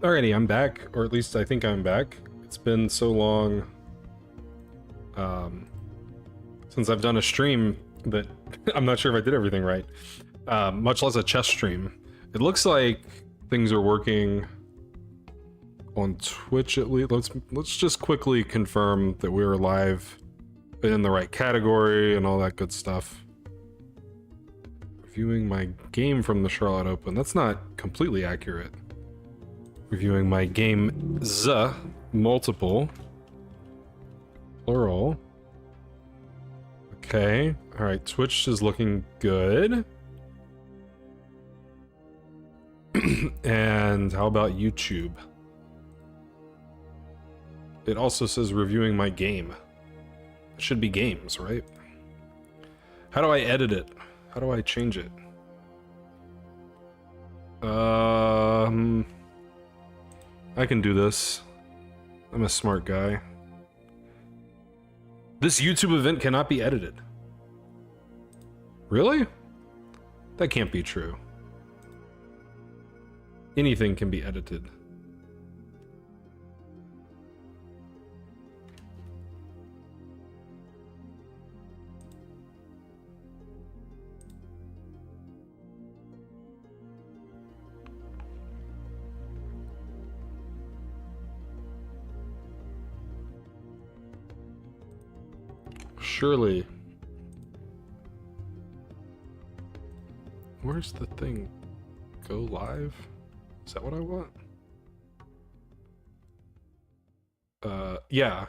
Alrighty, I'm back, or at least I think I'm back. It's been so long since I've done a stream that I'm not sure if I did everything right, much less a chess stream. It looks like things are working on Twitch at least. Let's just quickly confirm that we were live in the right category and all that good stuff. Reviewing my game from the Charlotte Open. That's not completely accurate. Reviewing my games, multiple, plural. Okay, all right, Twitch is looking good. And how about YouTube? It also says reviewing my game. It should be games, right? How do I edit it? How do I change it? I can do this. I'm a smart guy. This YouTube event cannot be edited. Really? That can't be true. Anything can be edited. Surely. Where's the thing? Go live? Is that what I want? Yeah.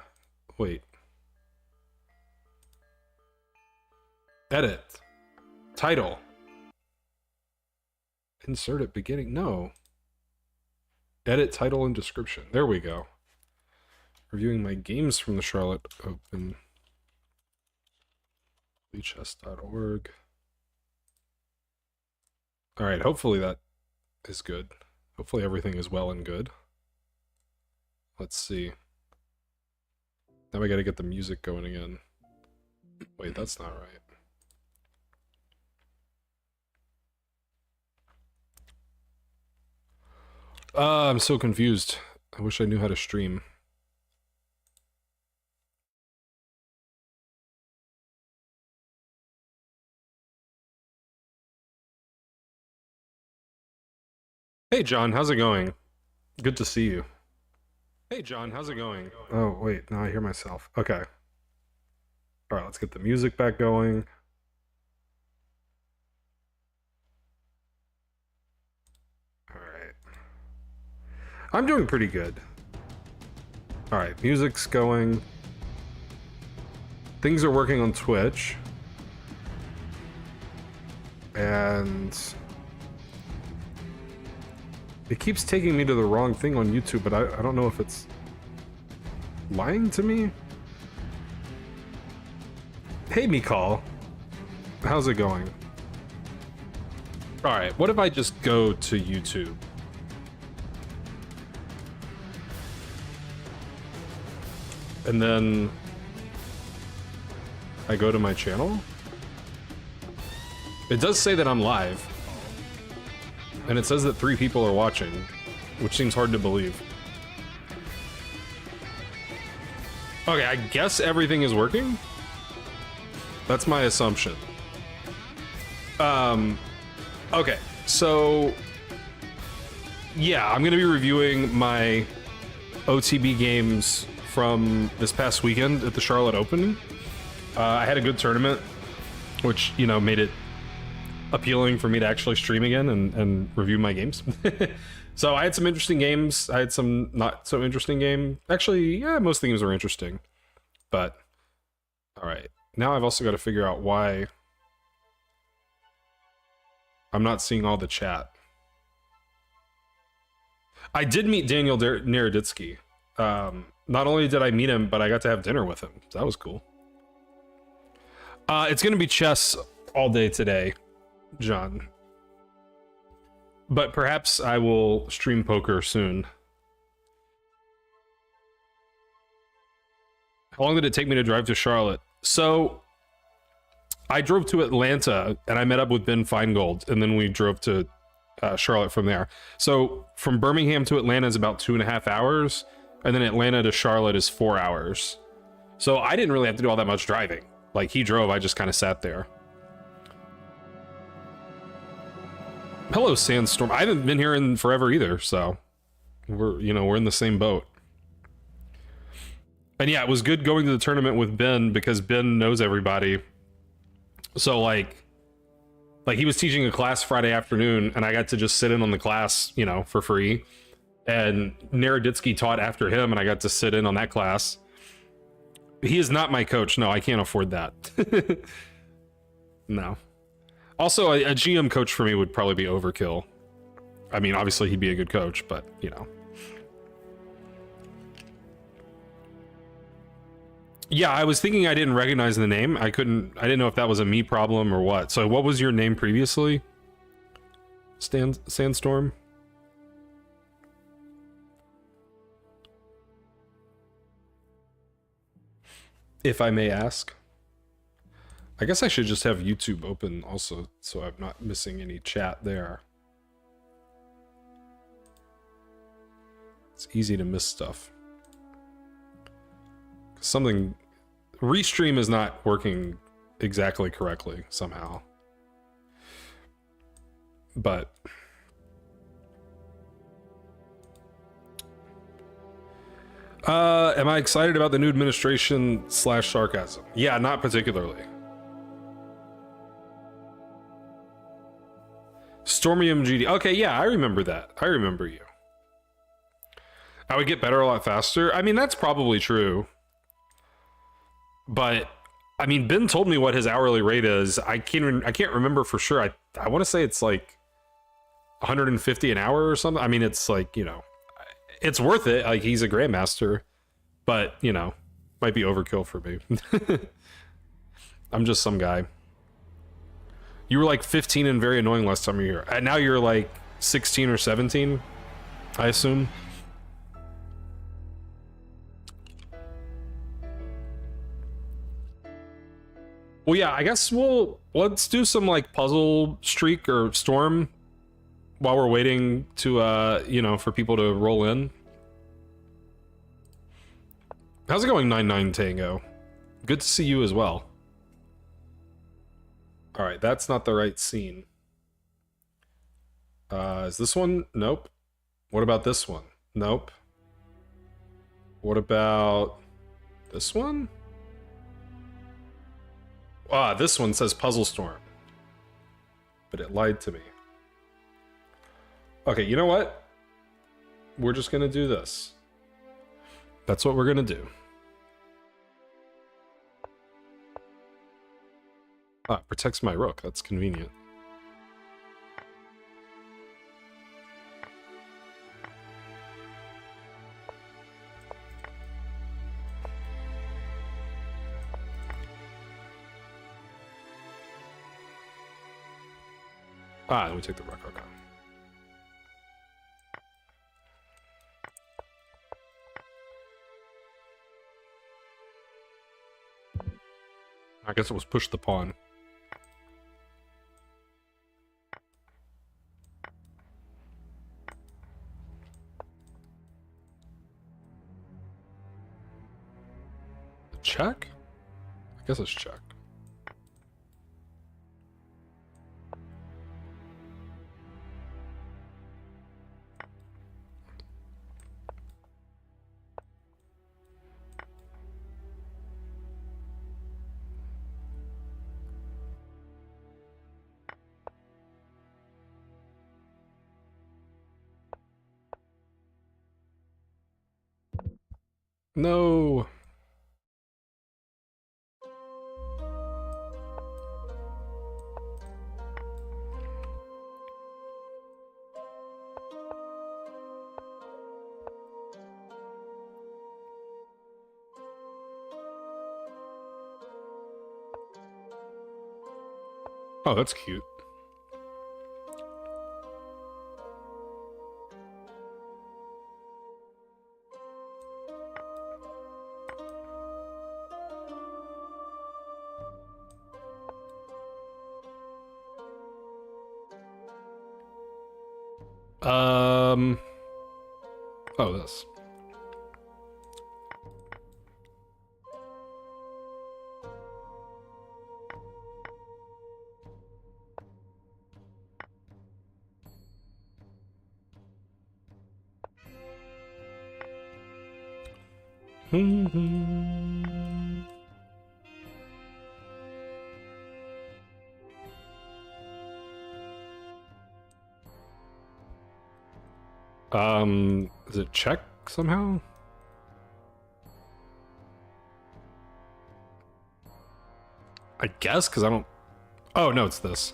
Wait. Edit. Title. Insert at beginning. No. Edit title and description. There we go. Reviewing my games from the Charlotte Open. Chess.org. All right, hopefully that is good. Hopefully everything is well and good. Let's see. Now we gotta get the music going again. Wait, that's not right. I'm so confused. I wish I knew how to stream. Hey John, how's it going? Good to see you. Hey John, how's it going? Oh wait, now I hear myself. Okay. Alright, let's get the music back going. Alright. I'm doing pretty good. Alright, music's going. Things are working on Twitch. And it keeps taking me to the wrong thing on YouTube, but I don't know if it's lying to me. Hey, Mikal. How's it going? Alright, what if I just go to YouTube? And then I go to my channel? It does say that I'm live. And it says that 3 people are watching, which seems hard to believe. Okay, I guess everything is working? That's my assumption. Okay, so yeah, I'm gonna be reviewing my OTB games from this past weekend at the Charlotte Open. I had a good tournament, which, you know, made it appealing for me to actually stream again and review my games. So I had some interesting games. I had some not so interesting game. Actually, yeah, most games were interesting. But all right, now I've also got to figure out why I'm not seeing all the chat. I did meet Daniel Naroditsky. Not only did I meet him, but I got to have dinner with him. So that was cool. It's gonna be chess all day today, John. But perhaps I will stream poker soon. How long did it take me to drive to Charlotte? So I drove to Atlanta and I met up with Ben Feingold, and then we drove to Charlotte from there. So from Birmingham to Atlanta is about 2.5 hours, and then Atlanta to Charlotte is 4 hours. So I didn't really have to do all that much driving. Like, he drove, I just kind of sat there. Hello, Sandstorm. I haven't been here in forever either, so we're in the same boat. And yeah, it was good going to the tournament with Ben because Ben knows everybody. So like he was teaching a class Friday afternoon, and I got to just sit in on the class, for free. And Naroditsky taught after him, and I got to sit in on that class. He is not my coach. No, I can't afford that. No. Also, a GM coach for me would probably be overkill. I mean, obviously he'd be a good coach, but, Yeah, I was thinking I didn't recognize the name. I didn't know if that was a me problem or what. So what was your name previously? Sandstorm? If I may ask. I guess I should just have YouTube open also, so I'm not missing any chat there. It's easy to miss stuff. Restream is not working exactly correctly somehow. But am I excited about the new administration / sarcasm? Yeah, not particularly. Stormy MGD. Okay, yeah, I remember that. I remember you. I would get better a lot faster. I mean, that's probably true. But I mean, Ben told me what his hourly rate is. I can't remember for sure. I want to say it's like 150 an hour or something. I mean, it's like, it's worth it. Like, he's a grandmaster, but might be overkill for me. I'm just some guy. You were like 15 and very annoying last time you were here. And now you're like 16 or 17, I assume. Well, yeah, I guess let's do some like puzzle streak or storm while we're waiting to for people to roll in. How's it going, 99 Tango? Good to see you as well. All right, that's not the right scene. Is this one? Nope. What about this one? Nope. What about this one? Ah, this one says Puzzle Storm. But it lied to me. Okay, you know what? We're just gonna do this. That's what we're gonna do. Ah, it protects my rook. That's convenient. Ah, let me take the rook. Okay. I guess it was push the pawn. Check? I guess it's check. No. Oh, that's cute. Oh, this. Is it check somehow? I guess, because I don't... Oh, no, it's this.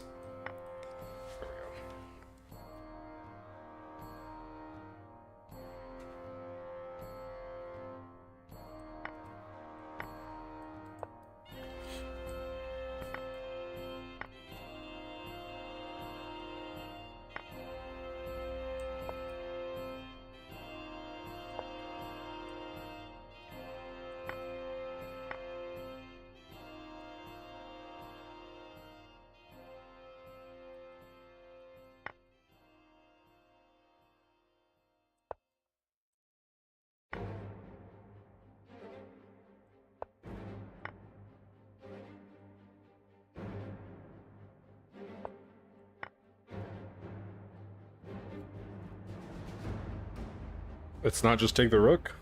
It's not just take the rook?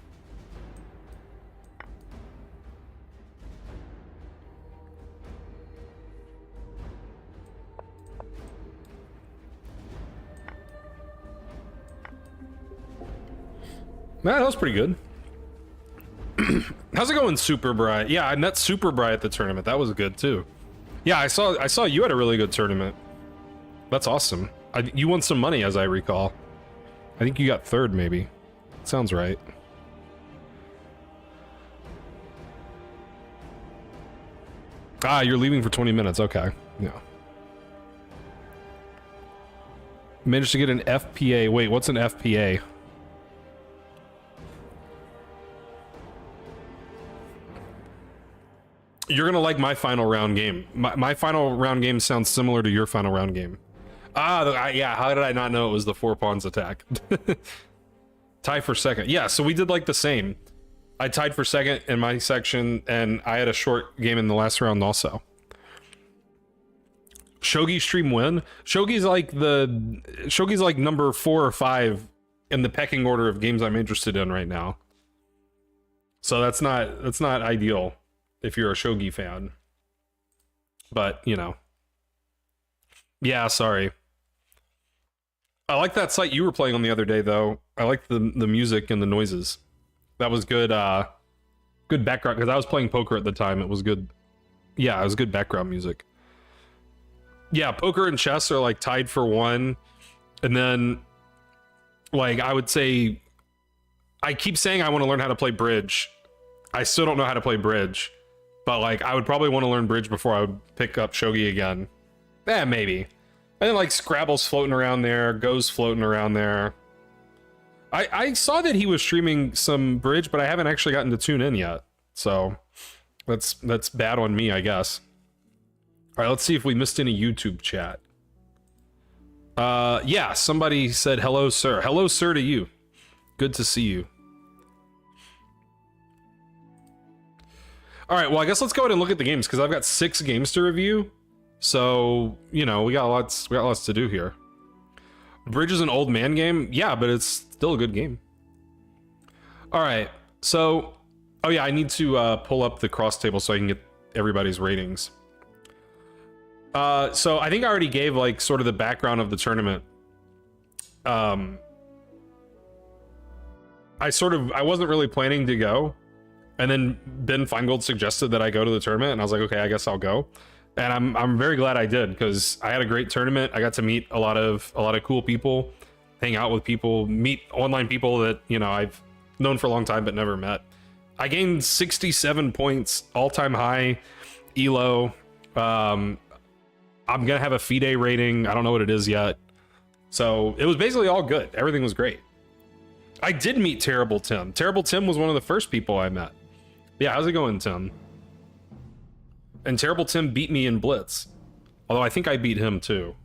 Nah, that was pretty good. How's it going, Super Bright? Yeah, I met Super Bright at the tournament. That was good too. Yeah, I saw you had a really good tournament. That's awesome. You won some money, as I recall. I think you got third, maybe. Sounds right. Ah, you're leaving for 20 minutes. Okay. Yeah. Managed to get an FPA. Wait, what's an FPA? You're gonna like my final round game. My final round game sounds similar to your final round game. Ah, yeah, how did I not know it was the 4 pawns attack? Tie for second. Yeah, so we did like the same. I tied for second in my section, and I had a short game in the last round also. Shogi stream win? Shogi's like number 4 or 5 in the pecking order of games I'm interested in right now. So that's not ideal if you're a Shogi fan. But, you know. Yeah, sorry. I like that site you were playing on the other day, though. I like the music and the noises. That was good, good background, because I was playing poker at the time. It was good. Yeah, it was good background music. Yeah, poker and chess are, like, tied for 1. And then, like, I would say... I keep saying I want to learn how to play bridge. I still don't know how to play bridge. But, like, I would probably want to learn bridge before I would pick up Shogi again. Maybe. And then, like, Scrabble's floating around there, Go's floating around there. I saw that he was streaming some bridge, but I haven't actually gotten to tune in yet. So, that's bad on me, I guess. Alright, let's see if we missed any YouTube chat. Yeah, somebody said, hello, sir. Hello, sir, to you. Good to see you. Alright, well, I guess let's go ahead and look at the games, because I've got 6 games to review. So, you know, we got lots to do here. Bridge is an old man game? Yeah, but it's still a good game. Alright, so... Oh yeah, I need to pull up the cross table so I can get everybody's ratings. So I think I already gave, like, sort of the background of the tournament. I wasn't really planning to go. And then Ben Feingold suggested that I go to the tournament, and I was like, okay, I guess I'll go. And I'm very glad I did, because I had a great tournament. I got to meet a lot of cool people, hang out with people, meet online people that, you know, I've known for a long time but never met. I gained 67 points, all-time high, elo. I'm gonna have a FIDE rating. I don't know what it is yet. So it was basically all good. Everything was great. I did meet Terrible Tim. Terrible Tim was one of the first people I met. Yeah, how's it going, Tim? And Terrible Tim beat me in Blitz. Although I think I beat him too.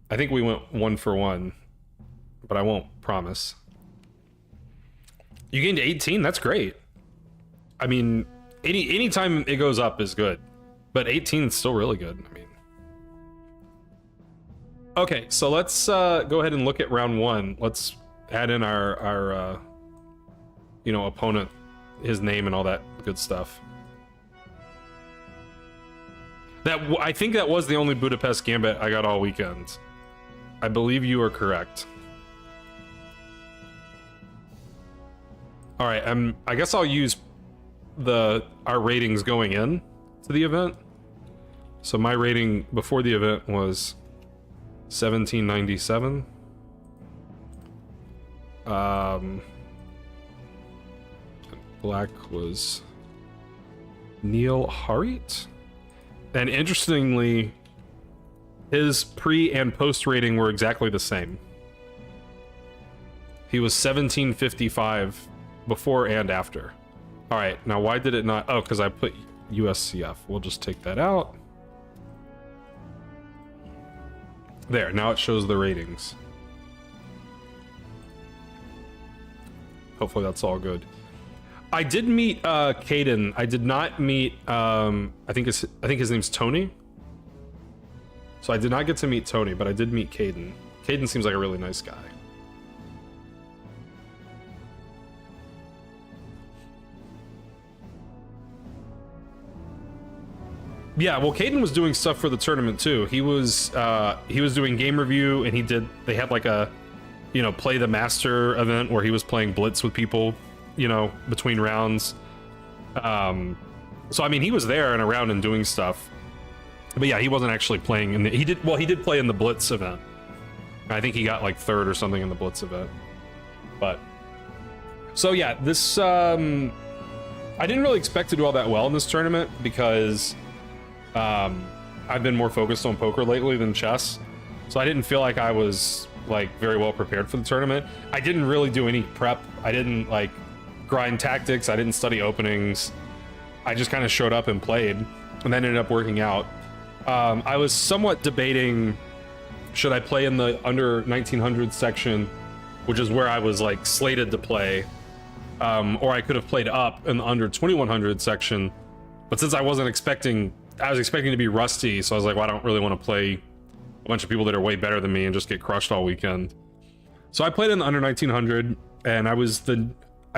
I think we went 1 for 1. but I won't promise. You gained 18. That's great. I mean, any time it goes up is good, but 18 is still really good. I mean, okay, so let's go ahead and look at round one. Let's add in our you know, opponent, his name and all that good stuff. I think that was the only Budapest Gambit I got all weekend. I believe you are correct. All right, I guess I'll use our ratings going in to the event. So my rating before the event was 1797. Black was Neil Harit. And interestingly, his pre and post rating were exactly the same. He was 1755 before and after. All right, now why did it not? Oh, because I put USCF. We'll just take that out. There, now it shows the ratings. Hopefully that's all good. I did meet Caden. I did not meet I think his name's Tony. So I did not get to meet Tony, but I did meet Caden. Caden seems like a really nice guy. Yeah, well, Caden was doing stuff for the tournament too. He was doing game review, and they had like a, you know, play the master event where he was playing blitz with people, you know, between rounds. So I mean, he was there and around and doing stuff. But yeah, he wasn't actually playing in the, he did play in the blitz event. I think he got like third or something in the blitz event. But so yeah, this I didn't really expect to do all that well in this tournament because I've been more focused on poker lately than chess. So I didn't feel like I was like very well prepared for the tournament. I didn't really do any prep. I didn't like grind tactics. I didn't study openings. I just kind of showed up and played, and that ended up working out. I was somewhat debating, should I play in the under 1900 section, which is where I was like slated to play, or I could have played up in the under 2100 section. But since I was expecting to be rusty, so I was like, well, I don't really want to play a bunch of people that are way better than me and just get crushed all weekend. So I played in the under 1900, and I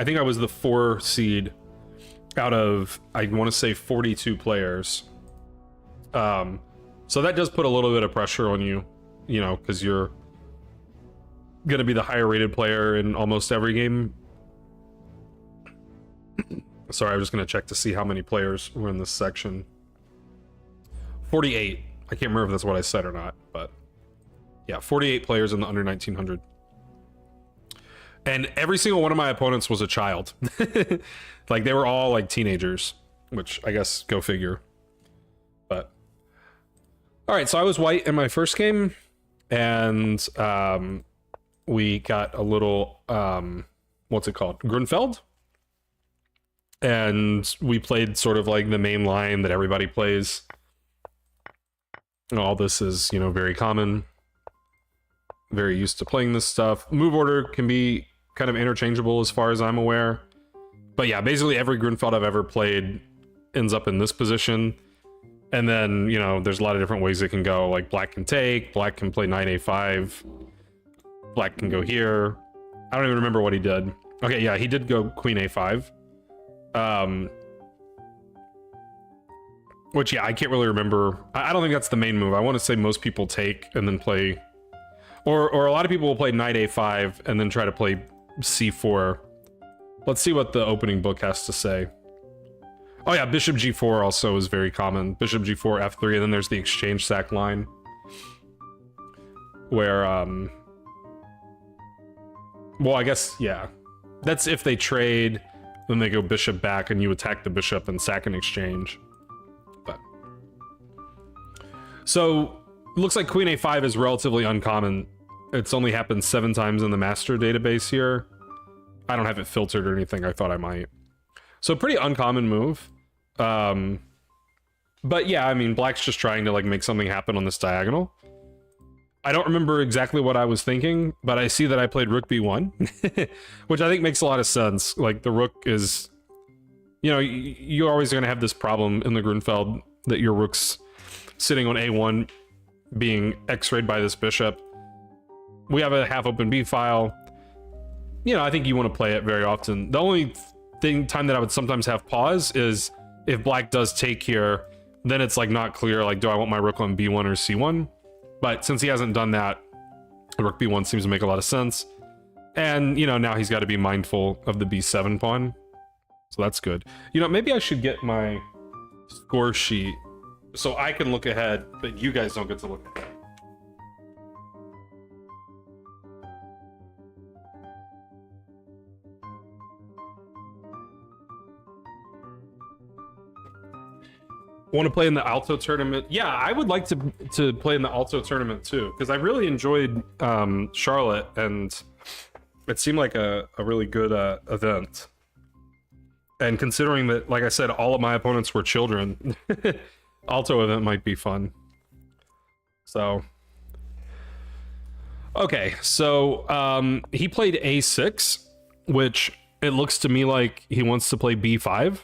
think I was the 4 seed out of, I want to say 42 players. So that does put a little bit of pressure on you, you know, because you're gonna be the higher rated player in almost every game. Sorry, I was just gonna check to see how many players were in this section. 48. I can't remember if that's what I said or not, but yeah, 48 players in the under 1900. And every single one of my opponents was a child. Like, they were all like teenagers, which I guess go figure. But all right, so I was white in my first game, and we got a little what's it called, Grunfeld, and we played sort of like the main line that everybody plays. All this is, you know, very common, very used to playing this stuff. Move order can be kind of interchangeable as far as I'm aware, but yeah, basically every Grunfeld I've ever played ends up in this position. And then, you know, there's a lot of different ways it can go. Like black can take, black can play 9a5, black can go here. I don't even remember what he did. Okay, yeah, he did go queen a5. Which, yeah, I can't really remember. I don't think that's the main move. I want to say most people take and then play, or a lot of people will play knight a5 and then try to play c4. Let's see what the opening book has to say. Oh yeah, bishop g4 also is very common. Bishop g4, f3, and then there's the exchange sack line, where well, I guess, yeah, that's if they trade, then they go bishop back and you attack the bishop and sack and exchange. But so looks like queen a5 is relatively uncommon. It's only happened 7 times in the master database here. I don't have it filtered or anything. I thought I might. So pretty uncommon move. But yeah, I mean, black's just trying to like make something happen on this diagonal. I don't remember exactly what I was thinking, but I see that I played rook b1, which I think makes a lot of sense. Like, the rook is, you know, you're always going to have this problem in the Grunfeld that your rook's sitting on a1 being x-rayed by this bishop. We have a half-open b file. You know, I think you want to play it very often. The only time that I would sometimes have pause is if black does take here, then it's like not clear, like, do I want my rook on b1 or c1? But since he hasn't done that, rook b1 seems to make a lot of sense. And, you know, now he's got to be mindful of the b7 pawn. So that's good. You know, maybe I should get my score sheet so I can look ahead, but you guys don't get to look ahead. Want to play in the Alto tournament? Yeah, I would like to play in the Alto tournament too, because I really enjoyed Charlotte, and it seemed like a really good event. And considering that, like I said, all of my opponents were children, Alto event might be fun. So, okay, so he played a6, which it looks to me like he wants to play b5.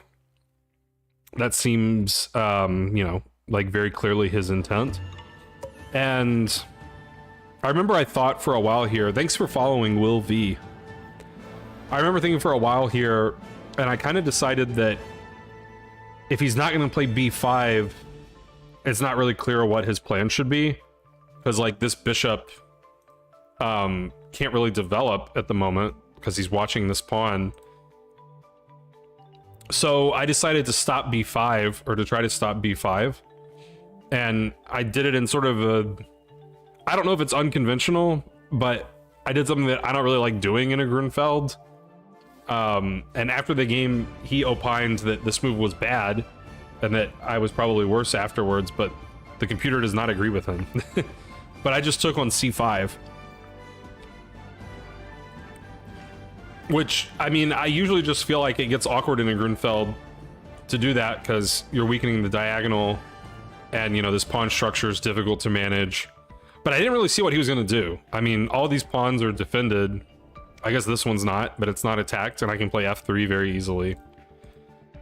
That seems, you know, like very clearly his intent. And I remember I thought for a while here, thanks for following Will V. I remember thinking for a while here, and I kind of decided that if he's not going to play b5, it's not really clear what his plan should be. Because, like, this bishop can't really develop at the moment because he's watching this pawn. So I decided to stop b5, or to try to stop b5. And I did it in sort of a... I don't know if it's unconventional, but I did something that I don't really like doing in a Grunfeld. And after the game, he opined that this move was bad, and that I was probably worse afterwards, but the computer does not agree with him. But I just took on c5. Which, I mean, I usually just feel like it gets awkward in a Grunfeld to do that, because you're weakening the diagonal, and, you know, this pawn structure is difficult to manage. But I didn't really see what he was going to do. I mean, all these pawns are defended. I guess this one's not, but it's not attacked, and I can play f3 very easily.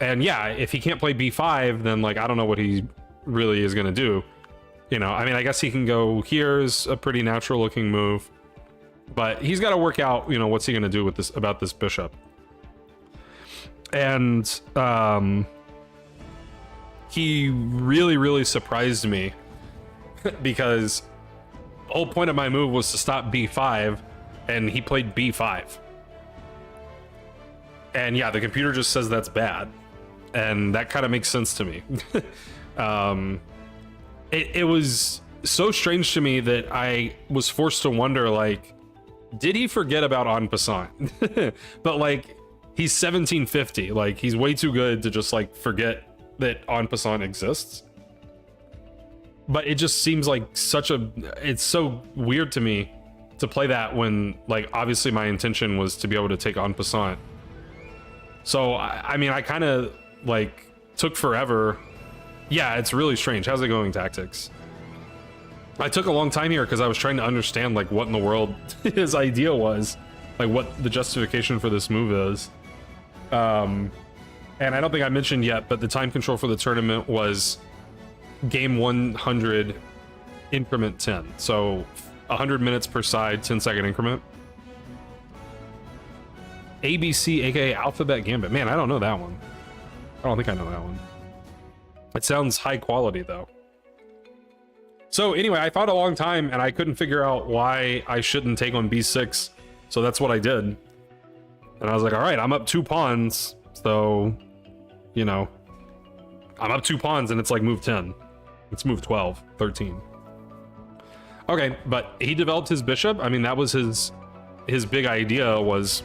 And yeah, if he can't play b5, then, like, I don't know what he really is going to do. You know, I mean, I guess he can go here's a pretty natural looking move. But he's got to work out, you know, what's he going to do with this, about this bishop. And he really, really surprised me because the whole point of my move was to stop b5, and he played b5. And yeah, the computer just says that's bad. And that kind of makes sense to me. It was so strange to me that I was forced to wonder, like, did he forget about en passant? But, like, he's 1750. Like, he's way too good to just, like, forget that en passant exists. But it just seems like it's so weird to me to play that when, like, obviously my intention was to be able to take en passant. So, I mean, I kind of, like, took forever. Yeah, it's really strange. How's it going, Tactics? I took a long time here because I was trying to understand, like, what in the world his idea was, like, what the justification for this move is. And I don't think I mentioned yet, but the time control for the tournament was game 100 increment 10. So 100 minutes per side, 10-second increment. ABC, aka Alphabet Gambit. Man, I don't know that one. I don't think I know that one. It sounds high quality, though. So anyway, I thought a long time, and I couldn't figure out why I shouldn't take on b6. So that's what I did. And I was like, all right, I'm up 2 pawns. So, you know, I'm up 2 pawns, and it's like move 10. It's move 12, 13. Okay, but he developed his bishop. I mean, that was his big idea was,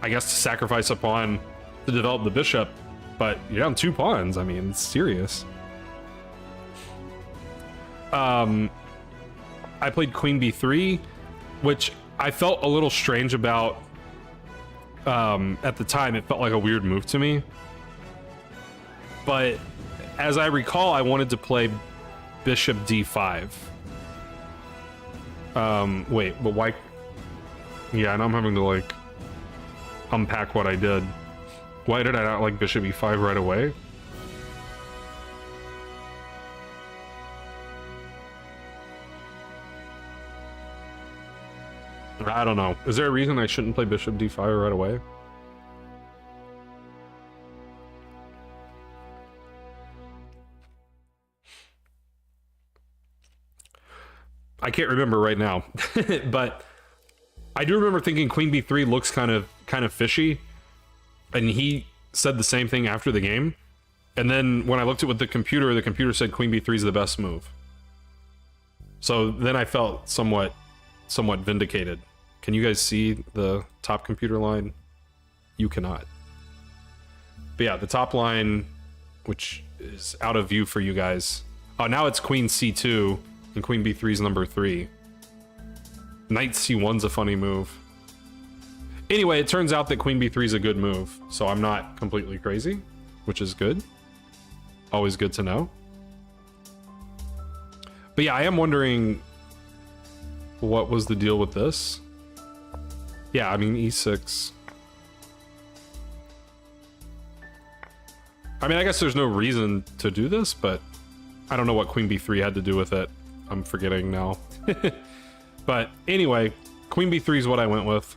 I guess, to sacrifice a pawn to develop the bishop. But you're down 2 pawns. I mean, it's serious. I played queen b3, which I felt a little strange about. At the time, it felt like a weird move to me. But as I recall, I wanted to play bishop d5. Wait, but why? Yeah, and I'm having to like unpack what I did. Why did I not like bishop e5 right away? I don't know. Is there a reason I shouldn't play bishop d5 right away? I can't remember right now, but I do remember thinking queen b3 looks kind of fishy, and he said the same thing after the game. And then when I looked at what the computer said queen b3 is the best move. So then I felt somewhat vindicated. Can you guys see the top computer line? You cannot. But yeah, the top line, which is out of view for you guys. Oh, now it's queen c2 and queen b3 is number 3. Knight c1's a funny move. Anyway, it turns out that queen b3 is a good move, so I'm not completely crazy, which is good. Always good to know. But yeah, I am wondering what was the deal with this? Yeah, I mean, e6. I mean, I guess there's no reason to do this, but I don't know what queen b3 had to do with it. I'm forgetting now. But anyway, queen b3 is what I went with.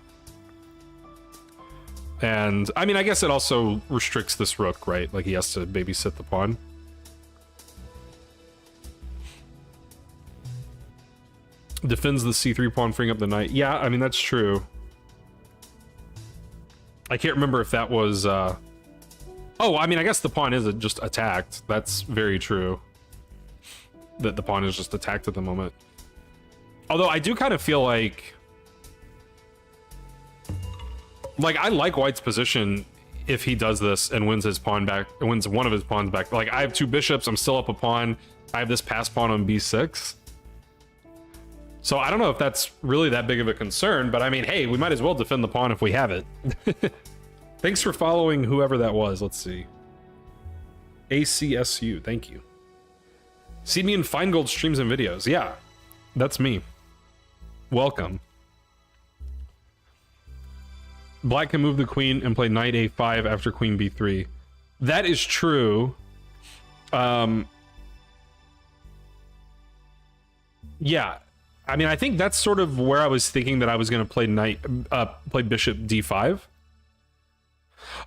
And I mean, I guess it also restricts this rook, right? Like he has to babysit the pawn. Defends the c3 pawn, freeing up the knight. Yeah, I mean, that's true. I can't remember if that was... Oh, I mean, I guess the pawn is just attacked. That's very true. That the pawn is just attacked at the moment. Although I do kind of feel like I like White's position if he does this and wins his pawn back, wins one of his pawns back. Like, I have 2 bishops, I'm still up a pawn. I have this passed pawn on b6. So I don't know if that's really that big of a concern, but I mean, hey, we might as well defend the pawn if we have it. Thanks for following whoever that was. Let's see. ACSU, thank you. See me in Feingold streams and videos. Yeah, that's me. Welcome. Black can move the queen and play knight a5 after queen b3. That is true. Yeah. I mean, I think that's sort of where I was thinking that I was going to play play bishop d5.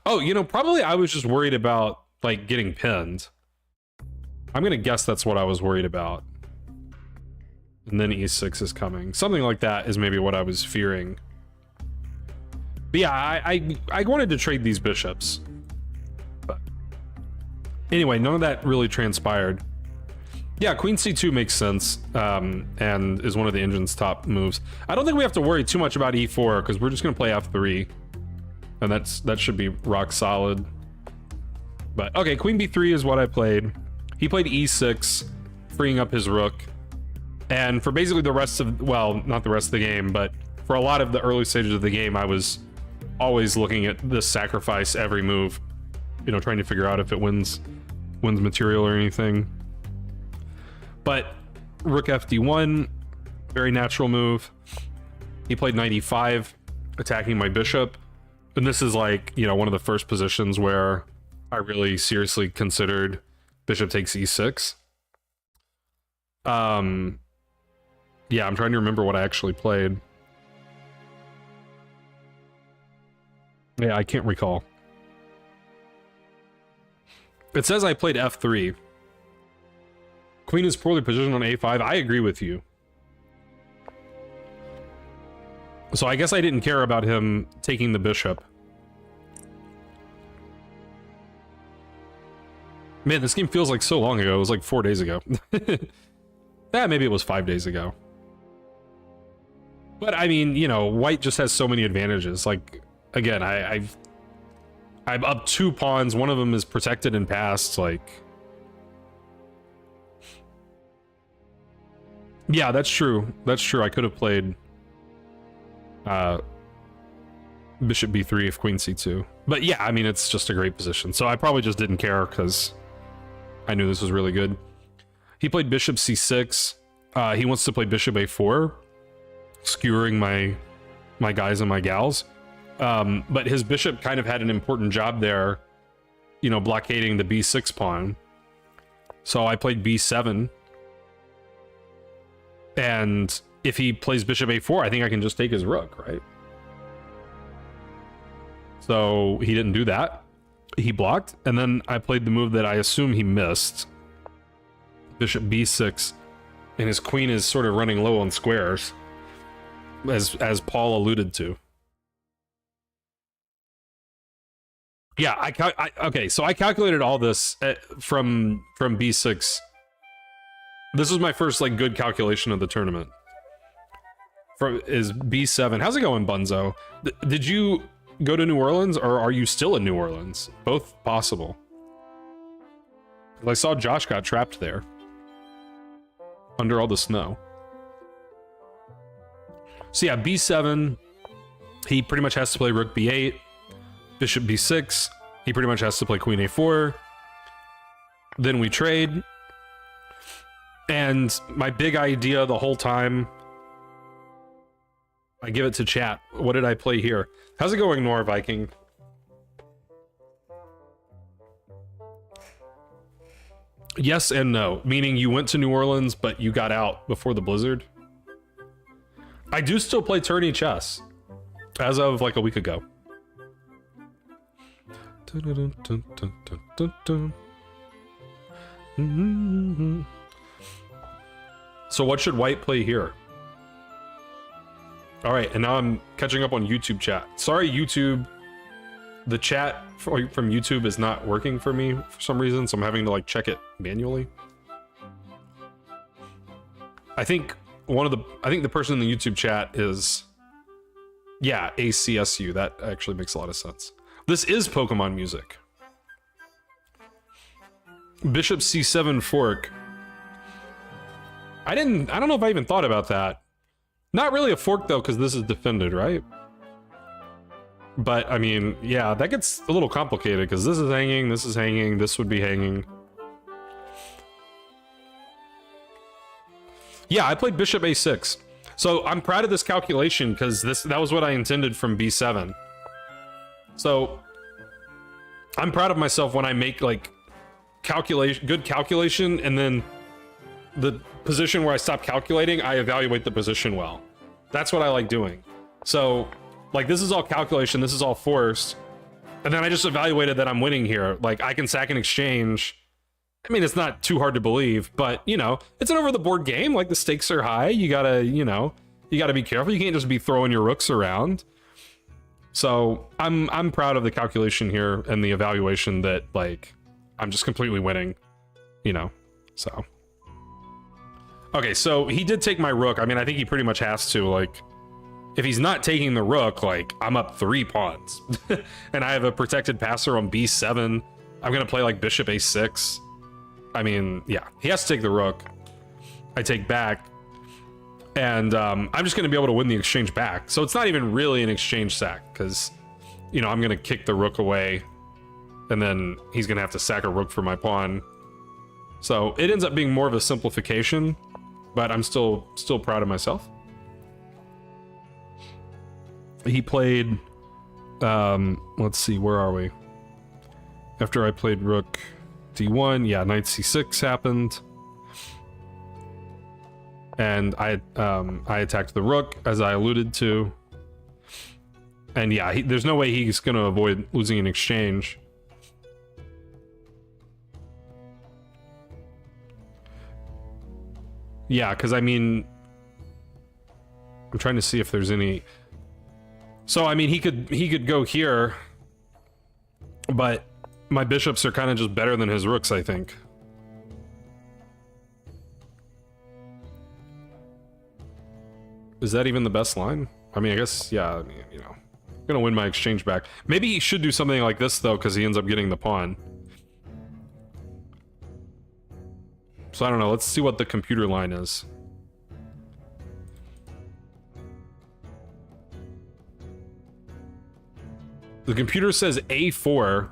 Oh, you know, probably I was just worried about like getting pinned. I'm going to guess that's what I was worried about. And then e6 is coming. Something like that is maybe what I was fearing. But yeah, I wanted to trade these bishops. But anyway, none of that really transpired. Yeah, queen c2 makes sense, and is one of the engine's top moves. I don't think we have to worry too much about e4, because we're just going to play f3. And that should be rock solid. But okay, queen b3 is what I played. He played e6, freeing up his rook. And for basically the rest of, well, not the rest of the game, but for a lot of the early stages of the game, I was always looking at this sacrifice every move, you know, trying to figure out if it wins material or anything. But rook fd1, very natural move. He played knight e5, attacking my bishop. And this is like, you know, one of the first positions where I really seriously considered bishop takes e6. Yeah, I'm trying to remember what I actually played. Yeah, I can't recall. It says I played f3. Queen is poorly positioned on a5. I agree with you. So I guess I didn't care about him taking the bishop. Man, this game feels like so long ago. It was like 4 days ago. Yeah, maybe it was 5 days ago. But I mean, you know, white just has so many advantages. Like, again, I'm up 2 pawns. One of them is protected and passed. Like, yeah, that's true. That's true. I could have played bishop b3 if queen c2. But yeah, I mean, it's just a great position. So I probably just didn't care because I knew this was really good. He played bishop c6. He wants to play bishop a4. skewering my guys and my gals. But his bishop kind of had an important job there, you know, blockading the b6 pawn. So I played b7. And if he plays bishop a4, I think I can just take his rook, right? So he didn't do that. He blocked, and then I played the move that I assume he missed. Bishop b6, and his queen is sort of running low on squares, as Paul alluded to. Yeah, okay, so I calculated all this from b6. This was my first like good calculation of the tournament. Is b7. How's it going, Bunzo? Did you go to New Orleans, or are you still in New Orleans? Both possible. I saw Josh got trapped there under all the snow. So yeah, b7. He pretty much has to play rook b8, bishop b6. He pretty much has to play queen a4. Then we trade. And my big idea the whole time, I give it to chat. What did I play here? How's it going, Nor Viking? Yes and no, meaning you went to New Orleans, but you got out before the blizzard. I do still play tourney chess, as of like a week ago. So what should white play here? All right, and now I'm catching up on YouTube chat. Sorry, YouTube. The chat from YouTube is not working for me for some reason, so I'm having to like check it manually. I think the person in the YouTube chat is, yeah, ACSU. That actually makes a lot of sense. This is Pokemon music. Bishop c7 fork. I don't know if I even thought about that. Not really a fork though, because this is defended, right? But I mean, yeah, that gets a little complicated because this is hanging, this would be hanging. Yeah, I played bishop a6. So I'm proud of this calculation because that was what I intended from b7. So I'm proud of myself when I make like good calculation, and then the position where I stop calculating, I evaluate the position well. That's what I like doing. So like this is all calculation, this is all forced, and then I just evaluated that I'm winning here. Like I can sack an exchange. I mean, it's not too hard to believe, but you know, it's an over the board game. Like the stakes are high. You gotta be careful. You can't just be throwing your rooks around. So I'm proud of the calculation here and the evaluation that like I'm just completely winning, you know. So okay, so he did take my rook. I mean, I think he pretty much has to. Like, if he's not taking the rook, like, I'm up 3 pawns. And I have a protected passer on b7. I'm going to play, like, bishop a6. I mean, yeah, he has to take the rook. I take back. And I'm just going to be able to win the exchange back. So it's not even really an exchange sack, because, you know, I'm going to kick the rook away. And then he's going to have to sack a rook for my pawn. So it ends up being more of a simplification. But I'm still proud of myself. He played, let's see, where are we? After I played rook d1, yeah, knight c6 happened. And I attacked the rook, as I alluded to. And yeah, there's no way he's going to avoid losing an exchange. Yeah, because I mean, I'm trying to see if there's any. So I mean, he could go here, but my bishops are kind of just better than his rooks, I think. Is that even the best line? I mean, I guess, yeah, I mean, you know, I'm gonna win my exchange back. Maybe he should do something like this though, because he ends up getting the pawn. So I don't know, let's see what the computer line is. The computer says a4,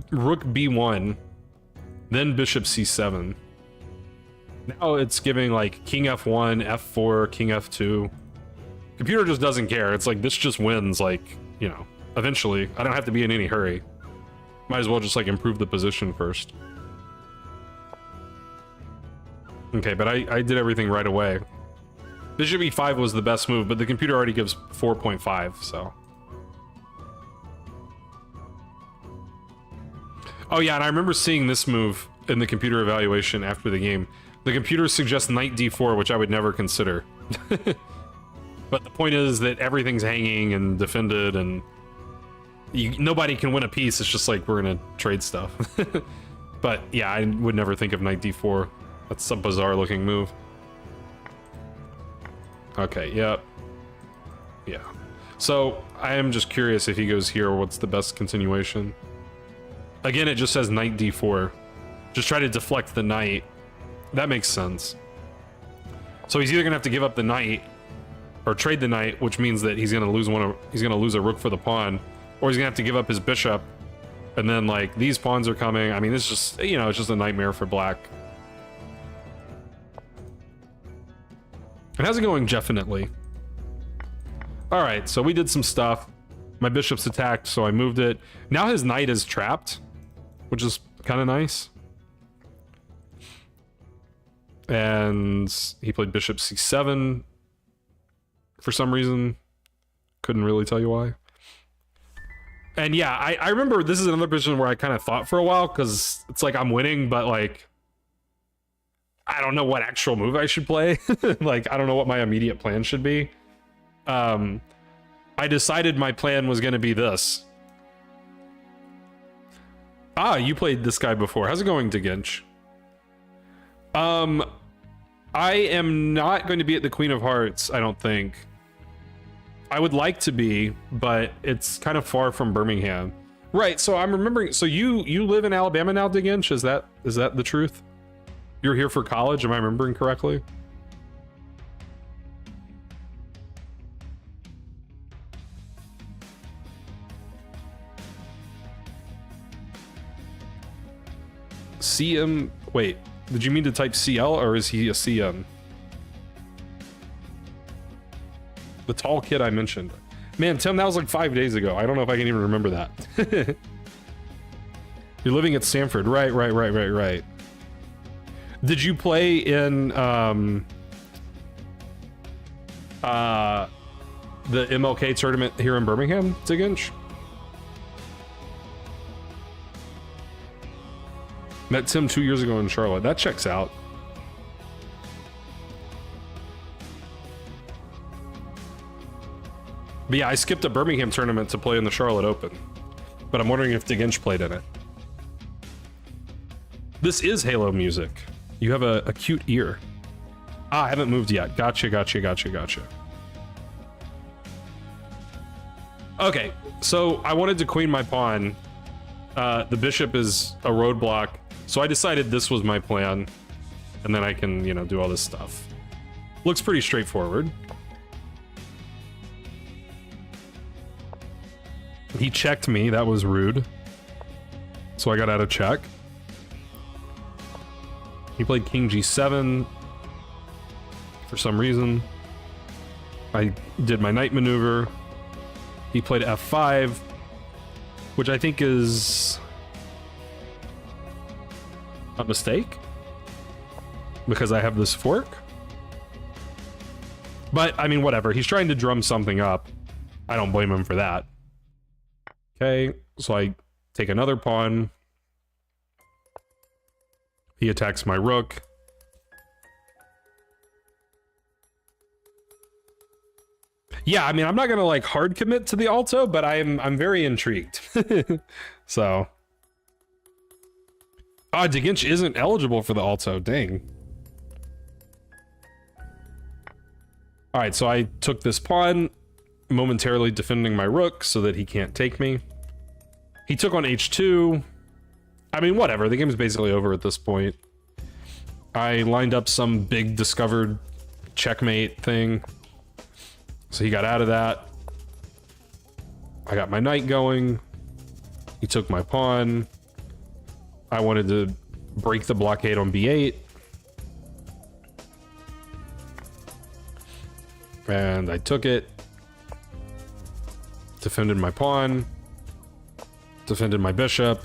rook b1, then bishop c7. Now it's giving like king f1, f4, king f2. Computer just doesn't care. It's like, this just wins, like, you know, eventually. I don't have to be in any hurry. Might as well just, like, improve the position first. Okay, but I did everything right away. Bishop e5 was the best move, but the computer already gives 4.5, so... Oh yeah, and I remember seeing this move in the computer evaluation after the game. The computer suggests knight d4, which I would never consider. But the point is that everything's hanging and defended, and nobody can win a piece. It's just like we're gonna trade stuff. But yeah, I would never think of knight d4. That's a bizarre looking move. Okay, yep. Yeah. So I am just curious if he goes here, what's the best continuation? Again, it just says knight d4. Just try to deflect the knight. That makes sense. So he's either gonna have to give up the knight or trade the knight, which means that he's gonna lose he's gonna lose a rook for the pawn, or he's gonna have to give up his bishop, and then like these pawns are coming. I mean, it's just, you know, it's just a nightmare for black. And how's it going? Definitely. All right, so we did some stuff. My bishop's attacked, so I moved it. Now his knight is trapped, which is kind of nice. And he played bishop c7 for some reason. Couldn't really tell you why. And yeah, I remember this is another position where I kind of thought for a while, because it's like I'm winning, but like I don't know what actual move I should play. Like, I don't know what my immediate plan should be. I decided my plan was going to be this. Ah, you played this guy before. How's it going, DeGinch? I am not going to be at the Queen of Hearts, I don't think. I would like to be, but it's kind of far from Birmingham. Right, so I'm remembering, so you live in Alabama now, DeGinch? Is that the truth? You're here for college, am I remembering correctly? CM, wait, did you mean to type CL, or is he a CM? The tall kid I mentioned. Man, Tim, that was like 5 days ago. I don't know if I can even remember that. You're living at Stanford, right. Did you play in the MLK tournament here in Birmingham, Diginch? Met Tim 2 years ago in Charlotte. That checks out. But yeah, I skipped a Birmingham tournament to play in the Charlotte Open. But I'm wondering if Diginch played in it. This is Halo music. You have a cute ear. Ah, I haven't moved yet. Gotcha. Okay, so I wanted to queen my pawn. The bishop is a roadblock, so I decided this was my plan. And then I can, you know, do all this stuff. Looks pretty straightforward. He checked me, that was rude. So I got out of check. He played king g7 for some reason. I did my knight maneuver. He played f5, which I think is a mistake because I have this fork. But I mean, whatever. He's trying to drum something up. I don't blame him for that. Okay, so I take another pawn. He attacks my rook. Yeah, I mean, I'm not gonna like hard commit to the alto, but I'm very intrigued. So, DeGinch isn't eligible for the alto. Dang. All right, so I took this pawn, momentarily defending my rook so that he can't take me. He took on h2. I mean, whatever. The game's basically over at this point. I lined up some big discovered checkmate thing. So he got out of that. I got my knight going. He took my pawn. I wanted to break the blockade on b8. And I took it, defended my pawn, defended my bishop,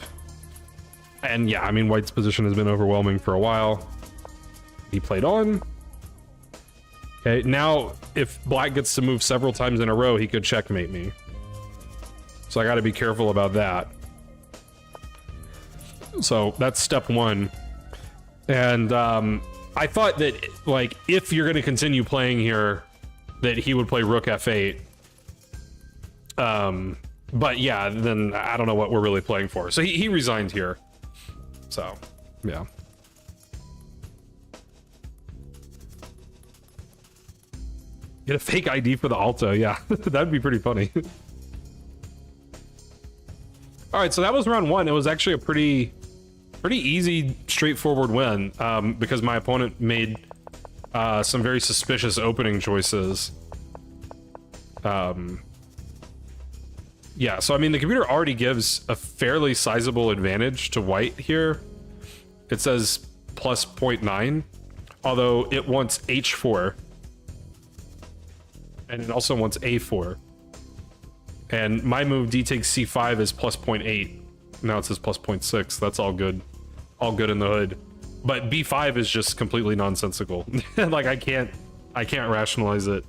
and yeah, I mean, white's position has been overwhelming for a while. He played on. Okay, now if black gets to move several times in a row, he could checkmate me. So I got to be careful about that. So that's step one. And I thought that, like, if you're going to continue playing here, that he would play rook f8. But yeah, then I don't know what we're really playing for. So he resigned here. So, yeah. Get a fake ID for the Alto, yeah. That'd be pretty funny. All right, so that was round one. It was actually a pretty easy, straightforward win, because my opponent made some very suspicious opening choices. Yeah, so I mean, the computer already gives a fairly sizable advantage to white here. It says plus 0.9, although it wants h4. And it also wants a4. And my move, d takes c5, is plus 0.8. Now it says plus 0.6. That's all good. All good in the hood. But b5 is just completely nonsensical. Like, I can't rationalize it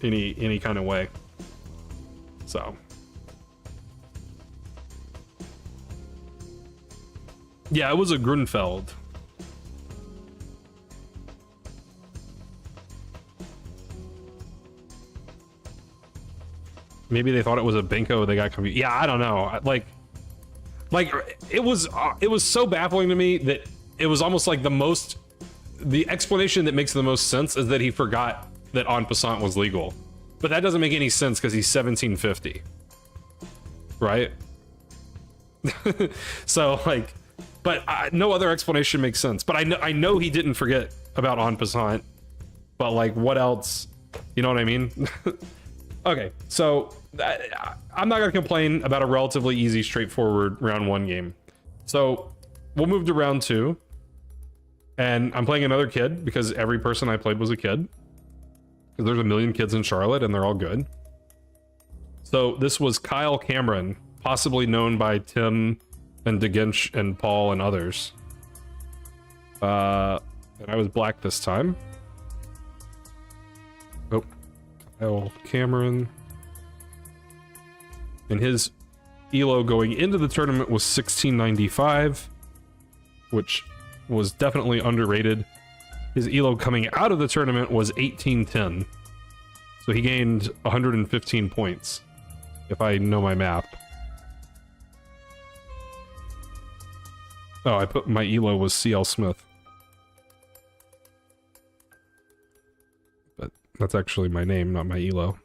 any kind of way. So. Yeah, it was a Grunfeld. Maybe they thought it was a Benko. They got confused. Yeah, I don't know. Like it was so baffling to me that it was almost like the explanation that makes the most sense is that he forgot that en passant was legal. But that doesn't make any sense because he's 1750, right? So like, but no other explanation makes sense. But I know he didn't forget about en passant. But like, what else? You know what I mean? Okay, so I'm not going to complain about a relatively easy, straightforward round one game. So we'll move to round two. And I'm playing another kid because every person I played was a kid. Because there's a million kids in Charlotte and they're all good. So this was Kyle Cameron, possibly known by Tim and DeGinch and Paul and others. And I was black this time. Oh. Kyle Cameron. And his elo going into the tournament was 1695, which was definitely underrated. His elo coming out of the tournament was 1810. So he gained 115 points, if I know my map. Oh, I put my elo was CL Smith. But that's actually my name, not my elo.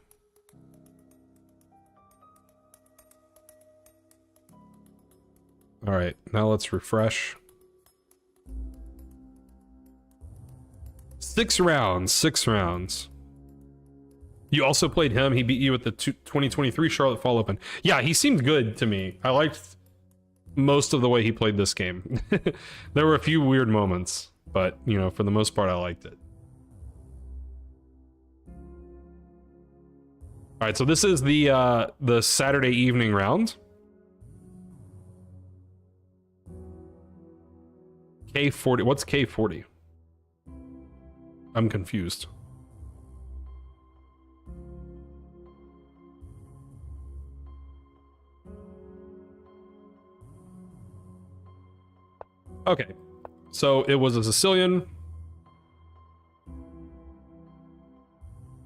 All right, now let's refresh. 6 rounds, 6 rounds. You also played him. He beat you at the 2023 Charlotte Fall Open. Yeah, he seemed good to me. I liked most of the way he played this game. There were a few weird moments, but, you know, for the most part, I liked it. All right, so this is the Saturday evening round. K40. What's K40? I'm confused. Okay, so it was a Sicilian.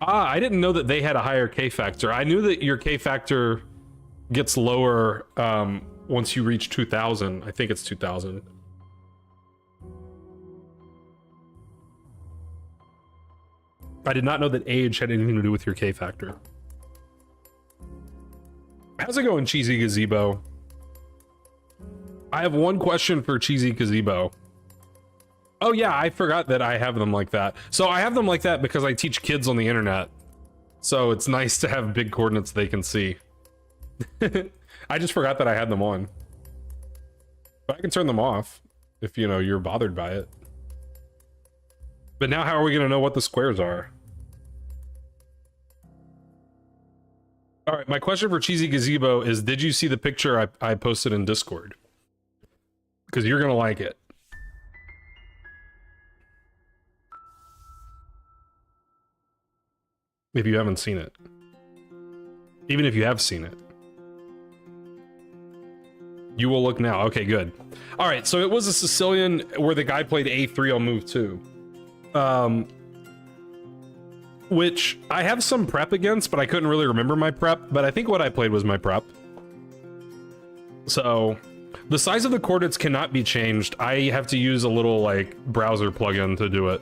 I didn't know that they had a higher K factor. I knew that your K factor gets lower once you reach 2000. I think it's 2000. I did not know that age had anything to do with your K factor. How's it going, Cheesy Gazebo? I have one question for Cheesy Gazebo. Oh yeah, I forgot that I have them like that. So I have them like that because I teach kids on the internet. So it's nice to have big coordinates they can see. I just forgot that I had them on. But I can turn them off if, you know, you're bothered by it. But now how are we going to know what the squares are? All right, my question for Cheesy Gazebo is, did you see the picture I posted in Discord? Because you're going to like it. If you haven't seen it. Even if you have seen it. You will look now. Okay, good. All right, so it was a Sicilian where the guy played A3 on move 2. Which I have some prep against, but I couldn't really remember my prep. But I think what I played was my prep. So the size of the coordinates cannot be changed. I have to use a little like browser plugin to do it.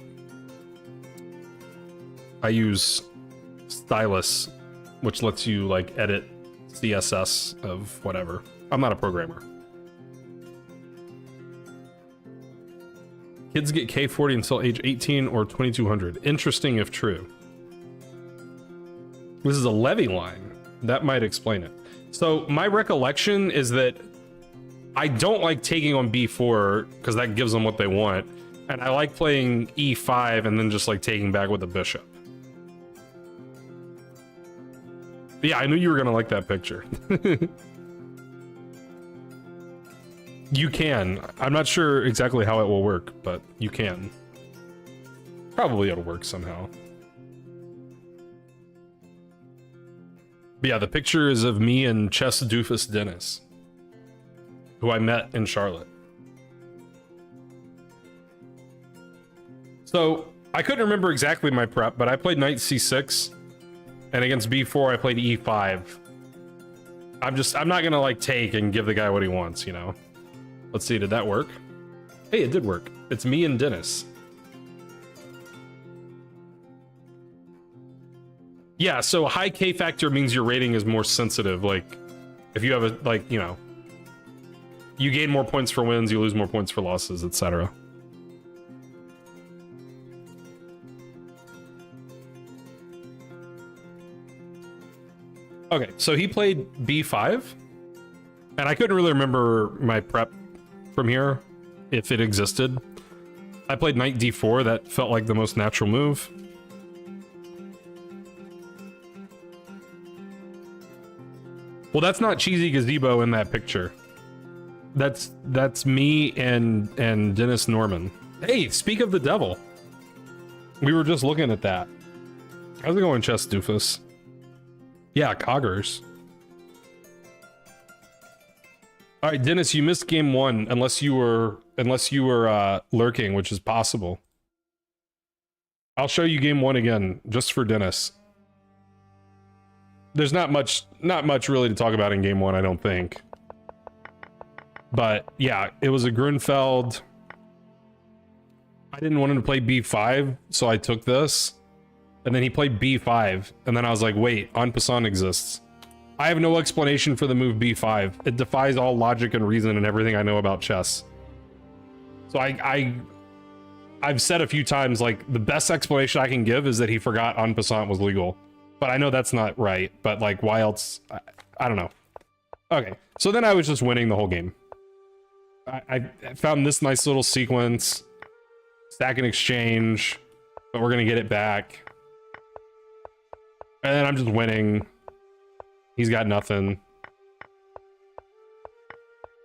I use Stylus, which lets you like edit CSS of whatever. I'm not a programmer. Kids get K40 until age 18 or 2200. Interesting if true. This is a levy line. That might explain it. So my recollection is that I don't like taking on B4 because that gives them what they want. And I like playing E5 and then just like taking back with the bishop. But yeah, I knew you were going to like that picture. You can. I'm not sure exactly how it will work, but you can. Probably it'll work somehow. But yeah, the picture is of me and Chess Doofus Dennis, who I met in Charlotte. So I couldn't remember exactly my prep, but I played knight c6, and against b4 I played e5. I'm not gonna like take and give the guy what he wants, you know. Let's see, did that work? Hey, it did work. It's me and Dennis. Yeah, so high K factor means your rating is more sensitive. Like, if you have a, like, you know, you gain more points for wins, you lose more points for losses, etc. Okay, so he played b5, and I couldn't really remember my prep from here, if it existed. I played knight d4, that felt like the most natural move. Well, that's not Cheesy Gazebo in that picture. That's me and Dennis Norman. Hey, speak of the devil. We were just looking at that. How's it going, Chess Doofus? Yeah, Coggers. All right, Dennis, you missed game 1 unless you were lurking, which is possible. I'll show you game 1 again just for Dennis. There's not much really to talk about in game 1, I don't think. But yeah, it was a Grunfeld. I didn't want him to play b5, so I took this. And then he played b5, and then I was like, wait, en passant exists. I have no explanation for the move b5. It defies all logic and reason and everything I know about chess. So I've said a few times, like, the best explanation I can give is that he forgot en passant was legal. But I know that's not right, but like, why else? I don't know. Okay, so then I was just winning the whole game. I found this nice little sequence. Stack and exchange, but we're gonna get it back. And then I'm just winning. He's got nothing.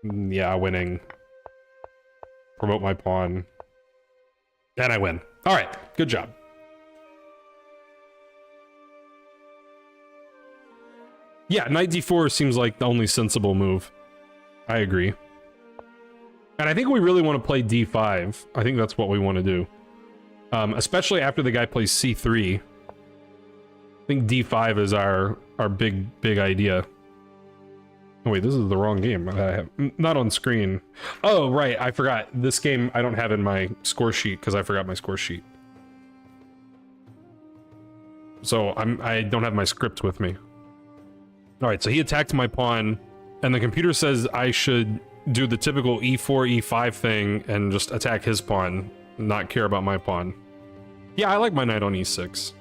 Yeah, winning. Promote my pawn. And I win. All right, good job. Yeah, knight d4 seems like the only sensible move. I agree. And I think we really want to play d5. I think that's what we want to do. Especially after the guy plays c3. I think d5 is our big idea. Oh wait, this is the wrong game. I have, not on screen. Oh, right, I forgot. This game I don't have in my score sheet because I forgot my score sheet. So I don't have my script with me. All right, so he attacked my pawn, and the computer says I should do the typical e4, e5 thing and just attack his pawn, not care about my pawn. Yeah, I like my knight on e6.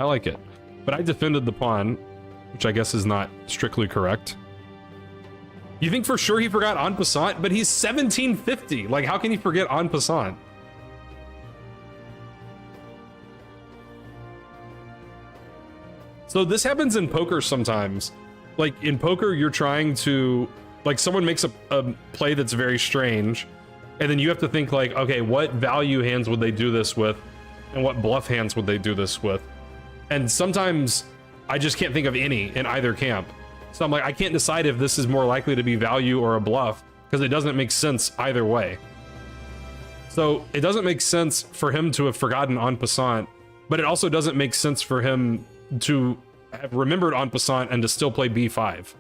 I like it. But I defended the pawn, which I guess is not strictly correct. You think for sure he forgot en passant? But he's 1750. Like, how can you forget en passant? So this happens in poker sometimes. Like in poker, you're trying to, like someone makes a play that's very strange, and then you have to think like, okay, what value hands would they do this with? And what bluff hands would they do this with? And sometimes I just can't think of any in either camp. So I'm like, I can't decide if this is more likely to be value or a bluff, because it doesn't make sense either way. So it doesn't make sense for him to have forgotten en passant, but it also doesn't make sense for him to have remembered en passant and to still play b5.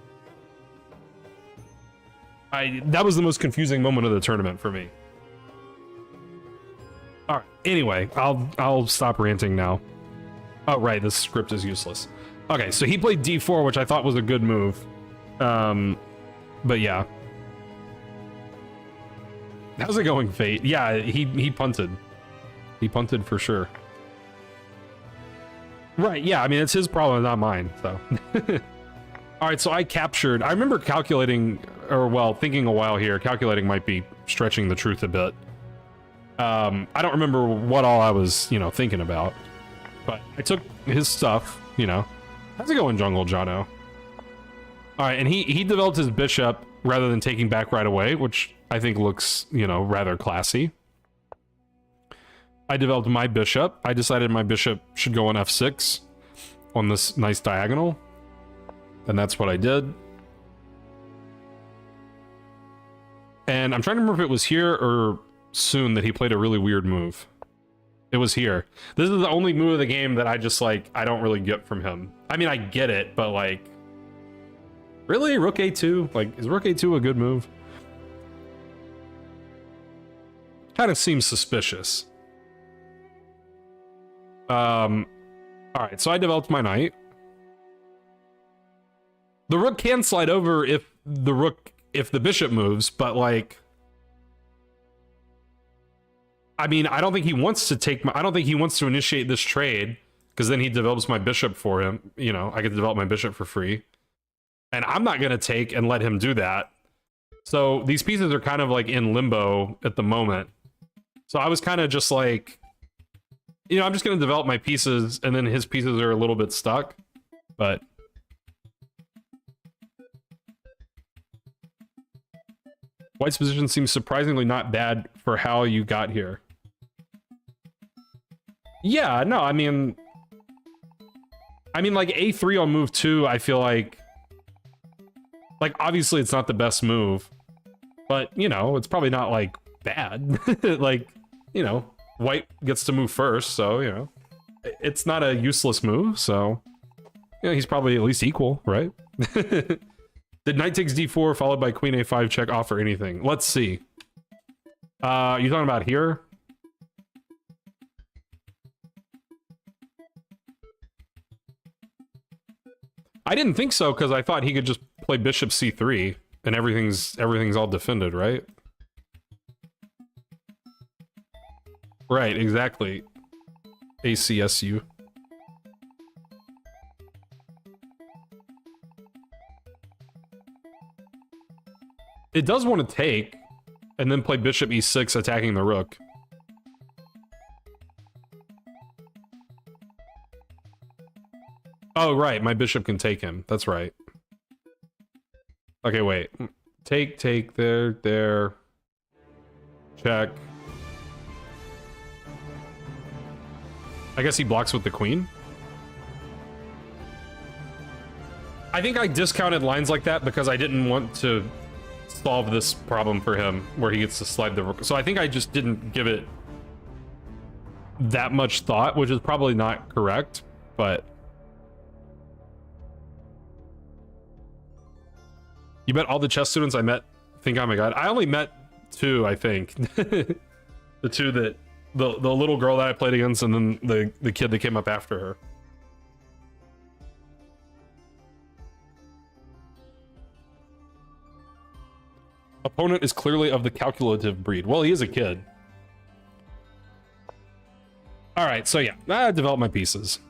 That was the most confusing moment of the tournament for me. All right. Anyway, I'll stop ranting now. Oh right, this script is useless. Okay, so he played d4, which I thought was a good move. But yeah. How's it going, Fate? Yeah, he punted. He punted for sure. Right, yeah, I mean, it's his problem, not mine, so. All right, so I captured... I remember calculating, or well, thinking a while here. Calculating might be stretching the truth a bit. I don't remember what all I was, thinking about. But I took his stuff, How's it going, Jungle Jono? All right, and he developed his bishop rather than taking back right away, which I think looks, rather classy. I developed my bishop. I decided my bishop should go on f6 on this nice diagonal. And that's what I did. And I'm trying to remember if it was here or soon that he played a really weird move. It was here. This is the only move of the game that I just, I don't really get from him. I mean, I get it, but, really? Rook a2? Is Rook a2 a good move? Kind of seems suspicious. Alright, so I developed my knight. The rook can slide over if the bishop moves, but, I mean, I don't think he wants to I don't think he wants to initiate this trade, because then he develops my bishop for him. I get to develop my bishop for free. And I'm not going to take and let him do that. So these pieces are kind of in limbo at the moment. So I was kind of just I'm just going to develop my pieces, and then his pieces are a little bit stuck. But White's position seems surprisingly not bad for how you got here. Yeah, no, I mean, a3 on move 2, I feel like obviously it's not the best move, but, it's probably not, bad. White gets to move first, so, it's not a useless move, so, he's probably at least equal, right? Did knight takes d4 followed by queen a5 check offer anything? Let's see. You talking about here? I didn't think so, because I thought he could just play bishop c3 and everything's all defended, right? Right, exactly. ACSU. It does want to take, and then play bishop e6 attacking the rook. Oh, right, my bishop can take him. That's right. Okay, wait. Take, there. Check. I guess he blocks with the queen. I think I discounted lines like that because I didn't want to solve this problem for him where he gets to slide the rook. So I think I just didn't give it that much thought, which is probably not correct, but... You met all the chess students I met think I'm a god. I only met 2, I think. The 2 that... The little girl that I played against, and then the kid that came up after her. Opponent is clearly of the calculative breed. Well, he is a kid. Alright, so yeah, I developed my pieces.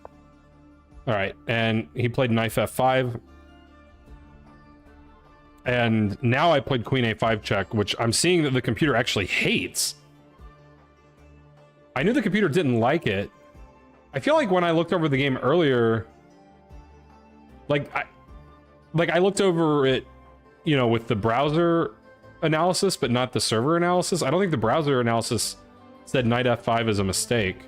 Alright, and he played knight f5. And now I played queen a5 check, which I'm seeing that the computer actually hates. I knew the computer didn't like it. I feel like when I looked over the game earlier, Like I looked over it, you know, with the browser analysis, but not the server analysis. I don't think the browser analysis said knight f5 is a mistake.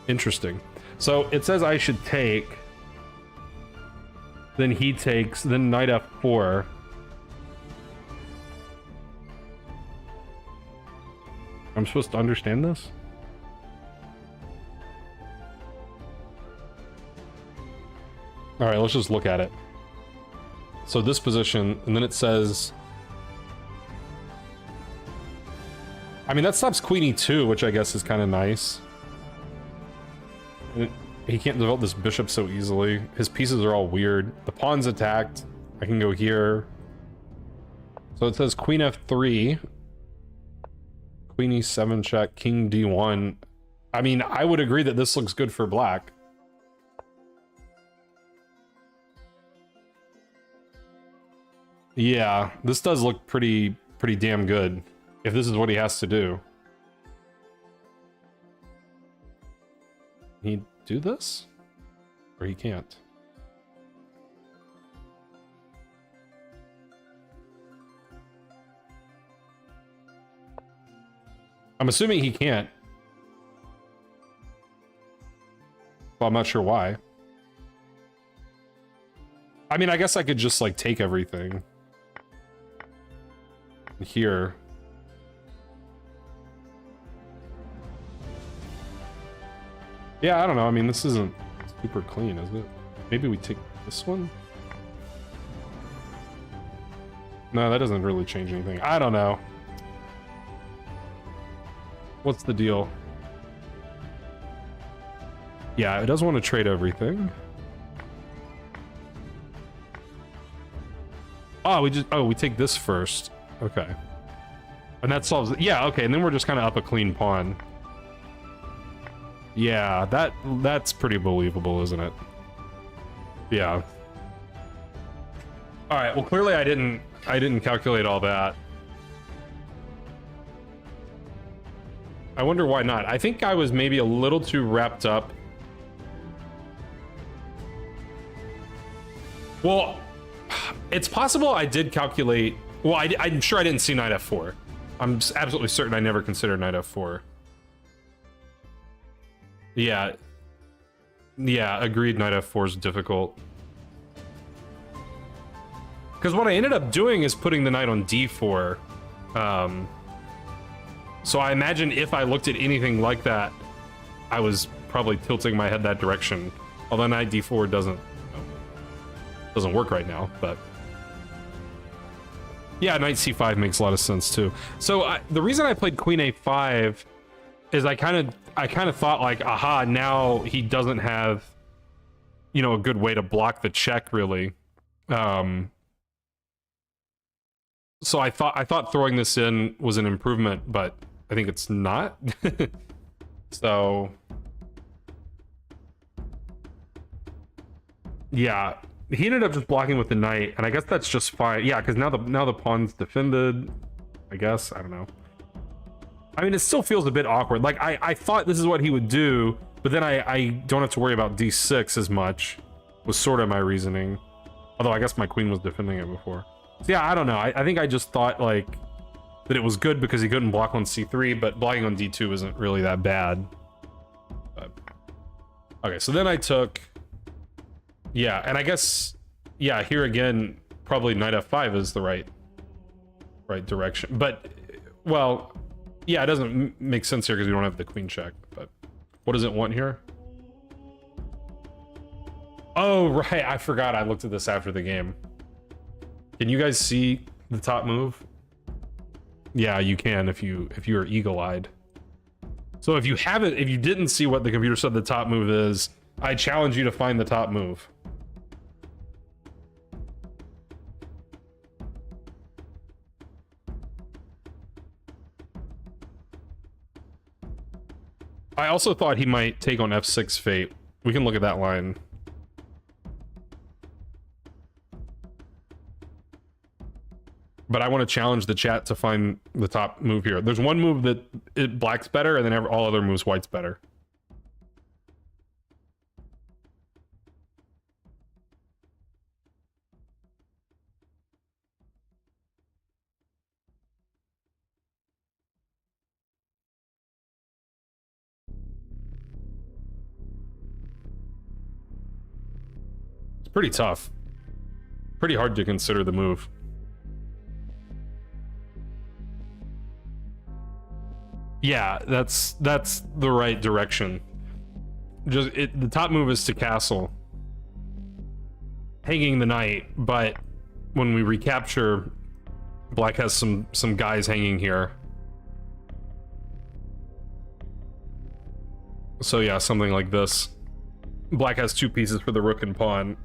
Interesting. So it says I should take, then he takes, then knight f4. I'm supposed to understand this? All right, let's just look at it. So this position, and then it says, I mean, that stops queen e2, which I guess is kind of nice. He can't develop this bishop so easily. His pieces are all weird. The pawn's attacked. I can go here. So it says queen f3, queen e7 check, king d1. I mean, I would agree that this looks good for black. Yeah, this does look pretty damn good, if this is what he has to do. Can he do this? Or he can't? I'm assuming he can't. Well, I'm not sure why. I mean, I guess I could just, like, take everything. Here. Yeah, I don't know. I mean, this isn't super clean, is it? Maybe we take this one? No, that doesn't really change anything. I don't know. What's the deal? Yeah, it doesn't want to trade everything. Oh, we take this first. Okay. And that solves it. Yeah, okay, and then we're just kind of up a clean pawn. Yeah, that's pretty believable, isn't it? Yeah. All right, well, clearly I didn't calculate all that. I wonder why not. I think I was maybe a little too wrapped up. Well, it's possible I did calculate. Well, I'm sure I didn't see knight f4. I'm absolutely certain I never considered knight f4. Yeah. Yeah, agreed, knight f4 is difficult. Because what I ended up doing is putting the knight on d4. So I imagine if I looked at anything like that, I was probably tilting my head that direction. Although knight d4 doesn't work right now, but... Yeah, knight c5 makes a lot of sense too. So the reason I played queen a5 is I kind of thought like, aha, now he doesn't have, you know, a good way to block the check really. So I thought throwing this in was an improvement, but I think it's not. So yeah. He ended up just blocking with the knight, and I guess that's just fine. Yeah, because now the pawn's defended. I guess, I don't know. I mean, it still feels a bit awkward. Like I thought this is what he would do, but then I don't have to worry about d6 as much. Was sort of my reasoning. Although I guess my queen was defending it before. So yeah, I don't know. I think I just thought like that it was good because he couldn't block on c3, but blocking on d2 isn't really that bad. But, okay, so then I took. Yeah, and I guess, yeah, here again, probably knight f5 is the right direction. But, well, yeah, it doesn't make sense here because we don't have the queen check. But what does it want here? Oh, right, I forgot I looked at this after the game. Can you guys see the top move? Yeah, you can if you're eagle-eyed. So if you didn't see what the computer said the top move is, I challenge you to find the top move. I also thought he might take on f6 fate. We can look at that line. But I want to challenge the chat to find the top move here. There's one move that black's better, and then all other moves white's better. pretty tough. Pretty hard to consider the move. Yeah, that's the right direction. Just the top move is to castle, hanging the knight, but when we recapture, black has some guys hanging here. So yeah, something like this. Black has 2 pieces for the rook and pawn.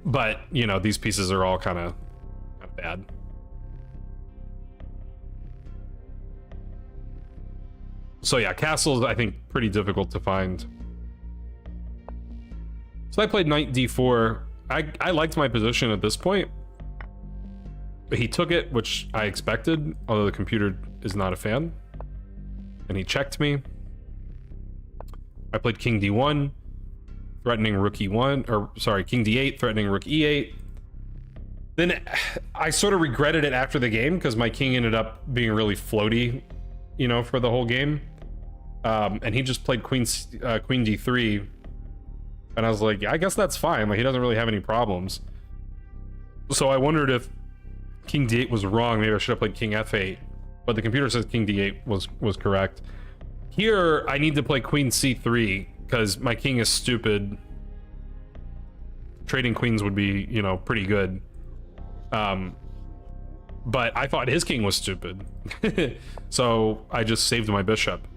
But, you know, these pieces are all kind of bad. So yeah, castles, I think, pretty difficult to find. So I played knight d4. I liked my position at this point. But he took it, which I expected, although the computer is not a fan. And he checked me. I played king d1, threatening rook e1, or sorry, king d8, threatening rook e8. Then I sort of regretted it after the game because my king ended up being really floaty, you know, for the whole game. And he just played queen d3, and I was like, yeah, I guess that's fine. Like, he doesn't really have any problems. So I wondered if king d8 was wrong. Maybe I should have played king f8, but the computer says king d8 was correct. Here, I need to play queen c3 because my king is stupid. Trading queens would be, you know, pretty good. But I thought his king was stupid. So I just saved my bishop.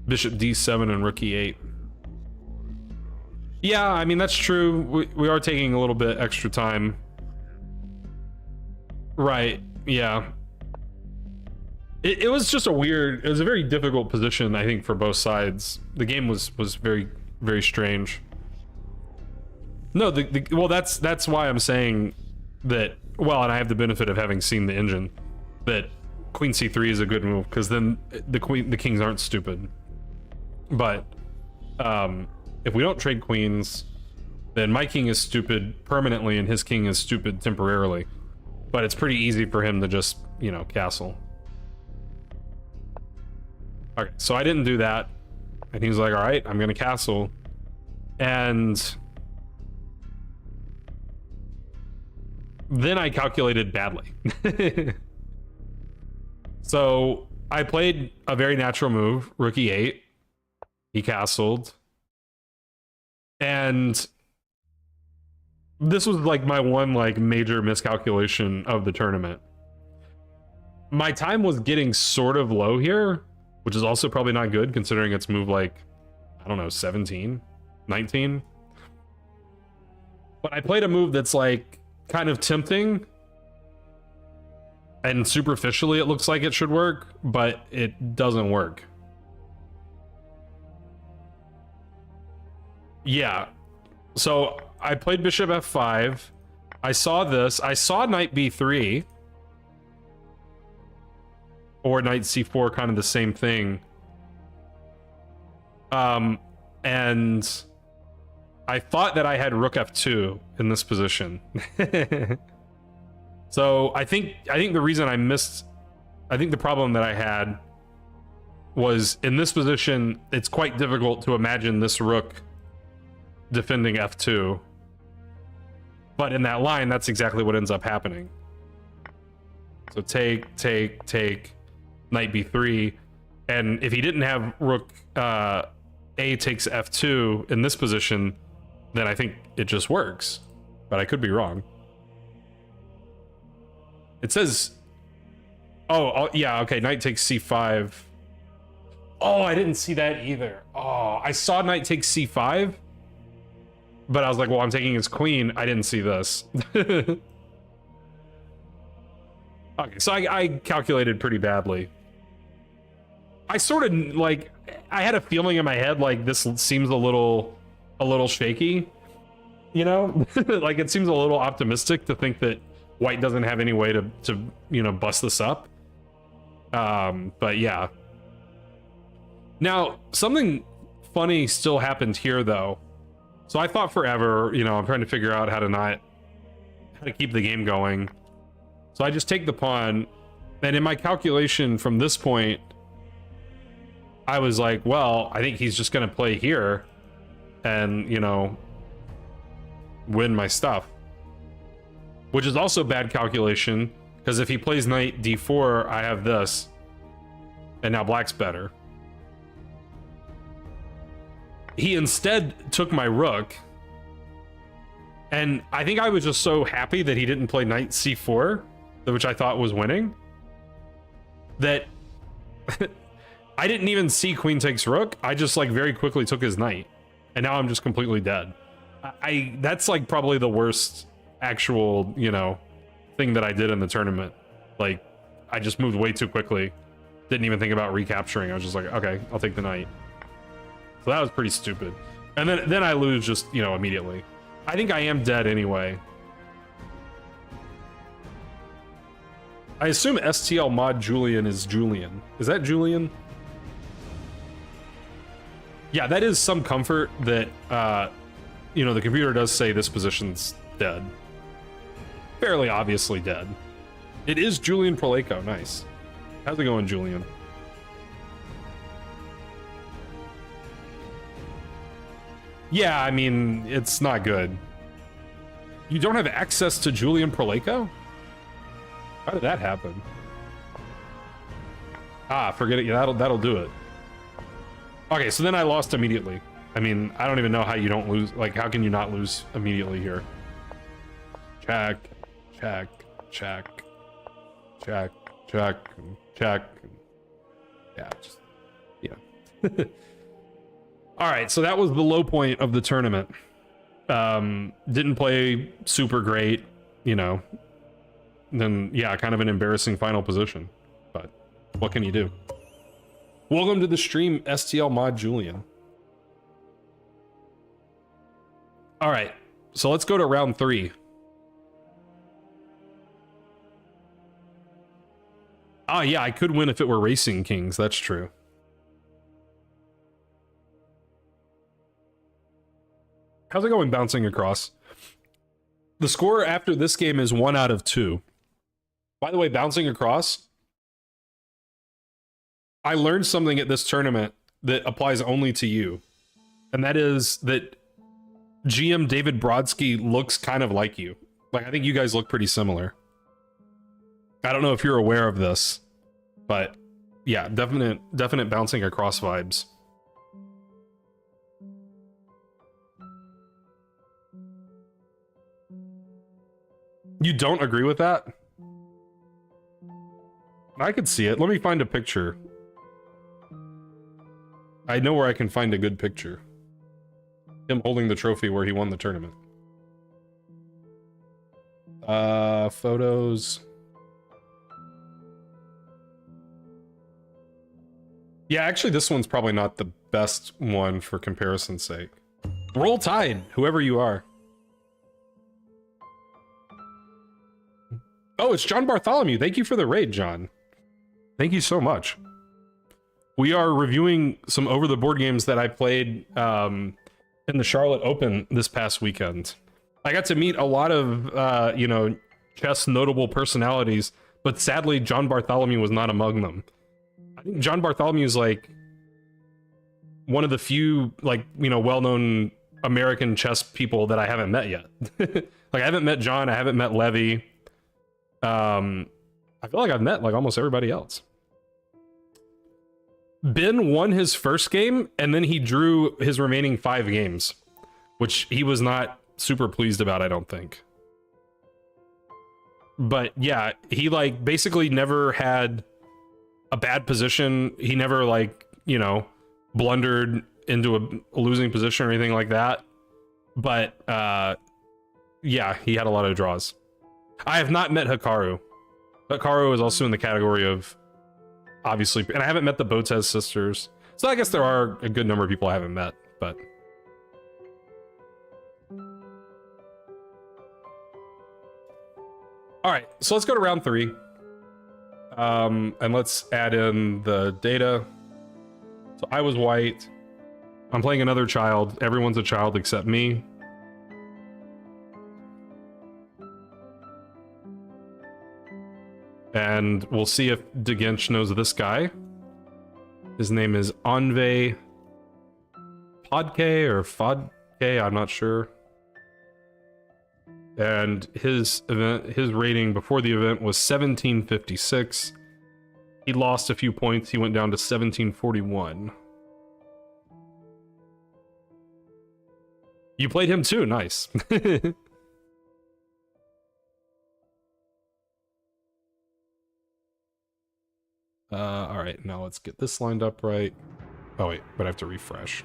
Bishop d7 and rook e8. Yeah, I mean, that's true. We are taking a little bit extra time. Right, yeah. It was just it was a very difficult position, I think, for both sides. The game was very, very strange. No, well, that's why I'm saying that, well, and I have the benefit of having seen the engine, that queen c3 is a good move, because then the kings aren't stupid. But if we don't trade queens, then my king is stupid permanently and his king is stupid temporarily. But it's pretty easy for him to just, you know, castle. Okay, so I didn't do that. And he was like, all right, I'm gonna castle. And then I calculated badly. So I played a very natural move, rook e8. He castled. And this was like my one like major miscalculation of the tournament. My time was getting sort of low here, which is also probably not good considering it's moved like, I don't know, 17, 19. But I played a move that's like kind of tempting. And superficially it looks like it should work, but it doesn't work. Yeah. So I played bishop f5. I saw this. I saw knight b3. Or knight c4, kind of the same thing. And I thought that I had rook f2 in this position. So I think the reason I missed, I think the problem that I had was in this position, it's quite difficult to imagine this rook defending f2. But in that line, that's exactly what ends up happening. So take, knight b3, and if he didn't have rook a takes f2 in this position, then I think it just works. But I could be wrong. It says, oh yeah, okay, knight takes c5. Oh, I didn't see that either. Oh, I saw knight takes c5, but I was like, well, I'm taking his queen. I didn't see this. Okay, so I calculated pretty badly. I sort of like, I had a feeling in my head like this seems a little shaky, you know? Like it seems a little optimistic to think that white doesn't have any way to you know, bust this up. But yeah. Now, something funny still happened here though. So I thought forever, you know, I'm trying to figure out how to keep the game going. So I just take the pawn, and in my calculation from this point, I was like, well, I think he's just going to play here and, you know, win my stuff. Which is also bad calculation, because if he plays knight d4, I have this. And now black's better. He instead took my rook. And I think I was just so happy that he didn't play knight c4, which I thought was winning, that I didn't even see queen takes rook. I just like very quickly took his knight. And now I'm just completely dead. That's like probably the worst actual, you know, thing that I did in the tournament. Like, I just moved way too quickly. Didn't even think about recapturing. I was just like, okay, I'll take the knight. So that was pretty stupid. And then I lose just, you know, immediately. I think I am dead anyway. I assume STL mod Julian is Julian. Is that Julian? Yeah, that is some comfort that, you know, the computer does say this position's dead. Fairly obviously dead. It is Julian Proleko. Nice. How's it going, Julian? Yeah, I mean, it's not good. You don't have access to Julian Proleko? How did that happen? Ah, forget it. Yeah, that'll do it. Okay, so then I lost immediately. I mean, I don't even know how you don't lose. Like, how can you not lose immediately here? Check, check, check, check, check, check. Yeah, just, yeah. All right, so that was the low point of the tournament. Didn't play super great, you know. Then, yeah, kind of an embarrassing final position. But what can you do? Welcome to the stream, STL mod Julian. All right, so let's go to round 3. Ah, yeah, I could win if it were Racing Kings. That's true. How's it going, bouncing across? The score after this game is 1 out of 2. By the way, bouncing across, I learned something at this tournament that applies only to you. And that is that GM David Brodsky looks kind of like you. Like, I think you guys look pretty similar. I don't know if you're aware of this, but yeah, definite bouncing across vibes. You don't agree with that? I could see it. Let me find a picture. I know where I can find a good picture. Him holding the trophy where he won the tournament. Photos. Yeah, actually, this one's probably not the best one for comparison's sake. Roll Tide, whoever you are. Oh, it's John Bartholomew. Thank you for the raid, John. Thank you so much. We are reviewing some over-the-board games that I played in the Charlotte Open this past weekend. I got to meet a lot of, you know, chess notable personalities, but sadly, John Bartholomew was not among them. I think John Bartholomew is like one of the few, like, you know, well-known American chess people that I haven't met yet. Like, I haven't met John, I haven't met Levy. I feel like I've met like almost everybody else. Ben won his first game, and then he drew his remaining 5 games, which he was not super pleased about, I don't think. But yeah, he like basically never had a bad position. He never like, you know, blundered into a losing position or anything like that. But yeah, he had a lot of draws. I have not met Hikaru. Hikaru is also in the category of, obviously, and I haven't met the Botez sisters. So I guess there are a good number of people I haven't met, but... Alright, so let's go to round 3. And let's add in the data. So I was white. I'm playing another child. Everyone's a child except me. And we'll see if DeGinch knows this guy. His name is Onve Podke or Fodke, I'm not sure. And his rating before the event was 1756. He lost a few points. He went down to 1741. You played him too, nice. All right, now let's get this lined up right. Oh wait, but I have to refresh.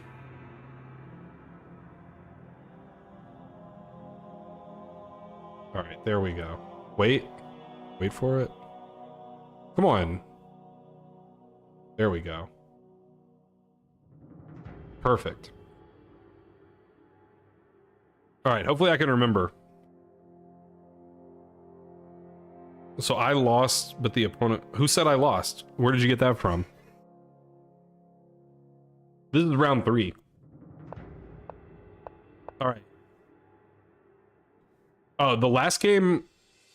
All right, there we go. Wait for it. Come on. There we go. Perfect. All right, hopefully I can remember. So I lost, but the opponent... Who said I lost? Where did you get that from? This is round 3. All right. Oh, the last game,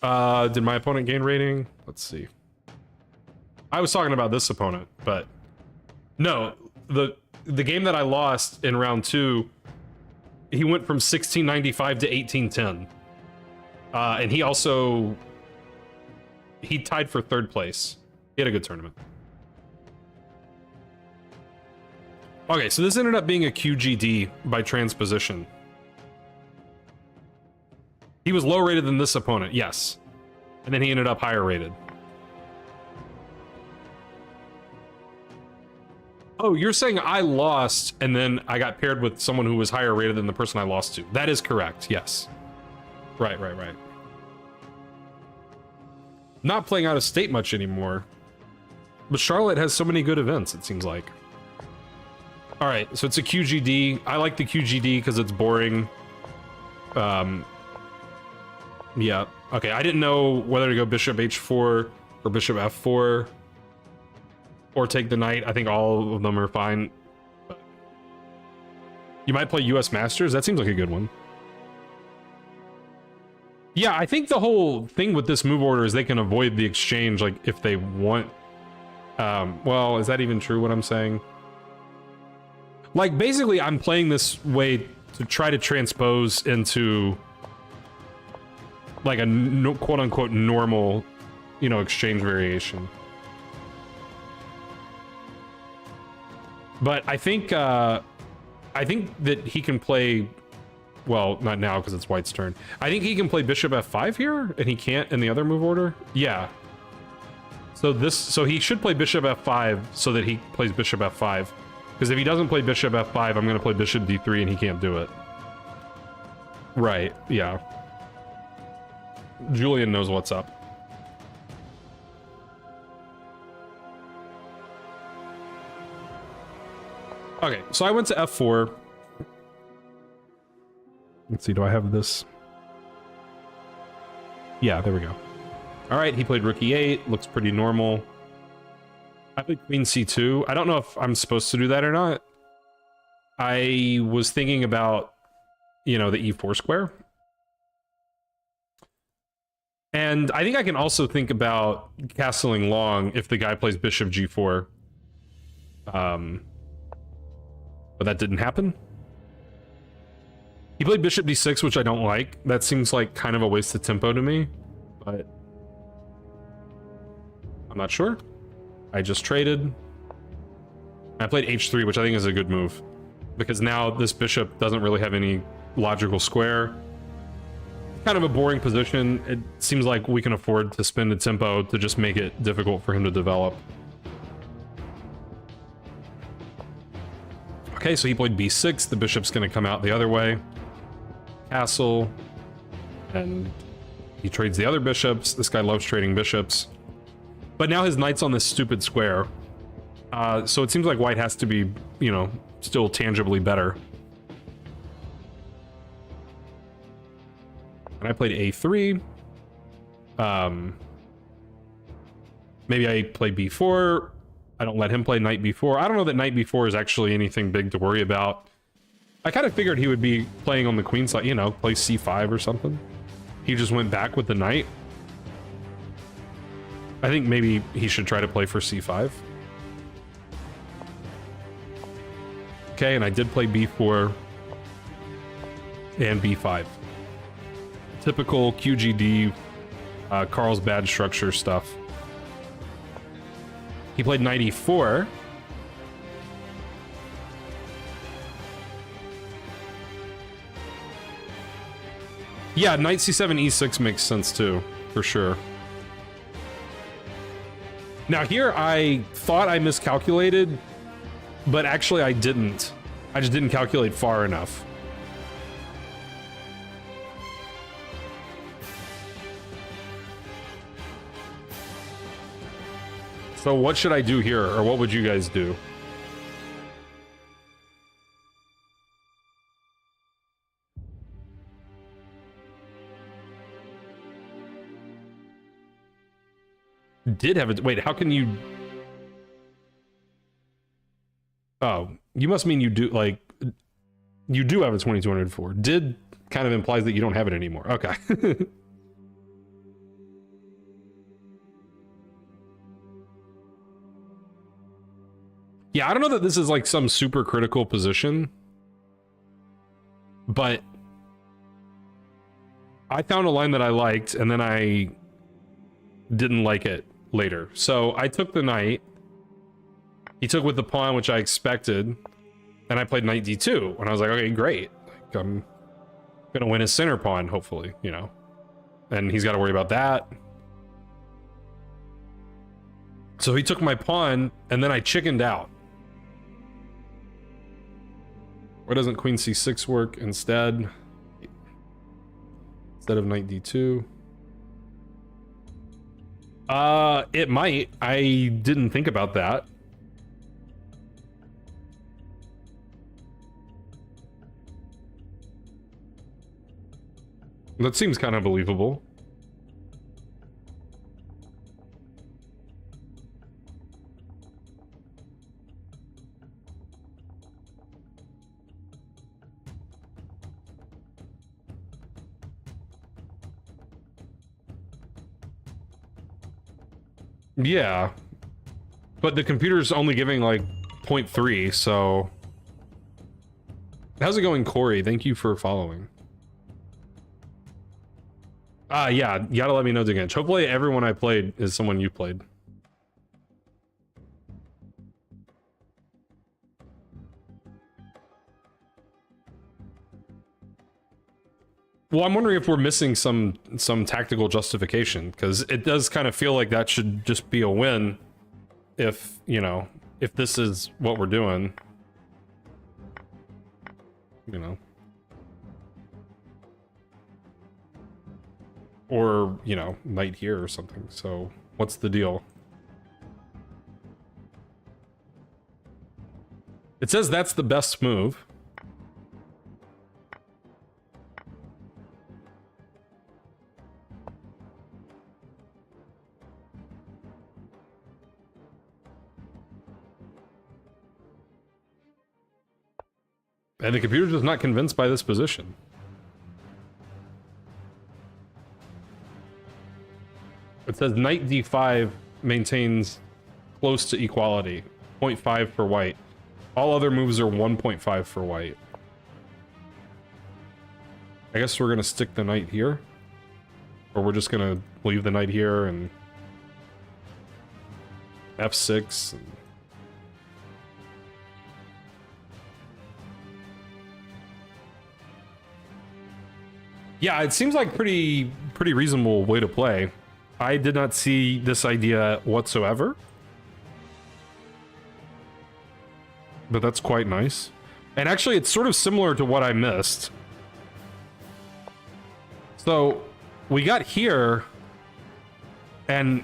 did my opponent gain rating? Let's see. I was talking about this opponent, but... No, the game that I lost in round 2, he went from 1695 to 1810. And he also... He tied for 3rd place. He had a good tournament. Okay, so this ended up being a QGD by transposition. He was low rated than this opponent, yes. And then he ended up higher rated. Oh, you're saying I lost and then I got paired with someone who was higher rated than the person I lost to. That is correct, yes. Right. Not playing out of state much anymore. But Charlotte has so many good events, it seems like. Alright, so it's a QGD. I like the QGD because it's boring. Yeah. Okay, I didn't know whether to go bishop h4 or bishop f4 or take the knight. I think all of them are fine. You might play US Masters. That seems like a good one. Yeah, I think the whole thing with this move order is they can avoid the exchange, like, if they want. Well, is that even true, what I'm saying? Like, basically, I'm playing this way to try to transpose into, like, a quote-unquote normal, you know, exchange variation. But I think that he can play... Well, not now because it's white's turn. I think he can play bishop f5 here, and he can't in the other move order. Yeah. So he should play bishop f5 so that he plays bishop f5. Because if he doesn't play bishop f5, I'm going to play bishop d3, and he can't do it. Right. Yeah. Julian knows what's up. Okay, so I went to f4. Let's see, do I have this? Yeah, there we go. All right, he played rook e8. Looks pretty normal. I played queen c2. I don't know if I'm supposed to do that or not. I was thinking about, you know, the e4 square. And I think I can also think about castling long if the guy plays bishop g4. But that didn't happen. He played bishop d6, which I don't like. That seems like kind of a waste of tempo to me, but I'm not sure. I just traded. I played h3, which I think is a good move, because now this bishop doesn't really have any logical square. Kind of a boring position. It seems like we can afford to spend a tempo to just make it difficult for him to develop. Okay, so he played b6. The bishop's going to come out the other way. Castle, and he trades the other bishops. This guy loves trading bishops, but now his knight's on this stupid square, so it seems like white has to be, you know, still tangibly better. And I played a3. Maybe I play b4. I don't let him play knight b4. I don't know that knight b4 is actually anything big to worry about. I kind of figured he would be playing on the queen side, you know, play c5 or something. He just went back with the knight. I think maybe he should try to play for c5. Okay, and I did play b4 and b5. Typical QGD, Carlsbad structure stuff. He played knight e4. Yeah, knight c7, e6 makes sense too, for sure. Now here, I thought I miscalculated, but actually I didn't. I just didn't calculate far enough. So what should I do here, or what would you guys do? Did have it. Wait, how can you? Oh, you must mean you do, like, you do have a 2204. Did kind of implies that you don't have it anymore. Okay. Yeah, I don't know that this is like some super critical position, but I found a line that I liked, and then I didn't like it later. So I took the knight. He took with the pawn, which I expected, and I played knight d2. And I was like, okay, great. Like, I'm gonna win his center pawn, hopefully, you know. And he's got to worry about that. So he took my pawn, and then I chickened out. Why doesn't queen c6 work instead? Instead of knight d2? It might. I didn't think about that. That seems kind of believable. Yeah, but the computer's only giving like 0.3, so... How's it going, Corey? Thank you for following. Yeah, you gotta let me know again. Hopefully everyone I played is someone you played. Well, I'm wondering if we're missing some tactical justification, because it does kind of feel like that should just be a win if, you know, if this is what we're doing. You know. Or, you know, knight here or something. So, what's the deal? It says that's the best move. And the computer's just not convinced by this position. It says knight d5 maintains close to equality, 0.5 for white. All other moves are 1.5 for white. I guess we're gonna stick the knight here. Or we're just gonna leave the knight here and f6 and... Yeah, it seems like pretty reasonable way to play. I did not see this idea whatsoever. But that's quite nice. And actually, it's sort of similar to what I missed. So, we got here, and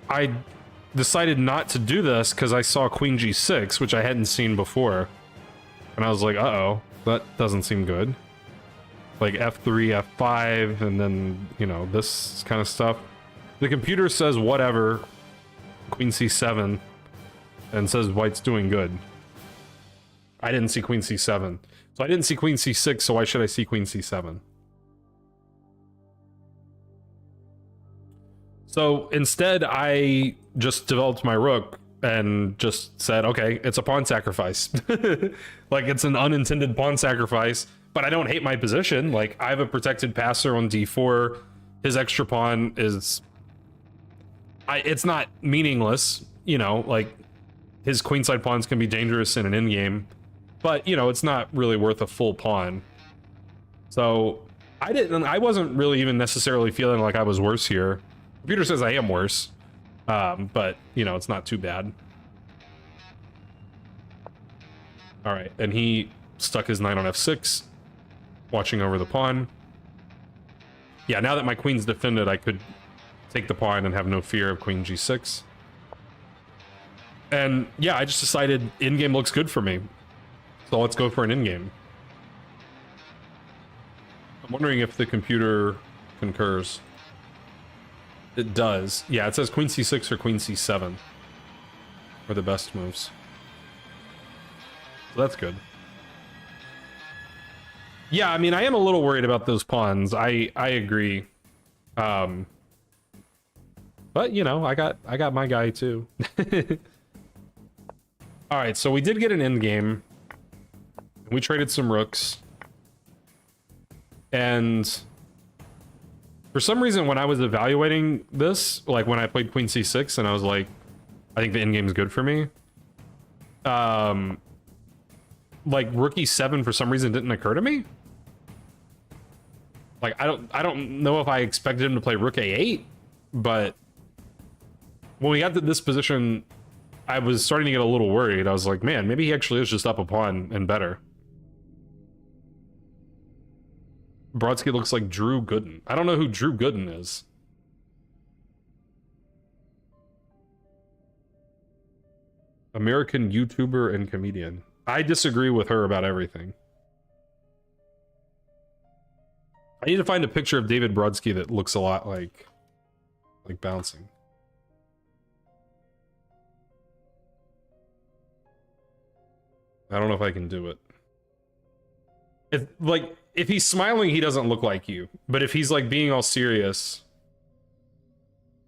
I decided not to do this because I saw queen g6, which I hadn't seen before. And I was like, uh-oh, that doesn't seem good. Like f3, f5, and then, you know, this kind of stuff. The computer says whatever, queen c7, and says white's doing good. I didn't see queen c7. So I didn't see queen c6, so why should I see queen c7? So instead, I just developed my rook and just said, okay, it's a pawn sacrifice. Like, it's an unintended pawn sacrifice, but I don't hate my position. Like, I have a protected passer on d4. His extra pawn is... it's not meaningless, you know, like, his queenside pawns can be dangerous in an endgame, but, you know, it's not really worth a full pawn. So, I wasn't really even necessarily feeling like I was worse here. Computer says I am worse. But, you know, it's not too bad. All right, and he stuck his knight on f6, watching over the pawn. Yeah, now that my queen's defended, I could take the pawn and have no fear of queen g6. And yeah, I just decided in-game looks good for me. So let's go for an in-game. I'm wondering if the computer concurs. It does. Yeah, it says queen c6 or queen c7 are the best moves. So that's good. Yeah, I mean, I am a little worried about those pawns. I agree. But you know, I got my guy too. All right, so we did get an end game. We traded some rooks. And for some reason, when I was evaluating this, like when I played queen c6 and I was like, I think the endgame is good for me. Like rook e7 for some reason didn't occur to me. Like I don't know if I expected him to play rook a8, but when we got to this position, I was starting to get a little worried. I was like, man, maybe he actually is just up a pawn and better. Brodsky looks like Drew Gooden. I don't know who Drew Gooden is. American YouTuber and comedian. I disagree with her about everything. I need to find a picture of David Brodsky that looks a lot like bouncing. I don't know if I can do it. If, like, if he's smiling, he doesn't look like you. But if he's like being all serious,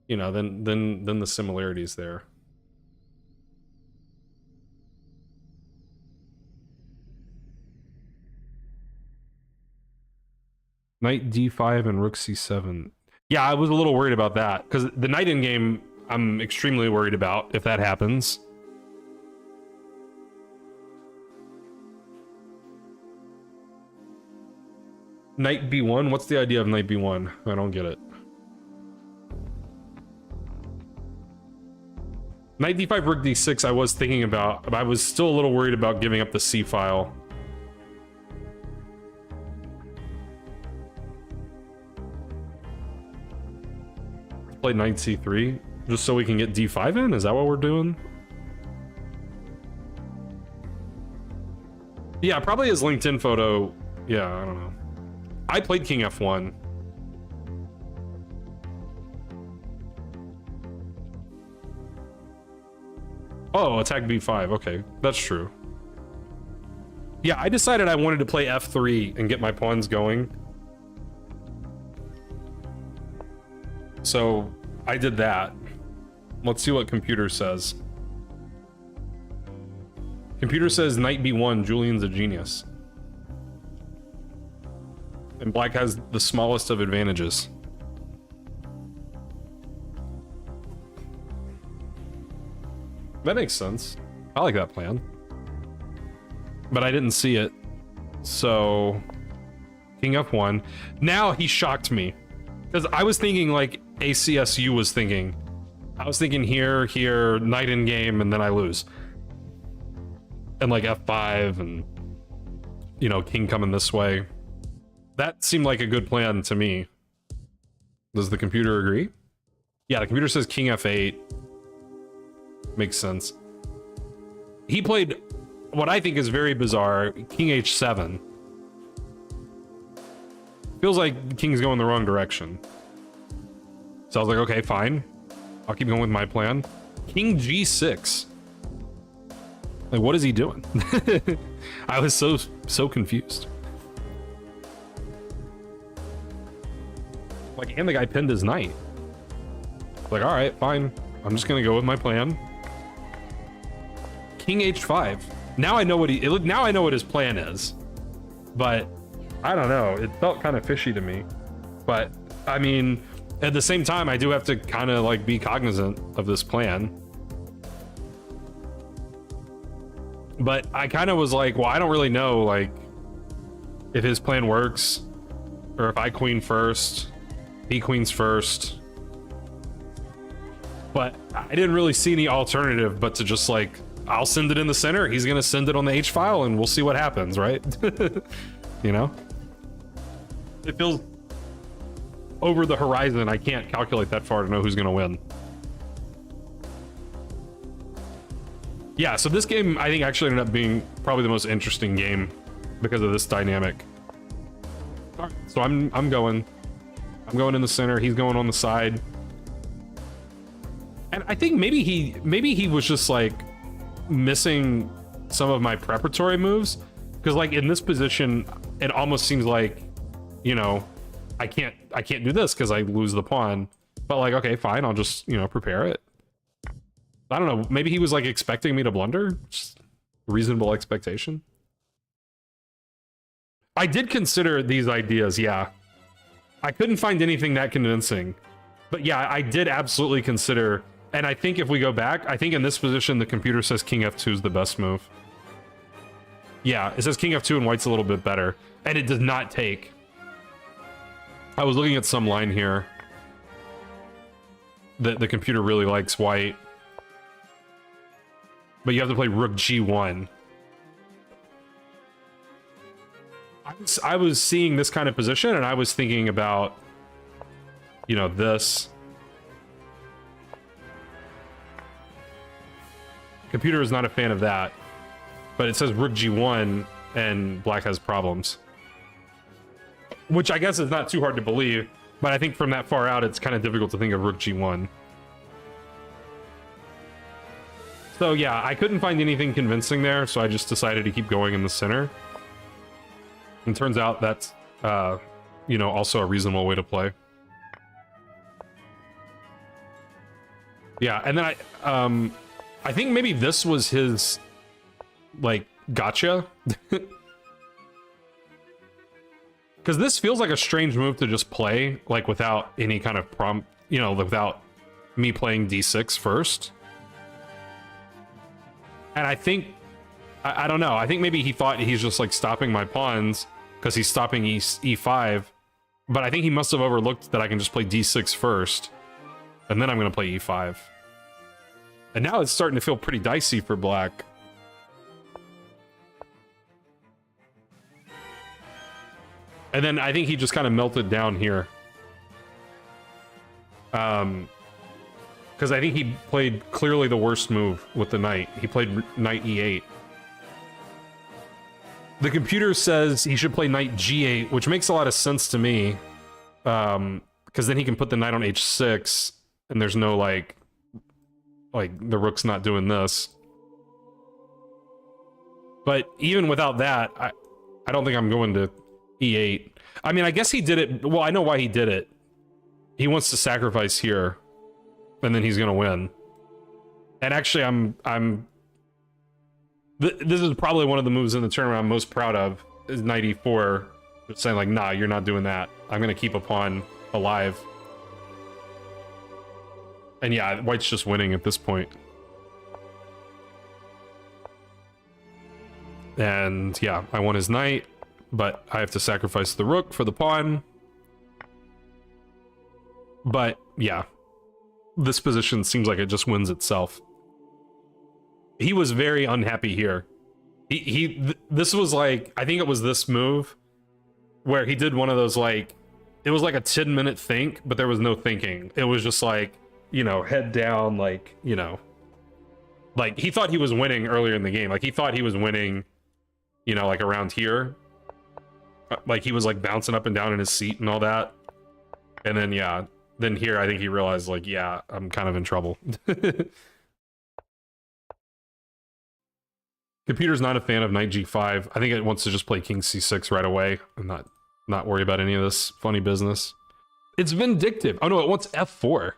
you know, then the similarity's there. Knight d5 and rook c7. Yeah, I was a little worried about that because the knight in game, I'm extremely worried about if that happens. Knight b1? What's the idea of knight b1? I don't get it. Knight d5, rook d6 I was thinking about, but I was still a little worried about giving up the c file. Play knight c3 just so we can get d5 in? Is that what we're doing? Yeah, probably his LinkedIn photo. Yeah, I don't know. I played king f1. Oh, attack b5. Okay, that's true. Yeah, I decided I wanted to play f3 and get my pawns going. So I did that. Let's see what computer says. Computer says knight b1, Julian's a genius. And black has the smallest of advantages. That makes sense. I like that plan. But I didn't see it. So king f1. Now he shocked me. Because I was thinking like ACSU was thinking. I was thinking here, knight in game, and then I lose. And like f5 and, you know, king coming this way. That seemed like a good plan to me. Does the computer agree? Yeah, the computer says king f8. Makes sense. He played what I think is very bizarre, king h7. Feels like the king's going the wrong direction. So I was like, okay, fine. I'll keep going with my plan. King g6. Like, what is he doing? I was so confused. Like, and the guy pinned his knight. Like, all right, fine. I'm just gonna go with my plan. king h5. Now I know what now I know what his plan is. But I don't know. It felt kind of fishy to me. But I mean, at the same time, I do have to kind of like be cognizant of this plan. But I kind of was like, well, I don't really know like if his plan works or if I queen first, he queens first. But I didn't really see any alternative but to just like, I'll send it in the center. He's going to send it on the H file and we'll see what happens, right? You know? It feels over the horizon. I can't calculate that far to know who's going to win. Yeah, so this game, I think, actually ended up being probably the most interesting game because of this dynamic. So I'm going in the center. He's going on the side. And I think maybe he was just like missing some of my preparatory moves, because like in this position, it almost seems like, you know, I can't do this because I lose the pawn. But like, okay, fine, I'll just, you know, prepare it. I don't know, maybe he was like expecting me to blunder. Just reasonable expectation. I did consider these ideas, yeah. I couldn't find anything that convincing. But yeah, I did absolutely consider, and I think if we go back, I think in this position the computer says king f2 is the best move. Yeah, it says king f2 and white's a little bit better. And it does not take. I was looking at some line here. The computer really likes white. But you have to play rook g1. I was seeing this kind of position and I was thinking about, you know, this. Computer is not a fan of that. But it says rook g1 and black has problems. Which I guess is not too hard to believe, but I think from that far out it's kind of difficult to think of rook g1. So yeah, I couldn't find anything convincing there, so I just decided to keep going in the center. And turns out that's, you know, also a reasonable way to play. Yeah, and then I think maybe this was his, like, gotcha. Because this feels like a strange move to just play, like, without any kind of prompt, you know, without me playing d6 first. And I think, I don't know, I think maybe he thought he's just like stopping my pawns because he's stopping e5, but I think he must have overlooked that I can just play d6 first, and then I'm going to play e5. And now it's starting to feel pretty dicey for black. And then I think he just kind of melted down here. Because I think he played clearly the worst move with the knight. He played knight e8. The computer says he should play knight g8, which makes a lot of sense to me. Because then he can put the knight on h6, and there's no, like the rook's not doing this. But even without that, I don't think I'm going to e8. I mean, I guess he did it. Well, I know why he did it. He wants to sacrifice here. And then he's gonna win. And actually, this is probably one of the moves in the tournament I'm most proud of, is knight e4. Just saying like, nah, you're not doing that. I'm gonna keep a pawn alive. And yeah, white's just winning at this point. And yeah, I won his knight, but I have to sacrifice the rook for the pawn. But yeah. This position seems like it just wins itself. He was very unhappy here. This was like, I think it was this move where he did one of those, like, it was like a 10-minute think, but there was no thinking. It was just like, you know, head down, like, you know, like he thought he was winning earlier in the game. Like he thought he was winning, you know, like around here. Like he was like bouncing up and down in his seat and all that. And then, yeah. Then here, I think he realized, like, yeah, I'm kind of in trouble. Computer's not a fan of knight g5. I think it wants to just play king c6 right away and not worry about any of this funny business. It's vindictive. Oh no, it wants f4.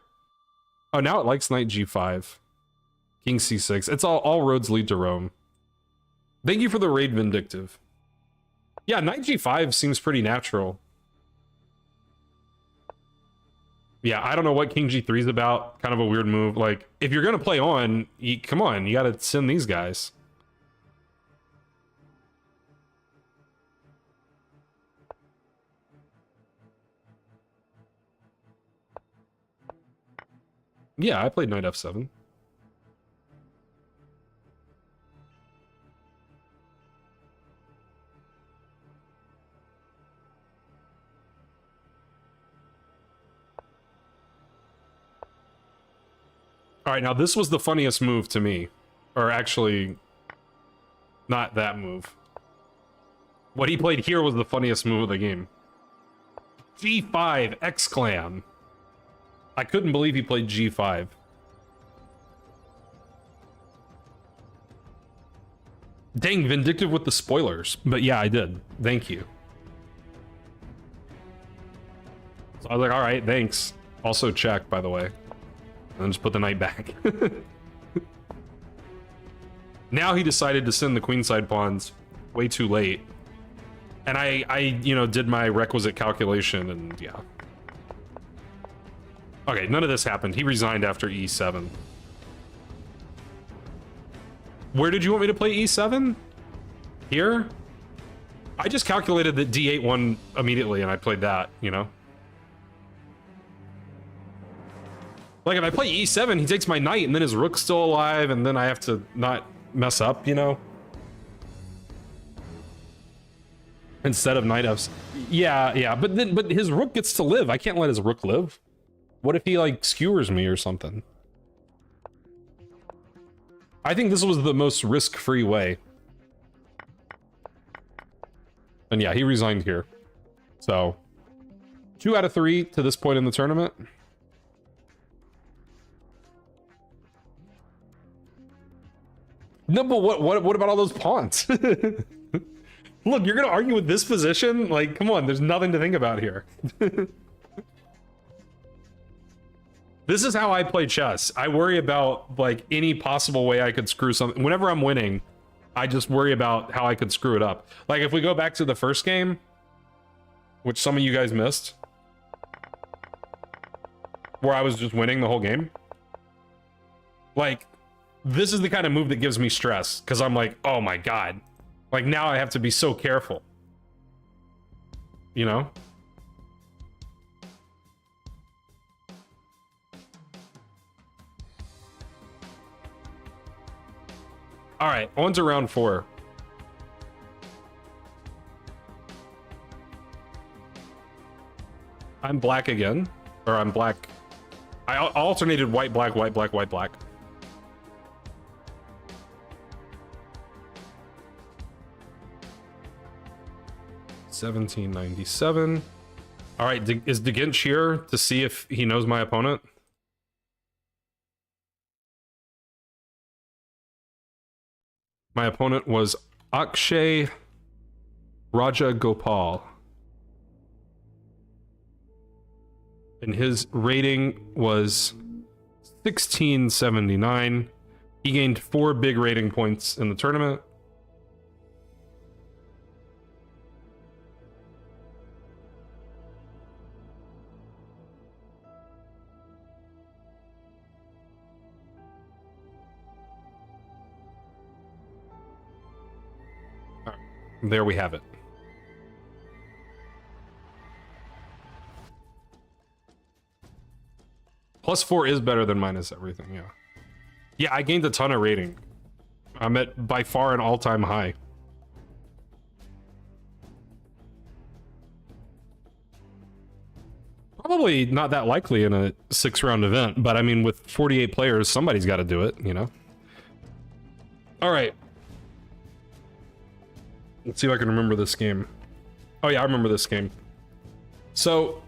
Oh, now it likes knight g5. King C6. It's all roads lead to Rome. Thank you for the raid, Vindictive. Yeah, knight G5 seems pretty natural. Yeah, I don't know what King G3 is about. Kind of a weird move. Like, if you're gonna play on, come on, you gotta send these guys. Yeah, I played knight F7. All right, now this was the funniest move to me. Or actually, not that move. What he played here was the funniest move of the game. G5, X-Clan. I couldn't believe he played G5. Dang, Vindictive with the spoilers. But yeah, I did. Thank you. So I was like, all right, thanks. Also check, by the way. And then just put the knight back. Now he decided to send the queenside pawns way too late. And I you know, did my requisite calculation, and yeah. Okay, none of this happened. He resigned after E7. Where did you want me to play E7? Here? I just calculated that D8 won immediately, and I played that, you know? Like, if I play E7, he takes my knight, and then his rook's still alive, and then I have to not mess up, you know? Instead of knight F's. Yeah, but his rook gets to live. I can't let his rook live. What if he, like, skewers me or something? I think this was the most risk-free way. And yeah, he resigned here. So, 2 out of 3 to this point in the tournament. No, but what about all those pawns? Look, you're gonna argue with this position? Like, come on, there's nothing to think about here. This is how I play chess. I worry about, like, any possible way I could screw something. Whenever I'm winning, I just worry about how I could screw it up. Like, if we go back to the first game, which some of you guys missed, where I was just winning the whole game. Like, this is the kind of move that gives me stress, because I'm like, oh my god. Like, now I have to be so careful. You know? Alright, on to round 4. I'm black again. Or I'm black. I alternated white, black, white, black, white, black. $17.97. All right, is DeGinch here to see if he knows my opponent? My opponent was Akshay Raja Gopal. And his rating was 1679. He gained 4 big rating points in the tournament. There we have it. +4 is better than minus everything, yeah. Yeah, I gained a ton of rating. I'm at, by far, an all-time high. Probably not that likely in a 6-round event, but I mean, with 48 players, somebody's got to do it, you know? All right. Let's see if I can remember this game. Oh yeah, I remember this game. So,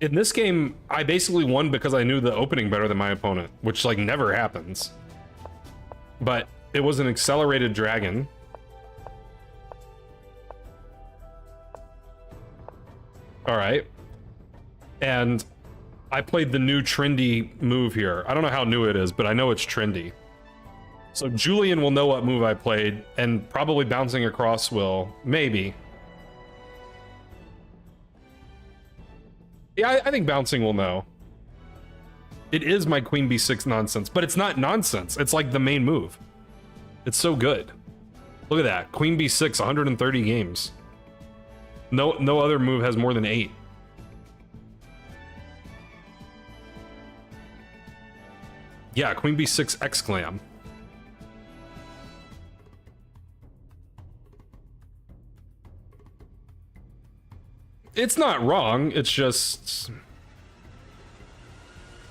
in this game, I basically won because I knew the opening better than my opponent, which, like, never happens. But it was an accelerated dragon. All right. And I played the new trendy move here. I don't know how new it is, but I know it's trendy. So Julian will know what move I played, and probably bouncing across will. Maybe. Yeah, I think bouncing will know. It is my queen b6 nonsense, but it's not nonsense. It's like the main move. It's so good. Look at that. Queen b6, 130 games. No other move has more than 8. Yeah, queen b6 exclam. It's not wrong. It's just...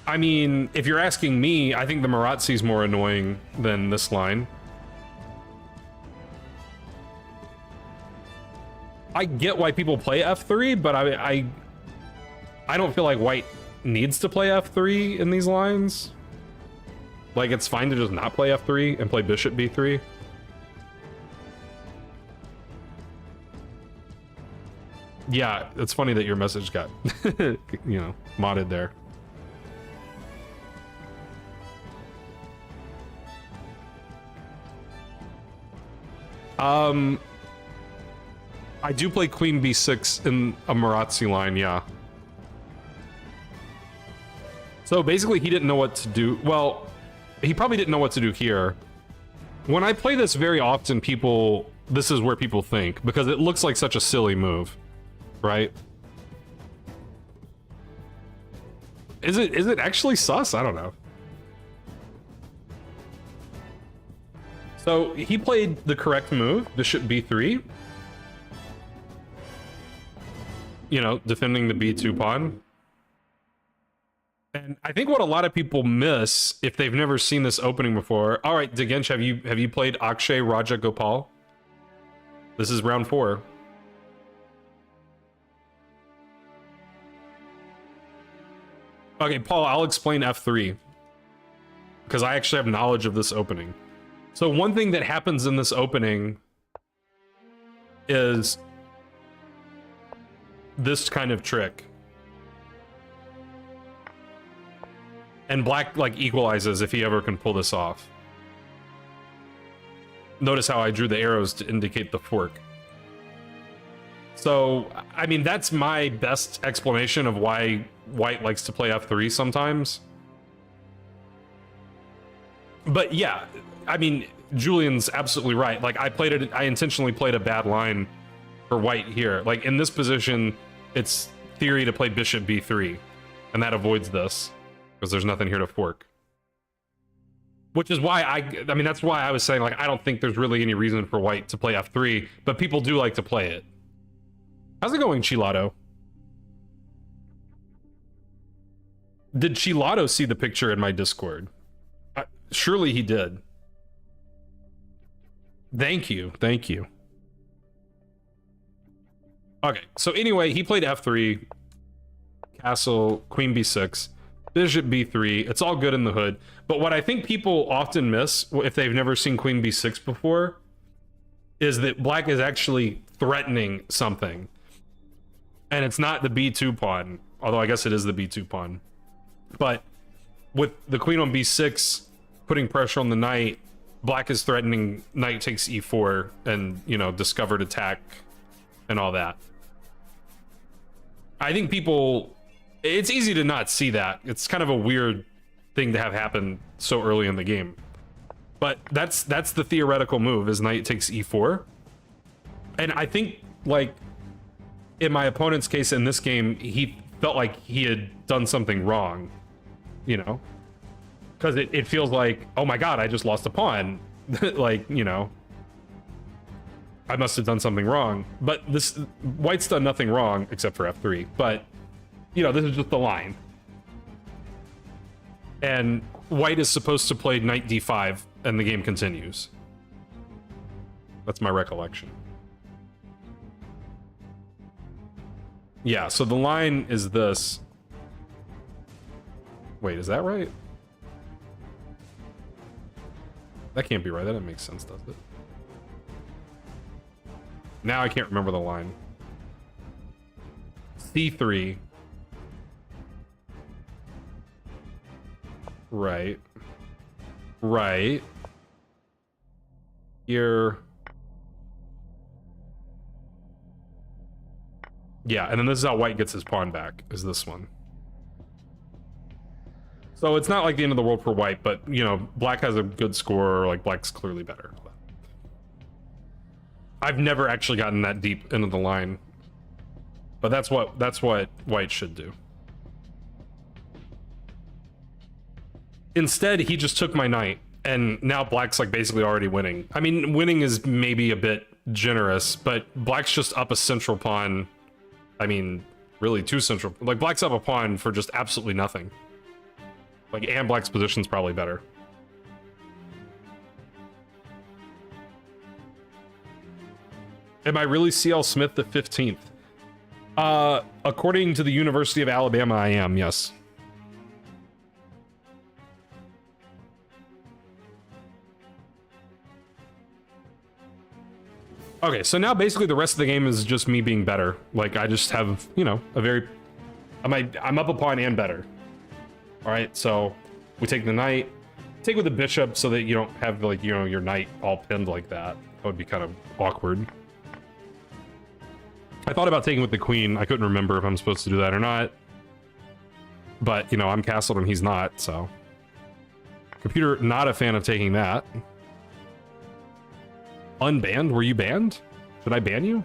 I mean, if you're asking me, I think the Marazzi's more annoying than this line. I get why people play f3, but I don't feel like white needs to play f3 in these lines. Like, it's fine to just not play f3 and play bishop b3. Yeah, it's funny that your message got, you know, modded there. I do play queen b6 in a Marazzi line, yeah. So basically he didn't know what to do. Well, he probably didn't know what to do here. When I play this very often, this is where people think, because it looks like such a silly move, right? Is it actually sus? I don't know. So he played the correct move, bishop b3. You know, defending the b2 pawn. And I think what a lot of people miss if they've never seen this opening before. All right, Degench, have you played Akshay Raja Gopal? This is round 4. Okay, Paul, I'll explain f3 because I actually have knowledge of this opening. So one thing that happens in this opening is this kind of trick. And black, like, equalizes if he ever can pull this off. Notice how I drew the arrows to indicate the fork. So, I mean, that's my best explanation of why white likes to play f3 sometimes. But yeah, I mean, Julian's absolutely right. Like, I intentionally played a bad line for white here. Like, in this position, it's theory to play bishop b3, and that avoids this, because there's nothing here to fork. Which is why I mean, that's why I was saying, like, I don't think there's really any reason for white to play f3, but people do like to play it. How's it going, Chilato? Did Chilato see the picture in my Discord? Surely he did. Thank you, thank you. Okay, so anyway, he played f3, castle, queen b6, bishop b3. It's all good in the hood. But what I think people often miss, if they've never seen queen b6 before, is that black is actually threatening something. And it's not the b2 pawn, although I guess it is the b2 pawn. But with the queen on b6 putting pressure on the knight, black is threatening knight takes e4 and, you know, discovered attack and all that. I think people, it's easy to not see that. It's kind of a weird thing to have happen so early in the game. But that's the theoretical move, is knight takes e4. And I think, like, in my opponent's case in this game, he felt like he had done something wrong, you know? Because it feels like, oh my god, I just lost a pawn. Like, you know, I must have done something wrong. But this, white's done nothing wrong except for f3. But, you know, this is just the line. And white is supposed to play knight d5, and the game continues. That's my recollection. Yeah, so the line is this. Wait, is that right? That can't be right. That doesn't make sense, does it? Now I can't remember the line. c3. Right. Right. Here. Yeah, and then this is how white gets his pawn back, is this one. So it's not like the end of the world for white, but, you know, black has a good score, like black's clearly better. I've never actually gotten that deep into the line. But that's what white should do. Instead, he just took my knight, and now black's like basically already winning. I mean, winning is maybe a bit generous, but black's just up a central pawn. I mean, really two central, like black's up a pawn for just absolutely nothing. Like, and black's position's probably better. Am I really CL Smith the 15th? According to the University of Alabama, I am, yes. Okay, so now basically the rest of the game is just me being better. Like, I just have, you know, a very... I'm up a pawn and better. Alright, so we take the knight. Take with the bishop so that you don't have, like, you know, your knight all pinned like that. That would be kind of awkward. I thought about taking with the queen. I couldn't remember if I'm supposed to do that or not. But, you know, I'm castled and he's not, so... Computer, not a fan of taking that. Unbanned? Were you banned? Did I ban you?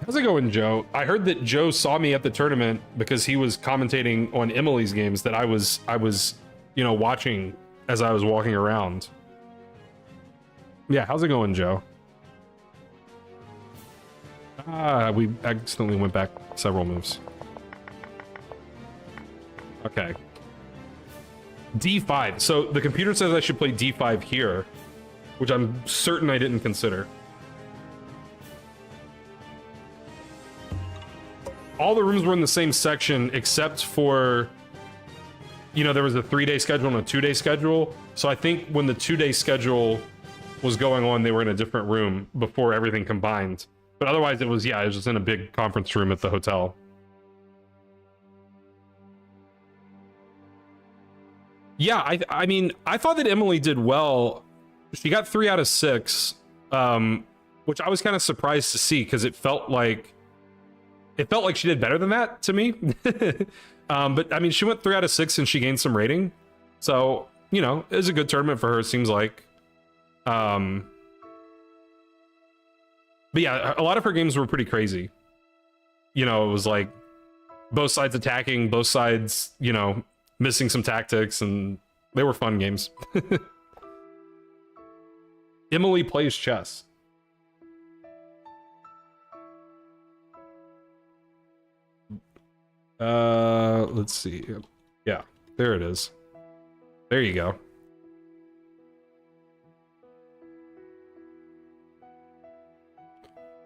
How's it going, Joe? I heard that Joe saw me at the tournament because he was commentating on Emily's games that I was, you know, watching as I was walking around. Yeah, how's it going, Joe? We accidentally went back several moves. Okay. D5. So the computer says I should play D5 here, which I'm certain I didn't consider. All the rooms were in the same section except for, you know, there was a 3-day schedule and a 2-day schedule. So I think when the 2-day schedule was going on, they were in a different room before everything combined. But otherwise it was, yeah, it was just in a big conference room at the hotel. Yeah, I mean, I thought that Emily did well. She got 3 out of 6, which I was kind of surprised to see because it felt like she did better than that to me. But I mean, she went 3 out of 6 and she gained some rating. So, you know, it was a good tournament for her, it seems like. But yeah, a lot of her games were pretty crazy. You know, it was like both sides attacking, both sides, you know, missing some tactics, and they were fun games. Emily plays chess. Let's see. Yeah, there it is. There you go.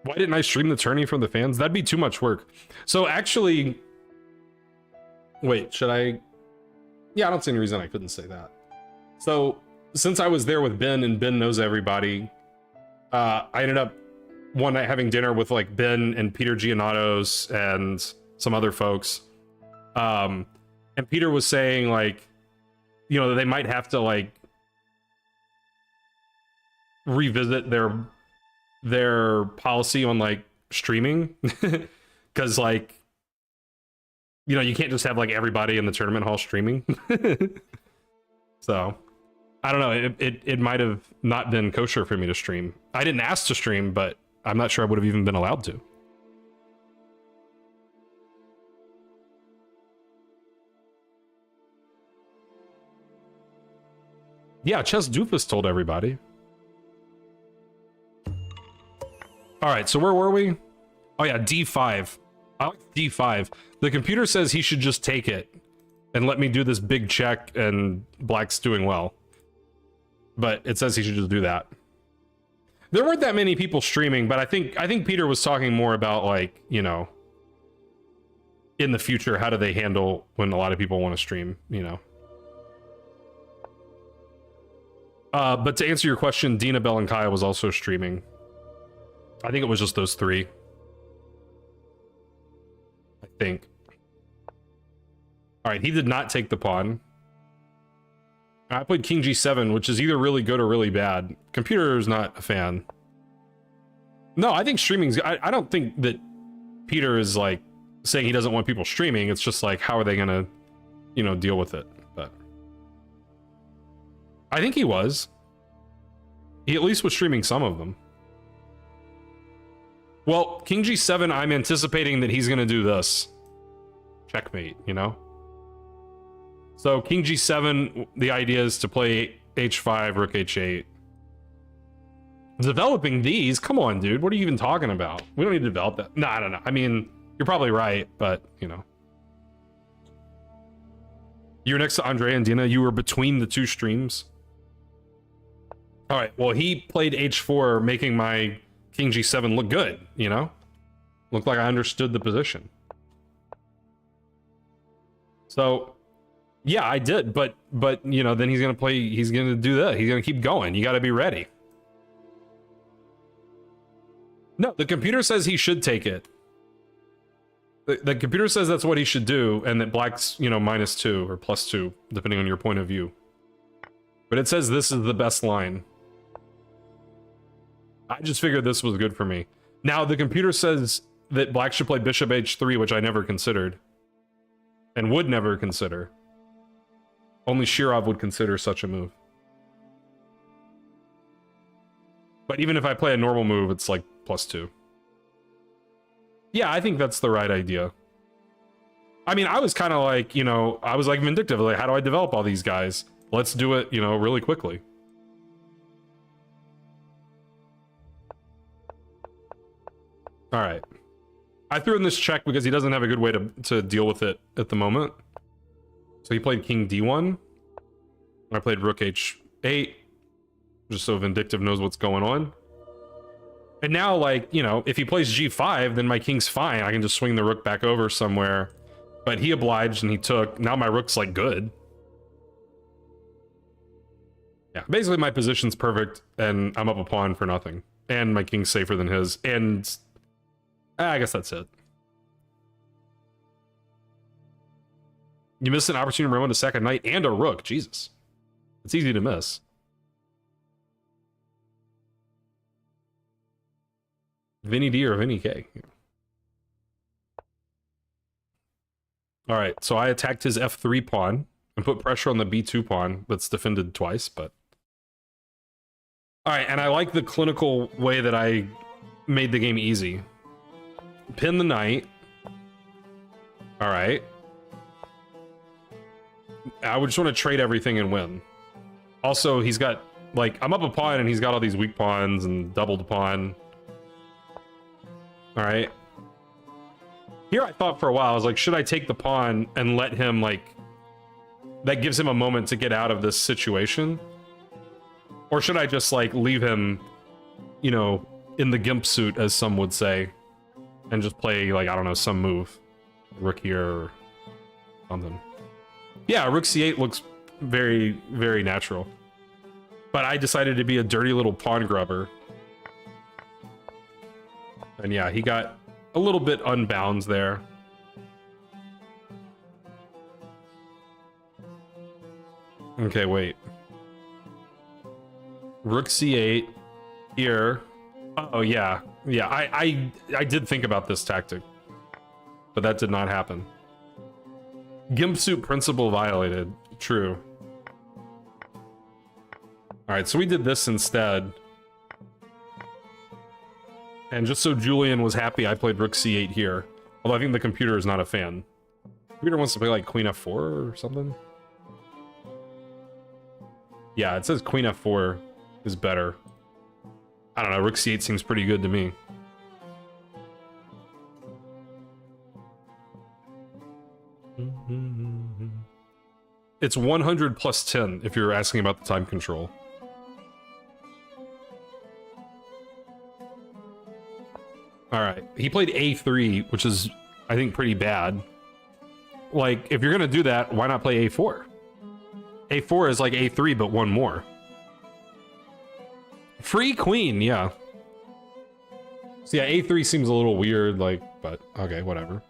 Why didn't I stream the tourney from the fans? That'd be too much work. So actually, wait, should I? Yeah, I don't see any reason I couldn't say that. So since I was there with Ben and Ben knows everybody, I ended up one night having dinner with like Ben and Peter Giannatos and some other folks. And Peter was saying like, you know, they might have to like revisit their policy on like streaming because like, you know, you can't just have like everybody in the tournament hall streaming. So I don't know, it might have not been kosher for me to stream. I didn't ask to stream, but I'm not sure I would have even been allowed to. Yeah, Chess Doofus told everybody. All right, so where were we? Oh yeah, D5. I like D5. The computer says he should just take it and let me do this big check and black's doing well. But it says he should just do that. There weren't that many people streaming, but I think Peter was talking more about like, you know, in the future, how do they handle when a lot of people want to stream, you know? But to answer your question, Dina, Bell, and Kaya was also streaming. I think it was just those 3. I think. All right, he did not take the pawn. I played king g7, which is either really good or really bad. Computer is not a fan. No, I think streaming's... I don't think that Peter is, like, saying he doesn't want people streaming. It's just, like, how are they gonna, you know, deal with it? But I think he was. He at least was streaming some of them. Well, king g7, I'm anticipating that he's gonna do this. Checkmate, you know? So king g7, the idea is to play h5, rook h8. Developing these? Come on, dude. What are you even talking about? We don't need to develop that. No, I don't know. I mean, you're probably right, but, you know. You were next to Andre and Dina. You were between the two streams. All right, well, he played h4, making my king g7 look good, you know? Looked like I understood the position. So... yeah, I did, but you know, then he's gonna do that. He's gonna keep going. You gotta be ready. No, the computer says he should take it. The computer says that's what he should do, and that black's, you know, -2 or +2, depending on your point of view. But it says this is the best line. I just figured this was good for me. Now, the computer says that black should play bishop h3, which I never considered. And would never consider. Only Shirov would consider such a move. But even if I play a normal move, it's like +2. Yeah, I think that's the right idea. I mean, I was kind of like, you know, I was like vindictive. Like, how do I develop all these guys? Let's do it, you know, really quickly. All right. I threw in this check because he doesn't have a good way to deal with it at the moment. So he played king d1. I played rook h8, just so Vindictive knows what's going on. And now, like, you know, if he plays g5, then my king's fine. I can just swing the rook back over somewhere. But he obliged and he took. Now my rook's, like, good. Yeah, basically my position's perfect, and I'm up a pawn for nothing. And my king's safer than his. And I guess that's it. You missed an opportunity to ruin a second knight and a rook. Jesus. It's easy to miss. Vinny D or Vinny K. All right, so I attacked his f3 pawn and put pressure on the b2 pawn that's defended twice, but... All right, and I like the clinical way that I made the game easy. Pin the knight. All right. I would just want to trade everything and win. Also, he's got, like, I'm up a pawn and he's got all these weak pawns and doubled pawn. All right. Here I thought for a while, I was like, should I take the pawn and let him, like, that gives him a moment to get out of this situation? Or should I just, like, leave him, you know, in the gimp suit, as some would say, and just play, like, I don't know, some move. Rook here or something. Yeah, rook c8 looks very, very natural. But I decided to be a dirty little pawn grubber. And yeah, he got a little bit unbounds there. Okay, wait. Rook c8 here. Oh yeah, yeah. I did think about this tactic, but that did not happen. Gimp suit principle violated. True. All right, so we did this instead. And just so Julian was happy, I played rook c8 here. Although I think the computer is not a fan. The computer wants to play like queen f4 or something. Yeah, it says queen f4 is better. I don't know, rook c8 seems pretty good to me. It's 100 plus 10 if you're asking about the time control. Alright, he played a3, which is, I think, pretty bad. Like, if you're gonna do that, why not play a4? a4 is like a3, but one more. Free queen, yeah. So yeah, a3 seems a little weird, like, but okay, whatever.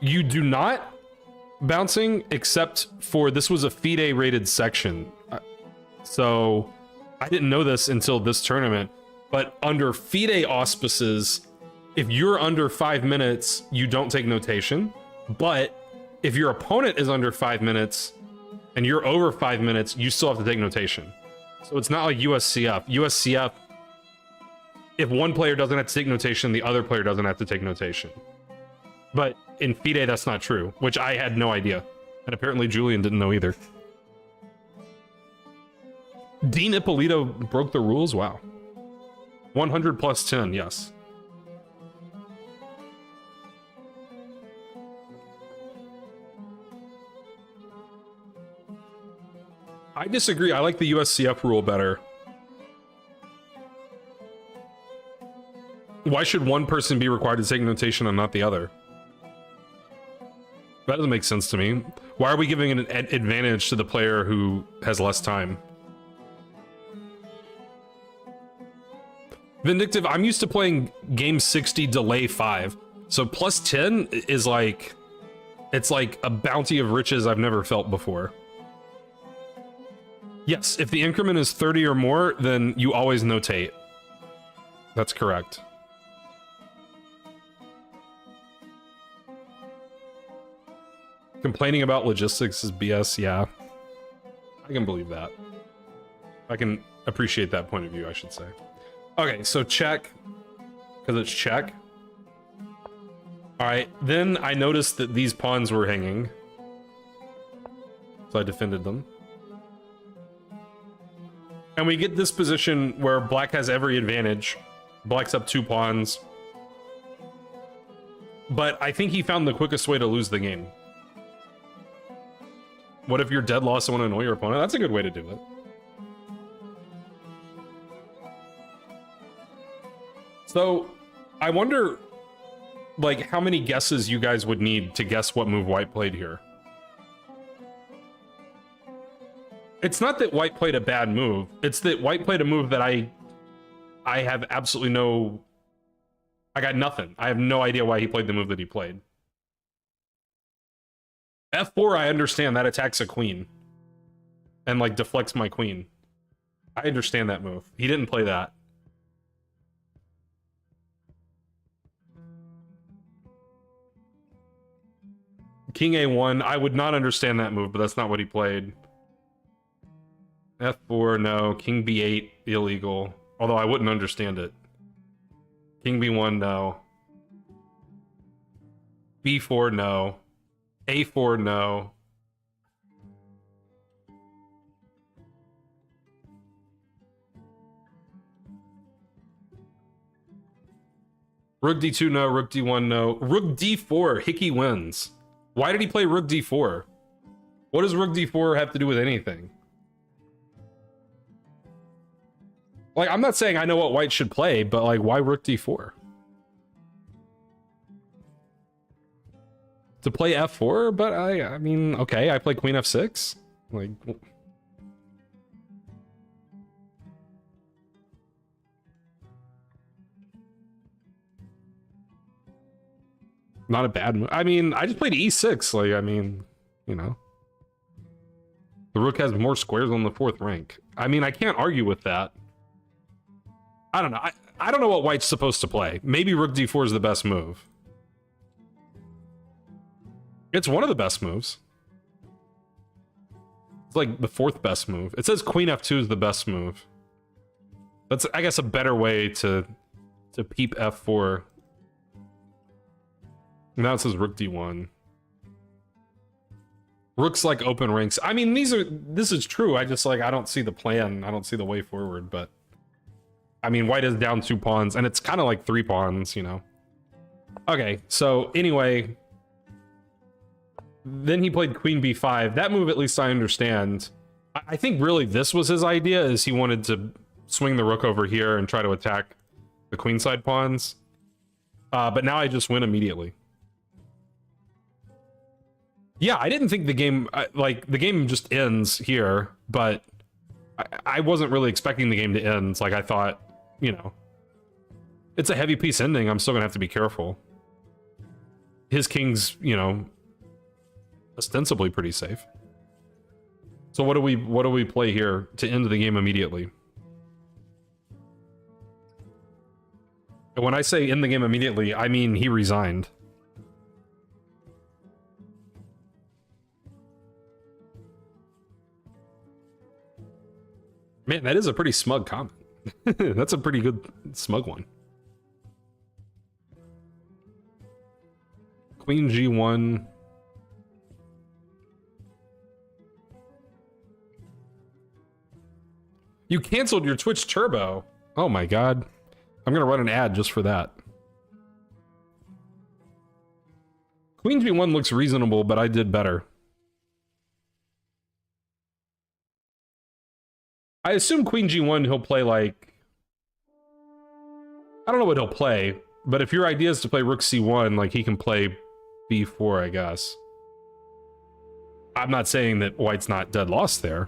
You do not bouncing, except for this was a FIDE rated section. So I didn't know this until this tournament, but under FIDE auspices, if you're under 5 minutes, you don't take notation. But if your opponent is under 5 minutes and you're over 5 minutes, you still have to take notation. So it's not like USCF. USCF, if one player doesn't have to take notation, the other player doesn't have to take notation. But in FIDE, that's not true, which I had no idea. And apparently Julian didn't know either. Dean Ippolito broke the rules? Wow. 100 plus 10, yes. I disagree. I like the USCF rule better. Why should one person be required to take notation and not the other? That doesn't make sense to me. Why are we giving an advantage to the player who has less time? Vindictive, I'm used to playing game 60 delay 5. So plus 10 is like, it's like a bounty of riches I've never felt before. Yes, if the increment is 30 or more, then you always notate. That's correct. Complaining about logistics is BS, yeah. I can believe that. I can appreciate that point of view, I should say. Okay, so check, because it's check. All right, then I noticed that these pawns were hanging. So I defended them. And we get this position where black has every advantage. Black's up 2 pawns. But I think he found the quickest way to lose the game. What if you're dead loss and want to annoy your opponent? That's a good way to do it. So, I wonder, like, how many guesses you guys would need to guess what move white played here. It's not that white played a bad move. It's that white played a move that I have absolutely no... I got nothing. I have no idea why he played the move that he played. F4, I understand that attacks a queen. And, like, deflects my queen. I understand that move. He didn't play that. King A1, I would not understand that move, but that's not what he played. F4, no. King B8, illegal. Although I wouldn't understand it. King B1, no. B4, no. A4, no. Rook D2, no. Rook D1, no. Rook D4, Hickey wins. Why did he play Rook D4? What does Rook D4 have to do with anything? Like, I'm not saying I know what white should play, but, like, why Rook D4? To play F4? But I mean, okay, I play Queen F6. Like... Not a bad move. I mean, I just played E6. Like, I mean, you know. The rook has more squares on the 4th rank. I mean, I can't argue with that. I don't know. I don't know what white's supposed to play. Maybe Rook D4 is the best move. It's one of the best moves. It's like the 4th best move. It says Queen F2 is the best move. That's, I guess, a better way to peep F4. Now it says Rook D1. Rook's like open ranks. I mean, this is true. I just, like, I don't see the plan. I don't see the way forward, but I mean, white is down 2 pawns and it's kind of like 3 pawns, you know. Okay, so anyway, then he played Queen B5. That move, at least I understand. I think really this was his idea, is he wanted to swing the rook over here and try to attack the queenside pawns. But now I just win immediately. Yeah, I didn't think the game, like, the game just ends here, but I wasn't really expecting the game to end. Like, I thought, you know, it's a heavy piece ending. I'm still gonna have to be careful. his king's, you know, ostensibly pretty safe. So what do we play here to end the game immediately? And when I say end the game immediately, I mean he resigned. Man, that is a pretty smug comment. That's a pretty good smug one. Queen G1. You canceled your Twitch Turbo. Oh my god. I'm gonna run an ad just for that. Queen G1 looks reasonable, but I did better. I assume Queen G1 he'll play like... I don't know what he'll play, but if your idea is to play Rook C1, like he can play B4, I guess. I'm not saying that White's not dead lost there.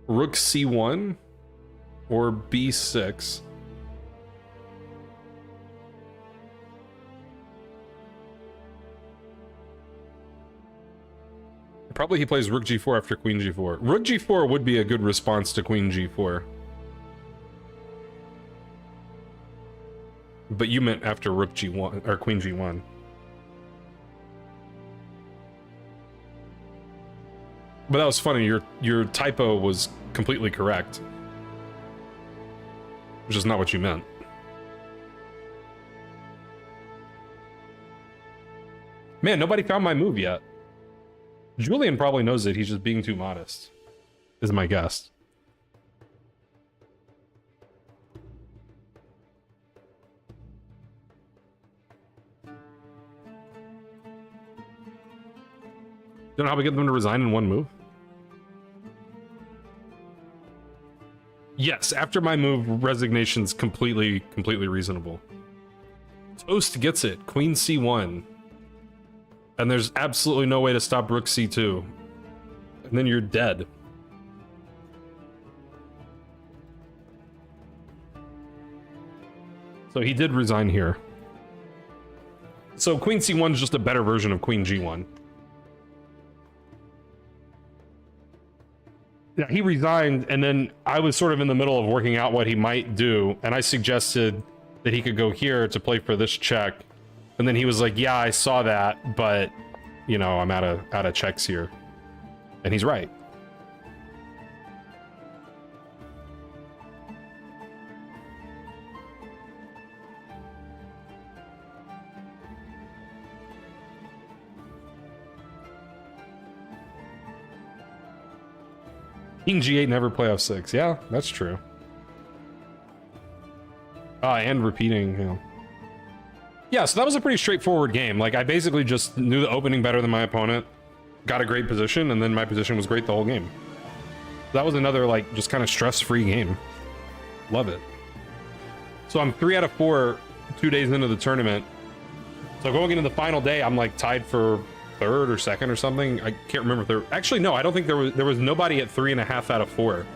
Rook C1 or B6. Probably he plays Rook G4 after Queen G4. Rook G4 would be a good response to Queen G4. But you meant after Rook G1 or Queen G1. But that was funny. Your typo was completely correct. Which is not what you meant. Man, nobody found my move yet. Julian probably knows it. He's just being too modest. Is my guess. Don't know how we get them to resign in one move? Yes, after my move, resignation's completely reasonable. Toast gets it. Queen C1. And there's absolutely no way to stop Rook C2. And then you're dead. So he did resign here. So Queen C1 is just a better version of Queen G1. Yeah, he resigned, and then I was sort of in the middle of working out what he might do, and I suggested that he could go here to play for this check. And then he was like, yeah, I saw that, but, you know, I'm out of checks here. And he's right. King G8 never play F6. Yeah, that's true. And repeating, you know. Yeah, so that was a pretty straightforward game. Like, I basically just knew the opening better than my opponent, got a great position, and then my position was great the whole game. That was another, like, just kind of stress-free game. Love it. So I'm 3 out of 4 2 days into the tournament. So going into the final day, I'm, like, tied for third or second or something. I can't remember if there... Actually, no, I don't think there was nobody at 3.5 out of 4.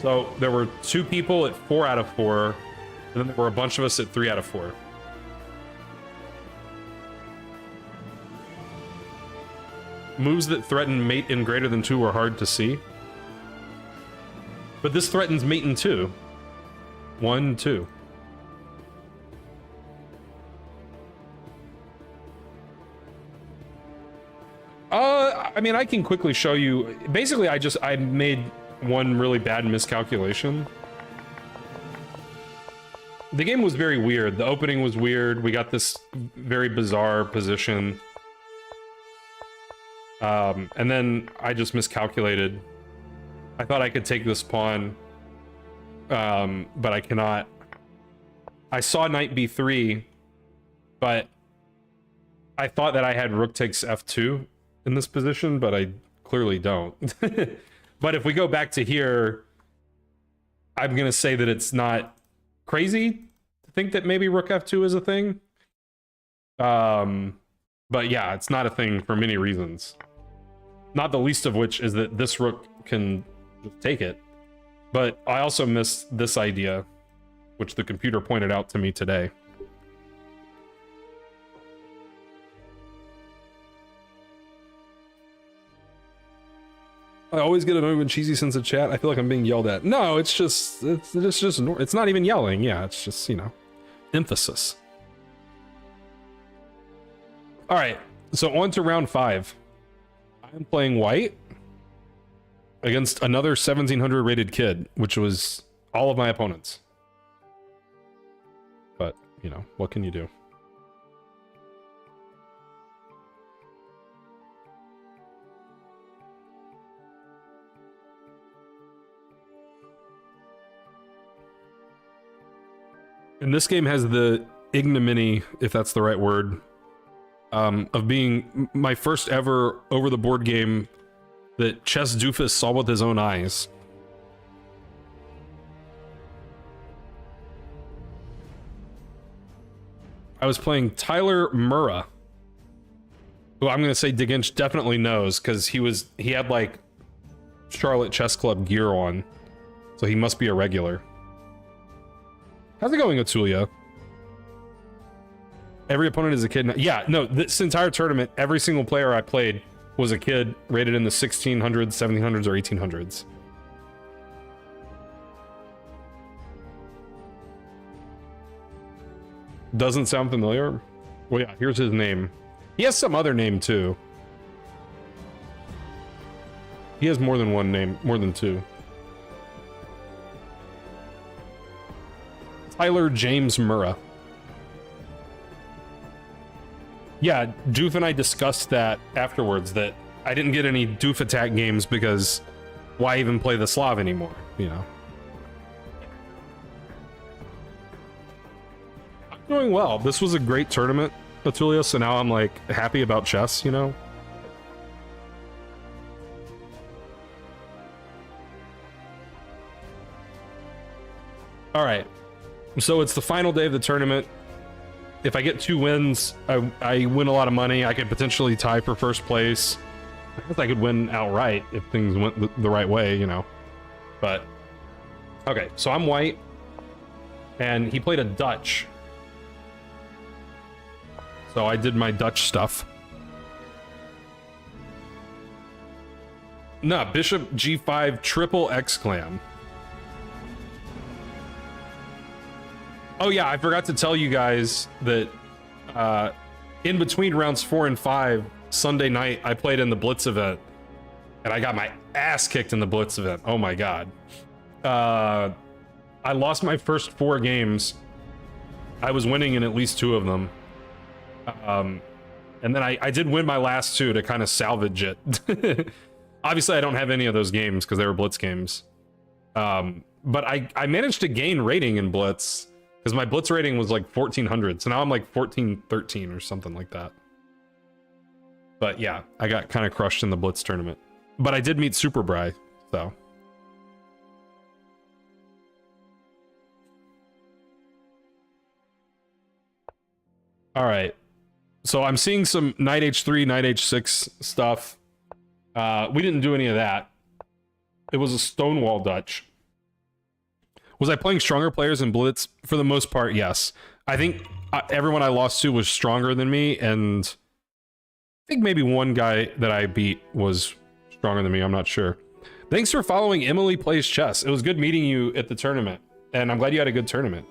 So there were 2 people at 4 out of 4, and then there were a bunch of us at 3 out of 4. Moves that threaten mate in greater than 2 are hard to see. But this threatens mate in 2. 1, 2. I mean, I can quickly show you. Basically, I made one really bad miscalculation. The game was very weird. The opening was weird. We got this very bizarre position. And then I just miscalculated. I thought I could take this pawn, but I cannot. I saw knight b3, but I thought that I had rook takes f2 in this position, but I clearly don't. But if we go back to here, I'm gonna say that it's not crazy to think that maybe rook f2 is a thing. But yeah, it's not a thing for many reasons. Not the least of which is that this rook can just take it. But I also missed this idea, which the computer pointed out to me today. I always get annoyed when Cheesy sends a chat. I feel like I'm being yelled at. No, it's not even yelling. Yeah, it's just, you know, emphasis. All right, so on to round 5. I'm playing white against another 1700 rated kid, which was all of my opponents. But, you know, what can you do? And this game has the ignominy, if that's the right word, of being my first ever over-the-board game that Chess Doofus saw with his own eyes. I was playing Tyler Murrah, who I'm going to say Diginch definitely knows, because he had, like, Charlotte Chess Club gear on, so he must be a regular. How's it going, Atulia? Every opponent is a kid. Yeah, no, this entire tournament, every single player I played was a kid rated in the 1600s, 1700s, or 1800s. Doesn't sound familiar? Well, yeah, here's his name. He has some other name, too. He has more than one name, more than two. Tyler James Murrah. Yeah, Doof and I discussed that afterwards, that I didn't get any Doof attack games because why even play the Slav anymore, you know? I'm doing well. This was a great tournament, Atulia, so now I'm, like, happy about chess, you know? Alright. So it's the final day of the tournament. If I get 2 wins, I win a lot of money. I could potentially tie for first place. I guess I could win outright if things went the right way, you know. But, okay, so I'm white. And he played a Dutch. So I did my Dutch stuff. Nah, Bishop G5 triple exclam. Oh yeah, I forgot to tell you guys that in between rounds 4 and 5, Sunday night, I played in the Blitz event. And I got my ass kicked in the Blitz event. Oh my god. I lost my first 4 games. I was winning in at least 2 of them. And then I did win my last 2 to kind of salvage it. Obviously, I don't have any of those games because they were Blitz games. But I managed to gain rating in Blitz. Because my Blitz rating was like 1400, so now I'm like 1413 or something like that. But yeah, I got kind of crushed in the Blitz tournament. But I did meet Super Bry, so. Alright. So I'm seeing some Knight H3, Knight H6 stuff. We didn't do any of that. It was a Stonewall Dutch. Was I playing stronger players in Blitz? For the most part, yes. I think everyone I lost to was stronger than me, and I think maybe one guy that I beat was stronger than me, I'm not sure. Thanks for following Emily Plays Chess. It was good meeting you at the tournament, and I'm glad you had a good tournament.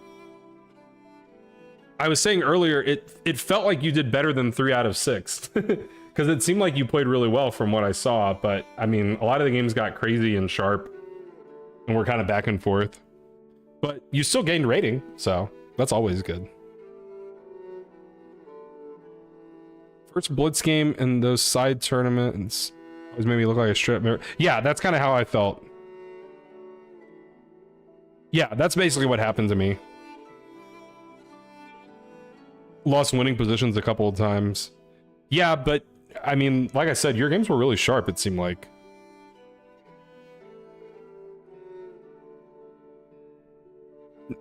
I was saying earlier, it felt like you did better than 3 out of 6. Because it seemed like you played really well from what I saw, but I mean, a lot of the games got crazy and sharp, and we're kind of back and forth. But you still gained rating, so that's always good. First Blitz game in those side tournaments always made me look like a strip mirror. Yeah, that's kind of how I felt. Yeah, that's basically what happened to me. Lost winning positions a couple of times. Yeah, but I mean, like I said, your games were really sharp, it seemed like.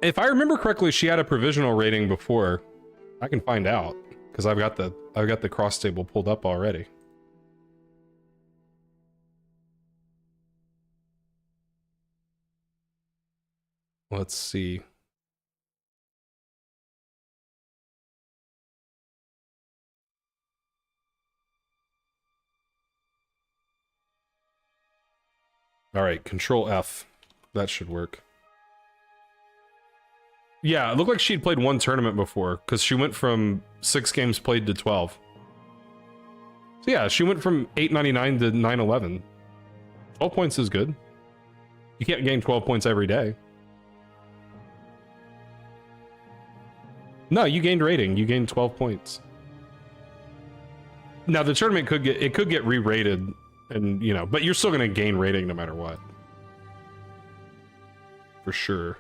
If I remember correctly, she had a provisional rating before. I can find out because I've got the cross table pulled up already. Let's see. All right, Control F. That should work. Yeah, it looked like she'd played one tournament before, because she went from 6 games played to 12. So yeah, she went from 899 to 911. 12 points is good. You can't gain 12 points every day. No, you gained rating. You gained 12 points. Now the tournament could get re-rated, and you know, but you're still gonna gain rating no matter what. For sure.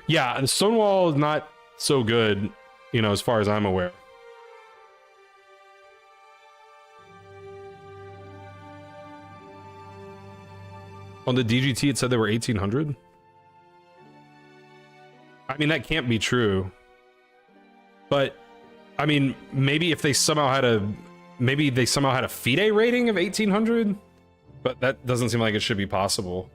Yeah, the Stonewall is not so good, you know, as far as I'm aware. On the DGT, it said they were 1,800. I mean, that can't be true. But, I mean, maybe if they somehow had a... Maybe they somehow had a FIDE rating of 1,800? But that doesn't seem like it should be possible.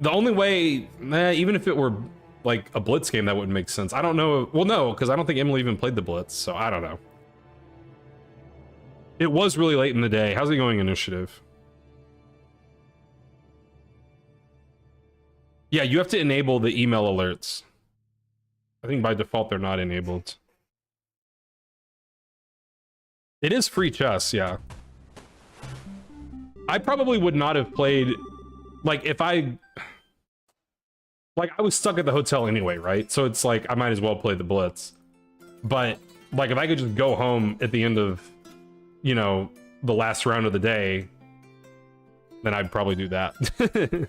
The only way... even if it were, like, a Blitz game, that wouldn't make sense. I don't know... Well, no, because I don't think Emily even played the Blitz, so I don't know. It was really late in the day. How's it going, Initiative? Yeah, you have to enable the email alerts. I think by default they're not enabled. It is free chess, yeah. I probably would not have played... Like, if I... Like, I was stuck at the hotel anyway, right? So it's like, I might as well play the Blitz. But, like, if I could just go home at the end of, you know, the last round of the day, then I'd probably do that.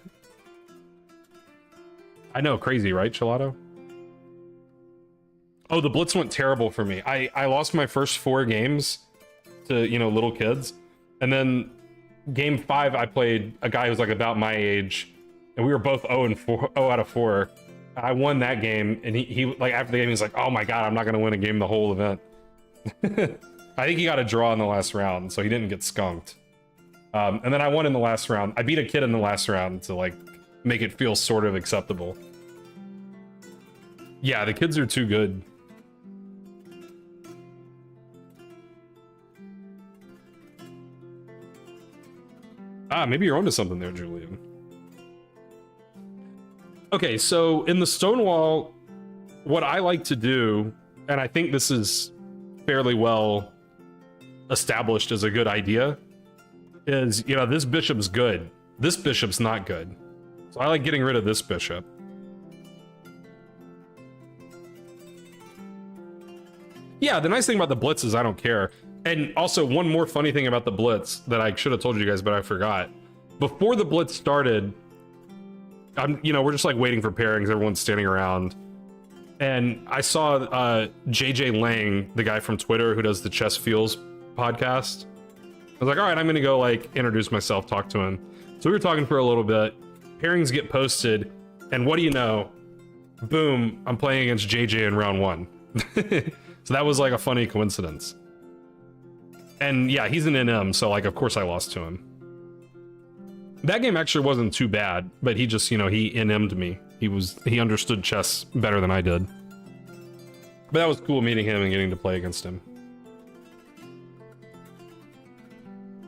I know, crazy, right, Chelato? Oh, the Blitz went terrible for me. I lost my first 4 games to, you know, little kids. And then game 5, I played a guy who's like about my age, and we were both 0 out of 4. I won that game, and he like after the game, he's like, "Oh my god, I'm not gonna win a game the whole event." I think he got a draw in the last round, so he didn't get skunked. And then I won in the last round. I beat a kid in the last round to like make it feel sort of acceptable. Yeah, the kids are too good. Ah, maybe you're onto something there, Julian. Okay, so in the Stonewall, what I like to do, and I think this is fairly well established as a good idea, is, you know, this bishop's good. This bishop's not good. So I like getting rid of this bishop. Yeah, the nice thing about the Blitz is I don't care. And also, one more funny thing about the Blitz that I should have told you guys, but I forgot. Before the Blitz started, you know, we're just like waiting for pairings. Everyone's standing around. And I saw JJ Lang, the guy from Twitter who does the Chess Feels podcast. I was like, all right, I'm going to go like introduce myself, talk to him. So we were talking for a little bit. Pairings get posted. And what do you know? Boom, I'm playing against JJ in round 1. So that was like a funny coincidence. And yeah, he's an NM, so like, of course I lost to him. That game actually wasn't too bad, but he just, you know, he NM'd me. He understood chess better than I did. But that was cool meeting him and getting to play against him.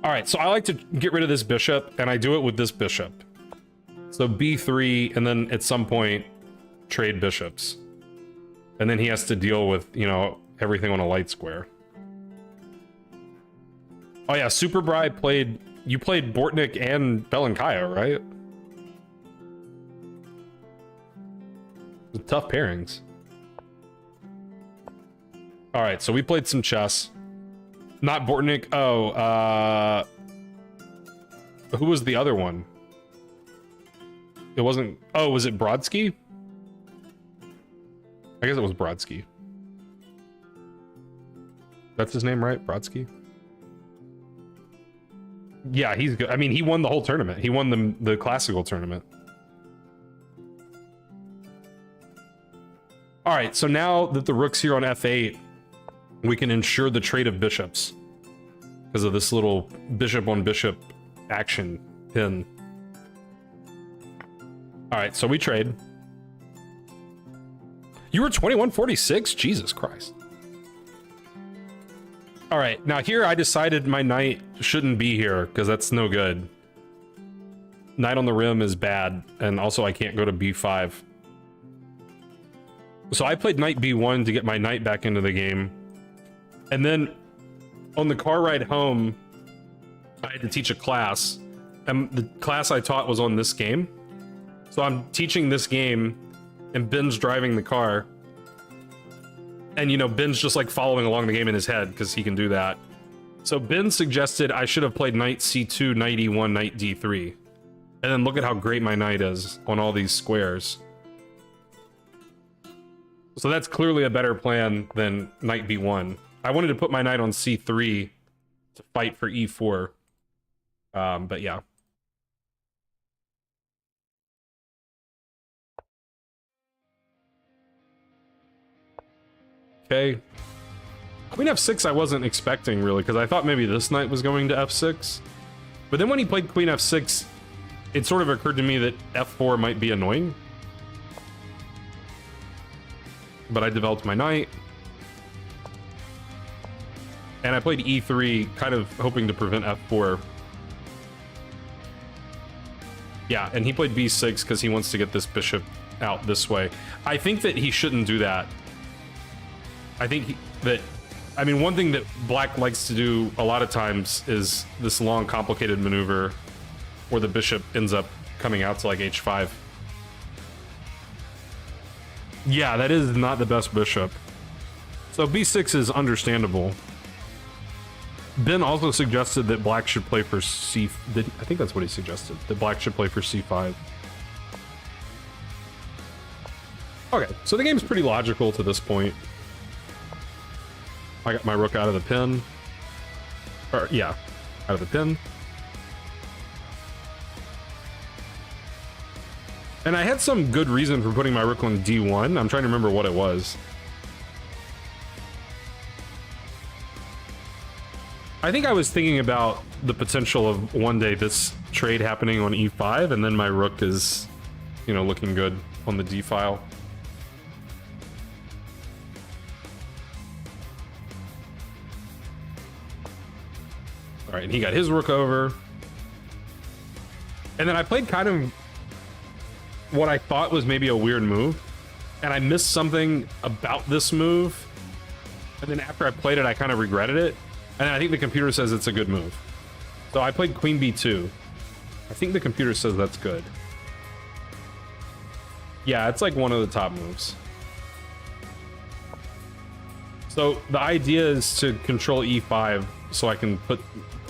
All right, so I like to get rid of this bishop, and I do it with this bishop. So b3, and then at some point, trade bishops. And then he has to deal with, you know, everything on a light square. Oh yeah, Superbri played... You played Bortnik and Belankaya, right? Tough pairings. Alright, so we played some chess. Not Bortnik. Oh, who was the other one? It wasn't... Oh, was it Brodsky? I guess it was Brodsky. That's his name, right? Brodsky? Yeah, he's good. I mean, he won the whole tournament. He won the classical tournament. All right, so now that the rook's here on f8, we can ensure the trade of bishops because of this little bishop on bishop action pin. All right, so we trade. You were 2146? Jesus Christ. All right, now here I decided my knight shouldn't be here because that's no good. Knight on the rim is bad, and also I can't go to b5. So I played knight b1 to get my knight back into the game. And then on the car ride home, I had to teach a class. And the class I taught was on this game. So I'm teaching this game, and Ben's driving the car. And, you know, Ben's just like following along the game in his head because he can do that. So Ben suggested I should have played knight c2, knight e1, knight d3. And then look at how great my knight is on all these squares. So that's clearly a better plan than knight b1. I wanted to put my knight on c3 to fight for e4. But yeah. Okay. Queen f6 I wasn't expecting really, because I thought maybe this knight was going to f6. But then when he played queen f6, it sort of occurred to me that f4 might be annoying. But I developed my knight. And I played e3, kind of hoping to prevent f4. Yeah, and he played b6 because he wants to get this bishop out this way. I think that he shouldn't do that. I think I mean, one thing that black likes to do a lot of times is this long, complicated maneuver where the bishop ends up coming out to like h5. Yeah, that is not the best bishop. So b6 is understandable. Ben also suggested that black should play for I think that's what he suggested, that black should play for c5. Okay, so the game's pretty logical to this point. I got my rook out of the pin. Or, yeah, out of the pin. And I had some good reason for putting my rook on d1. I'm trying to remember what it was. I think I was thinking about the potential of one day this trade happening on e5, and then my rook is, you know, looking good on the d file. All right, and he got his rook over. And then I played kind of what I thought was maybe a weird move, and I missed something about this move. And then after I played it, I kind of regretted it. And I think the computer says it's a good move. So I played queen b2. I think the computer says that's good. Yeah, it's like one of the top moves. So the idea is to control e5 so I can put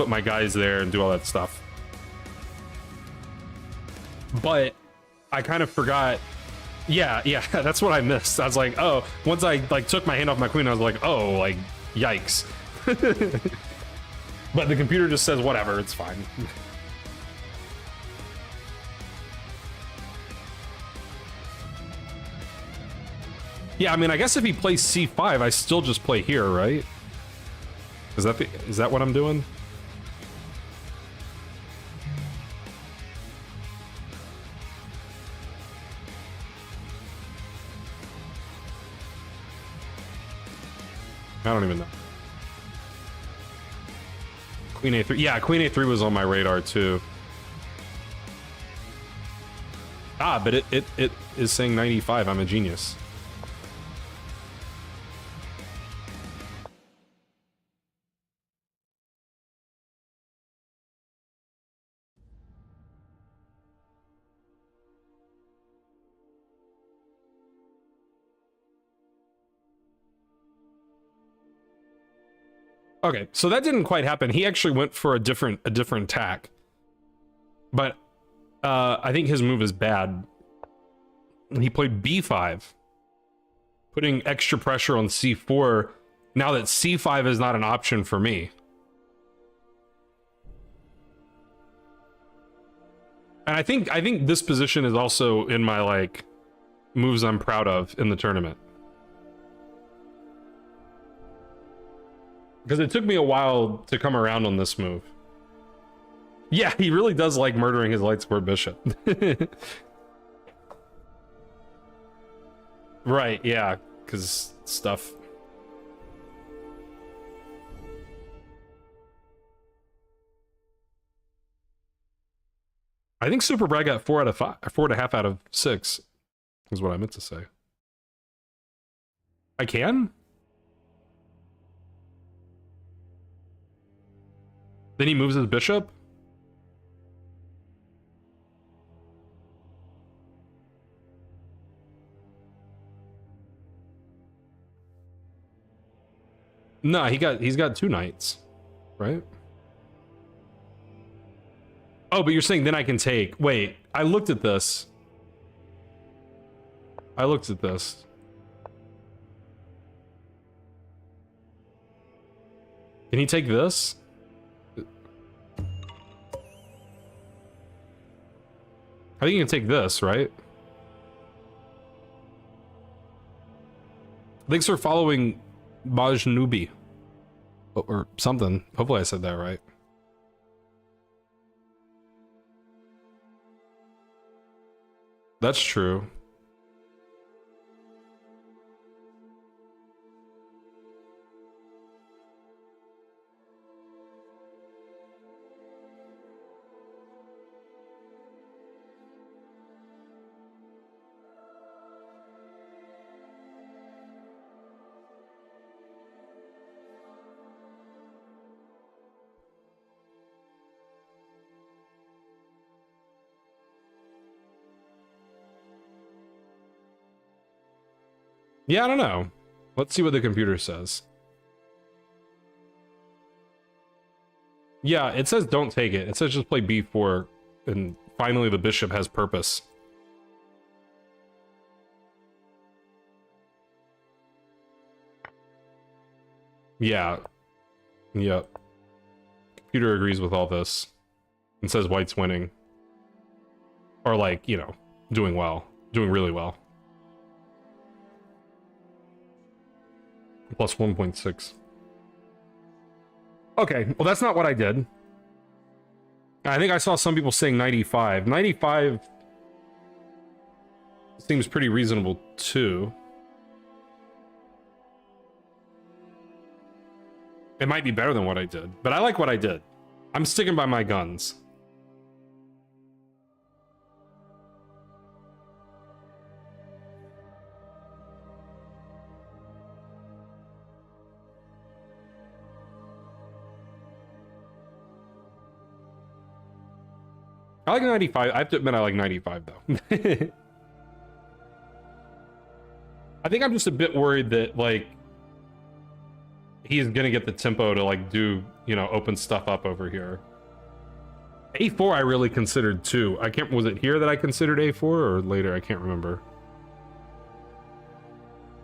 my guys there and do all that stuff. But I kind of forgot. Yeah, that's what I missed. I was like, oh, once I like took my hand off my queen, I was like, oh, like, yikes. But the computer just says whatever, it's fine. Yeah, I mean, I guess if he plays c5, I still just play here, right? Is that what I'm doing? I don't even know. Queen a3. Yeah, queen a3 was on my radar too. Ah, but it is saying 95. I'm a genius. Okay, so that didn't quite happen. He actually went for a different tack. But I think his move is bad. He played b5, putting extra pressure on c4 now that c5 is not an option for me. And I think this position is also in my like moves I'm proud of in the tournament. Because it took me a while to come around on this move. Yeah, he really does like murdering his light square bishop. Right, yeah, because stuff. I think Super Brad got 4 out of 5, 4.5 out of 6, is what I meant to say. I can? Then he moves his bishop? No, he's got 2 knights, right? Oh, but you're saying then I can take. Wait, I looked at this. Can he take this? I think you can take this, right? Thanks for following Majnubi. Or something. Hopefully I said that right. That's true. Yeah, I don't know. Let's see what the computer says. Yeah, it says don't take it. It says just play b4, and finally the bishop has purpose. Yeah. Yep. Computer agrees with all this. And says white's winning. Or like, you know, doing well. Doing really well. Plus 1.6. Okay, well that's not what I did. I think I saw some people saying 95. 95 seems pretty reasonable too. It might be better than what I did, but I like what I did. I'm sticking by my guns. I like 95. I have to admit I like 95 though. I think I'm just a bit worried that like he's gonna get the tempo to like do, you know, open stuff up over here. A4 I really considered too. I can't, was it here that I considered A4 or later? I can't remember.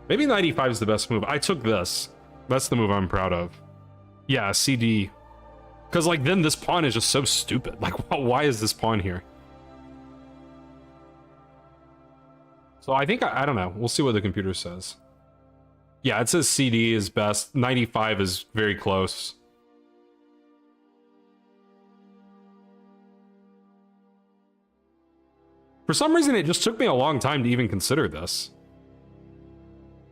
Maybe 95 is the best move. I took this. That's the move I'm proud of. Yeah, CD. Because, like, then this pawn is just so stupid. Like, why is this pawn here? So I think, I don't know. We'll see what the computer says. Yeah, it says CD is best. 95 is very close. For some reason, it just took me a long time to even consider this.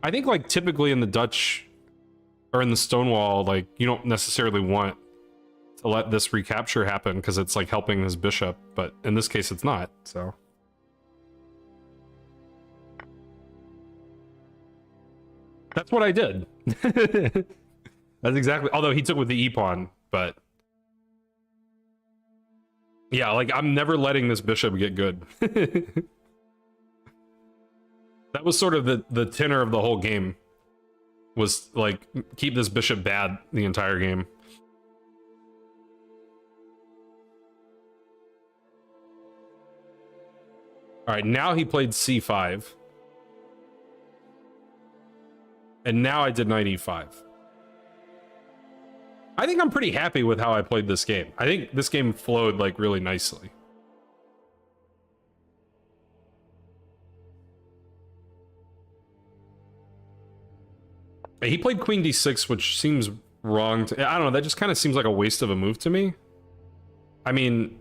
I think, like, typically in the Dutch, or in the Stonewall, like, you don't necessarily want to let this recapture happen because it's like helping his bishop, but in this case it's not, so. That's what I did. That's exactly, although he took with the e-pawn, but yeah, like I'm never letting this bishop get good. That was sort of the tenor of the whole game, was like keep this bishop bad the entire game. All right, now he played c5. And now I did knight e5. I think I'm pretty happy with how I played this game. I think this game flowed like really nicely. He played queen d6, which seems wrong to, I don't know, that just kind of seems like a waste of a move to me. I mean,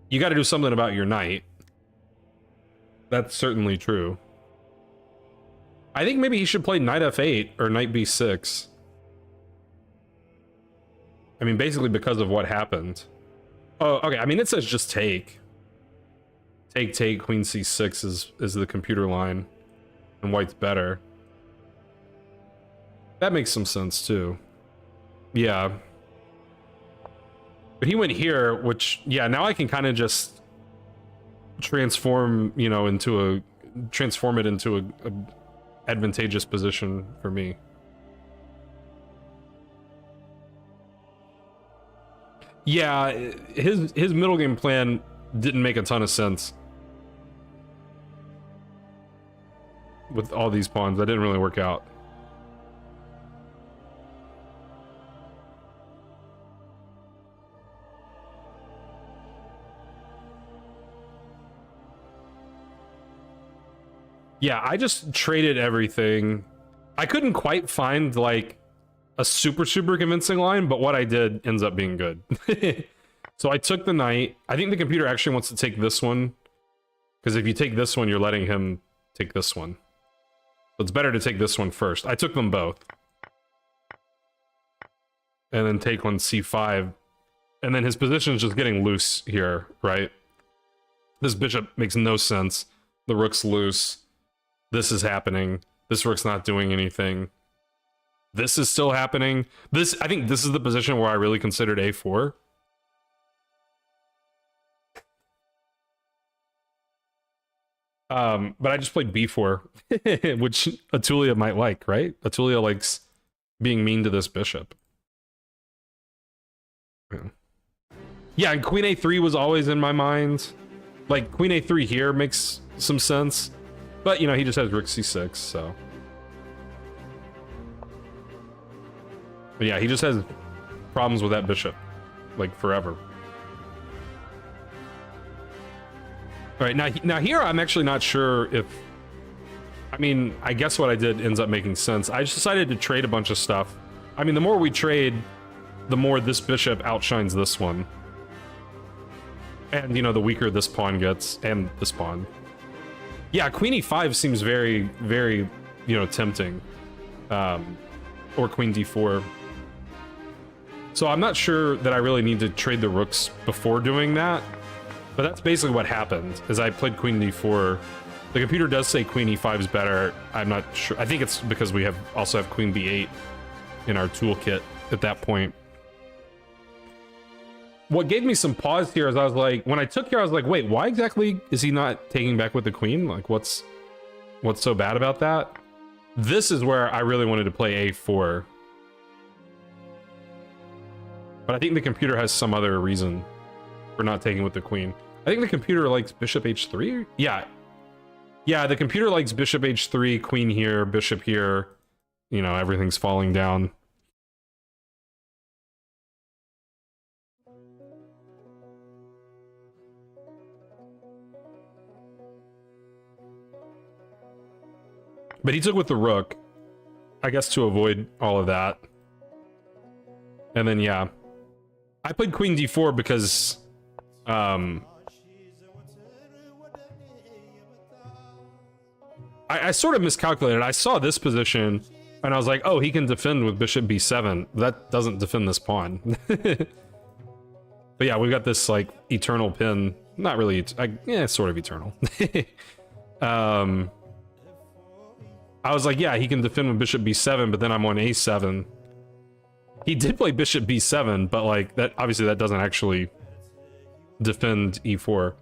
you got to do something about your knight. That's certainly true. I think maybe he should play knight f8 or knight b6. I mean, basically because of what happened. Oh, okay. I mean, it says just take. Take, queen c6 is the computer line. And white's better. That makes some sense, too. Yeah. But he went here, which, yeah, now I can kind of just transform, you know, transform it into a advantageous position for me. Yeah, his middle game plan didn't make a ton of sense. With all these pawns, that didn't really work out. Yeah, I just traded everything. I couldn't quite find like a super convincing line, but what I did ends up being good. So I took the knight. I think the computer actually wants to take this one, because if you take this one, you're letting him take this one. So it's better to take this one first. I took them both. And then take on c5. And then his position is just getting loose here, right? This bishop makes no sense. The rook's loose. This is happening. This rook's not doing anything. This is still happening. I think this is the position where I really considered a4. But I just played b4, which Atulia might like, right? Atulia likes being mean to this bishop. Yeah, and queen a3 was always in my mind. Like, queen a3 here makes some sense. But, you know, he just has rook c6, so... But yeah, he just has problems with that bishop. Like, forever. Alright, now here I'm actually not sure if... I mean, I guess what I did ends up making sense. I just decided to trade a bunch of stuff. I mean, the more we trade, the more this bishop outshines this one. And, you know, the weaker this pawn gets, and this pawn. Yeah, queen e5 seems very, very, you know, tempting. Or queen d4. So I'm not sure that I really need to trade the rooks before doing that. But that's basically what happened, is I played queen d4. The computer does say queen e5 is better. I'm not sure. I think it's because we also have queen b8 in our toolkit at that point. What gave me some pause here is I was like, when I took here, I was like, wait, why exactly is he not taking back with the queen? Like, what's so bad about that? This is where I really wanted to play a4. But I think the computer has some other reason for not taking with the queen. I think the computer likes bishop h3? Yeah. Yeah, the computer likes bishop h3, queen here, bishop here. You know, everything's falling down. But he took with the rook, I guess, to avoid all of that. And then, yeah. I played queen d4 because... I sort of miscalculated. I saw this position, and I was like, oh, he can defend with bishop b7. That doesn't defend this pawn. But yeah, we've got this, like, eternal pin. Not really, yeah, sort of eternal. I was like, yeah, he can defend with bishop b7, but then I'm on a7. He did play bishop b7, but like that obviously that doesn't actually defend e4.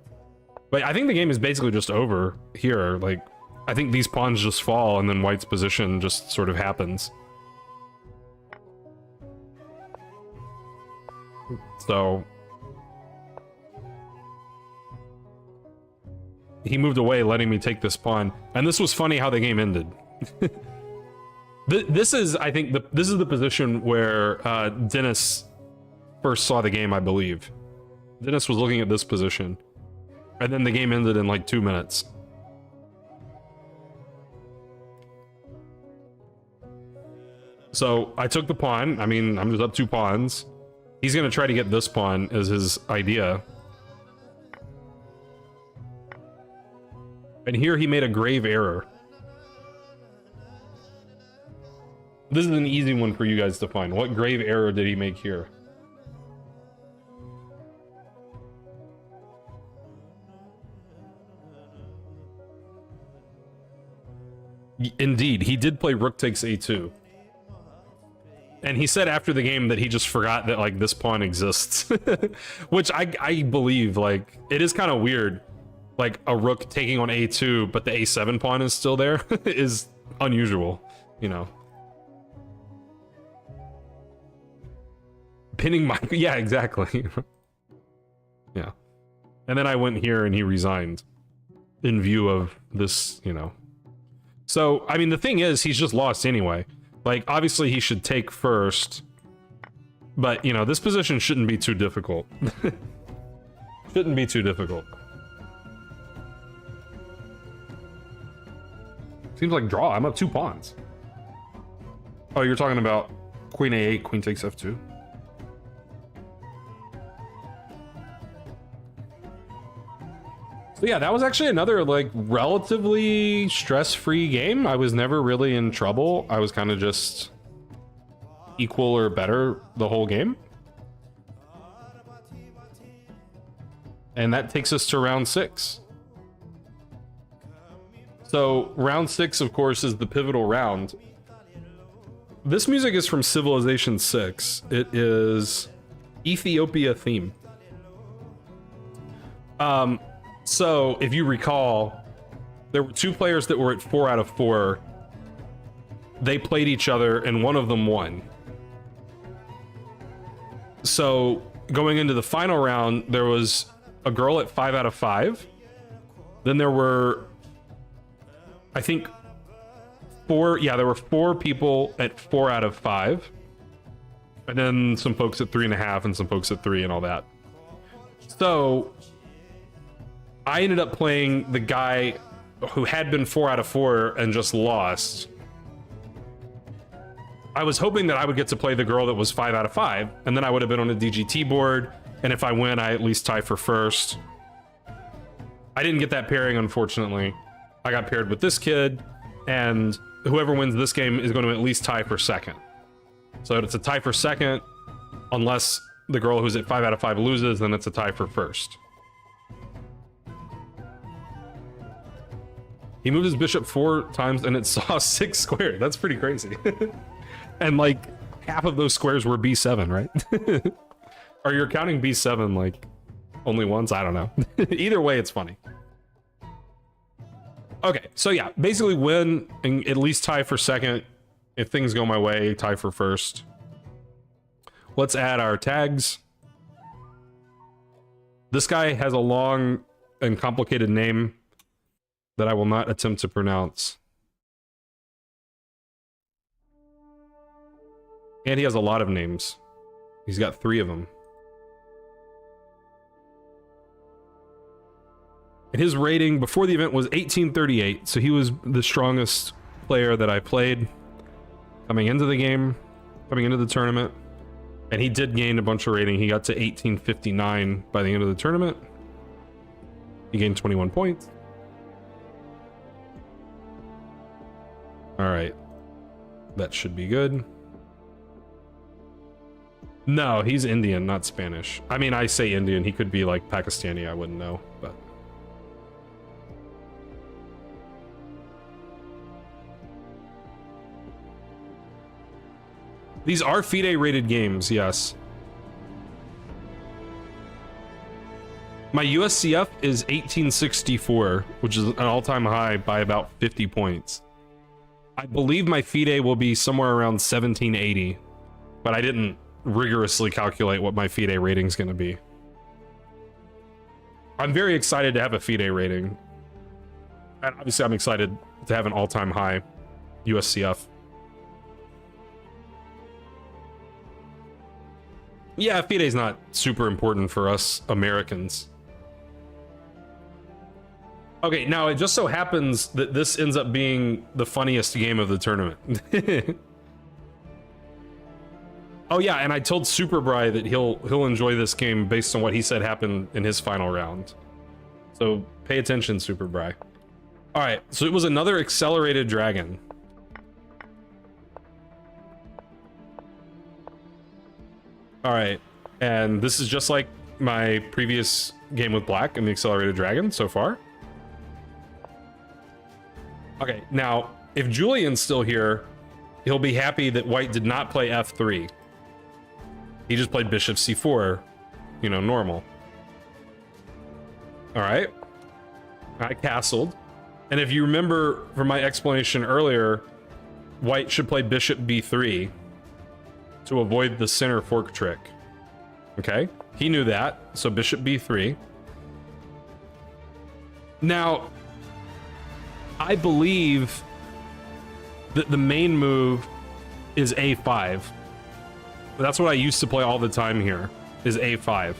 But I think the game is basically just over here. Like, I think these pawns just fall, and then white's position just sort of happens. So he moved away, letting me take this pawn, and this was funny how the game ended. This is, I think, this is the position where Dennis first saw the game, I believe. Dennis was looking at this position, and then the game ended in like 2 minutes. So I took the pawn. I mean, I'm just up 2 pawns. He's gonna try to get this pawn as his idea. And here he made a grave error. This is an easy one for you guys to find. What grave error did he make here? Indeed, he did play rook takes a2. And he said after the game that he just forgot that, like, this pawn exists. Which I believe, like, it is kind of weird. Like, a rook taking on a2, but the a7 pawn is still there is unusual, you know. Pinning my... Yeah, exactly. Yeah. And then I went here and he resigned in view of this, you know. So, I mean, the thing is, he's just lost anyway. Like, obviously he should take first. But, you know, this position shouldn't be too difficult. Shouldn't be too difficult. Seems like draw. I'm up 2 pawns. Oh, you're talking about queen a8, queen takes f2. So yeah, that was actually another, like, relatively stress-free game. I was never really in trouble. I was kind of just equal or better the whole game. And that takes us to round 6. So round 6, of course, is the pivotal round. This music is from Civilization 6. It is Ethiopia theme. So if you recall, there were 2 players that were at 4 out of 4. They played each other and one of them won. So going into the final round, there was a girl at 5 out of 5. Then there were, I think, 4, yeah, there were 4 people at 4 out of 5. And then some folks at 3.5 and some folks at 3 and all that. So I ended up playing the guy who had been 4 out of 4 and just lost. I was hoping that I would get to play the girl that was 5 out of 5, and then I would have been on a DGT board, and if I win, I at least tie for first. I didn't get that pairing, unfortunately. I got paired with this kid, and whoever wins this game is going to at least tie for second. So it's a tie for second, unless the girl who's at 5 out of 5 loses, then it's a tie for first. He moved his bishop 4 times and it saw 6 squared. That's pretty crazy. And like half of those squares were b7, right? Or you're counting b7 like only once? I don't know. Either way, it's funny. Okay, so yeah, basically win and at least tie for second. If things go my way, tie for first. Let's add our tags. This guy has a long and complicated name that I will not attempt to pronounce. And he has a lot of names. He's got 3 of them. And his rating before the event was 1838, so he was the strongest player that I played coming into the game, coming into the tournament. And he did gain a bunch of rating. He got to 1859 by the end of the tournament. He gained 21 points. All right, that should be good. No, he's Indian, not Spanish. I mean, I say Indian. He could be like Pakistani. I wouldn't know, but. These are FIDE rated games, yes. My USCF is 1864, which is an all-time high by about 50 points. I believe my FIDE will be somewhere around 1780, but I didn't rigorously calculate what my FIDE rating is going to be. I'm very excited to have a FIDE rating. And obviously I'm excited to have an all-time high USCF. Yeah, FIDE is not super important for us Americans. Okay, now it just so happens that this ends up being the funniest game of the tournament. Oh yeah, and I told Super Bry that he'll enjoy this game based on what he said happened in his final round. So pay attention, Super Bry. All right, so it was another accelerated dragon. All right, and this is just like my previous game with Black and the accelerated dragon so far. Okay, now if Julian's still here, he'll be happy that White did not play F3. He just played Bishop C4, you know, normal. All right, I castled. And if you remember from my explanation earlier, White should play Bishop B3 to avoid the center fork trick. Okay, he knew that, so Bishop B3. Now, I believe that the main move is A5. That's what I used to play all the time here, is A5.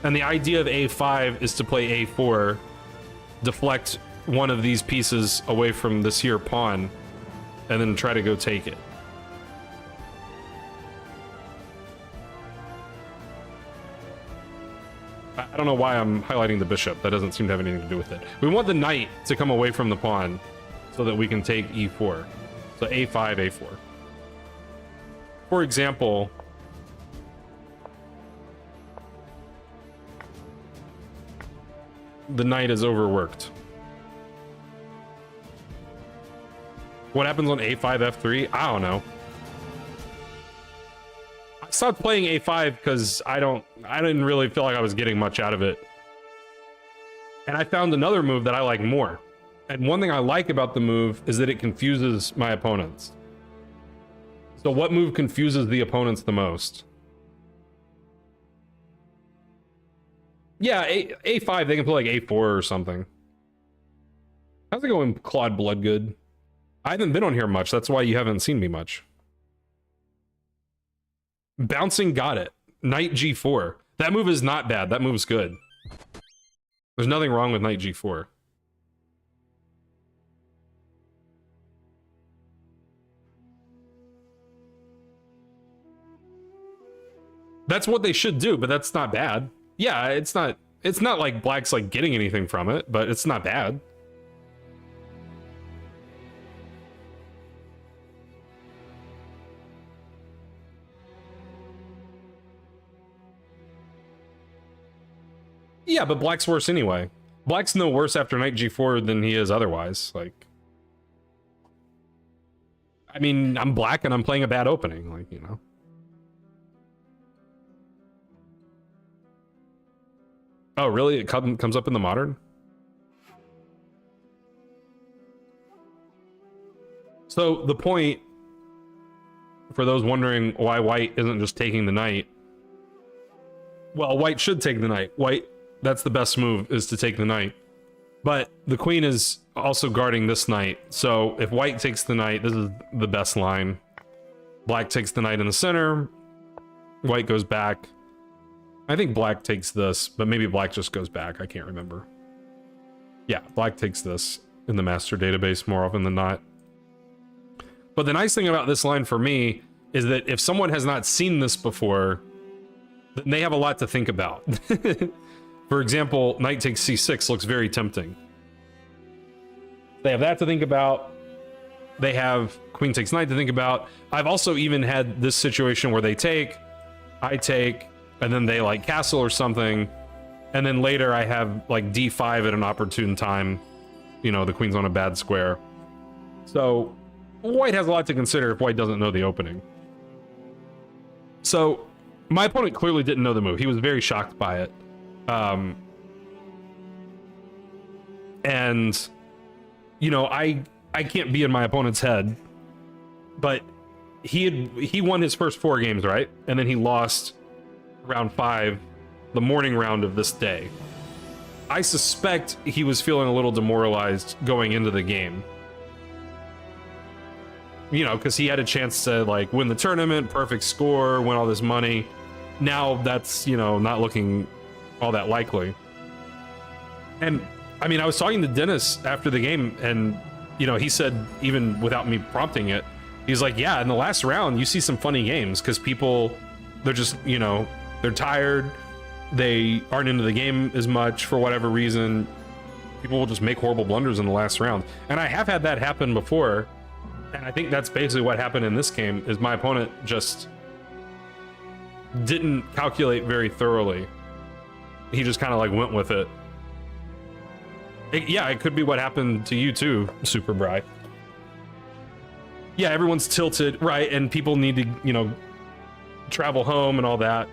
And the idea of A5 is to play A4, deflect one of these pieces away from this here pawn, and then try to go take it. I don't know why I'm highlighting the bishop. That doesn't seem to have anything to do with it. We want the knight to come away from the pawn so that we can take E4. So A5, A4. For example, the knight is overworked. What happens on A5, F3? I don't know. I stopped playing A5 because I didn't really feel like I was getting much out of it. And I found another move that I like more. And one thing I like about the move is that it confuses my opponents. So what move confuses the opponents the most? Yeah, A5, they can play like A4 or something. How's it going, Claude Bloodgood? I haven't been on here much, that's why you haven't seen me much. Bouncing got it. Knight G4. That move is not bad, that move's good. There's nothing wrong with Knight G4. That's what they should do, but that's not bad. Yeah, it's not like Black's like getting anything from it, but it's not bad. Yeah, but Black's worse anyway. Black's no worse after Knight G4 than he is otherwise. Like, I mean, I'm Black and I'm playing a bad opening, like, you know. Oh, really? It comes up in the modern? So the point, for those wondering why White isn't just taking the knight, well, White should take the knight. White, that's the best move, is to take the knight. But the queen is also guarding this knight. So if White takes the knight, this is the best line. Black takes the knight in the center. White goes back. I think Black takes this, but maybe Black just goes back. I can't remember. Yeah, Black takes this in the master database more often than not. But the nice thing about this line for me is that if someone has not seen this before, then they have a lot to think about. For example, knight takes c6 looks very tempting. They have that to think about. They have queen takes knight to think about. I've also even had this situation where they take, I take, and then they like castle or something, and then later I have like d5 at an opportune time. You know, the queen's on a bad square. So White has a lot to consider if White doesn't know the opening. So my opponent clearly didn't know the move. He was very shocked by it. And you know, I can't be in my opponent's head, but he won his first 4 games, right? And then he lost round 5, the morning round of this day. I suspect he was feeling a little demoralized going into the game. You know, because he had a chance to like win the tournament, perfect score, win all this money. Now that's, you know, not looking all that likely. And I mean, I was talking to Dennis after the game, and you know, he said, even without me prompting it, he's like, yeah, in the last round you see some funny games because people They're just, you know, they're tired. They aren't into the game as much for whatever reason. People will just make horrible blunders in the last round. And I have had that happen before. And I think that's basically what happened in this game, is my opponent just didn't calculate very thoroughly. He just kind of like went with it. Yeah, it could be what happened to you too, Super Bri. Yeah, everyone's tilted, right? And people need to, you know, travel home and all that.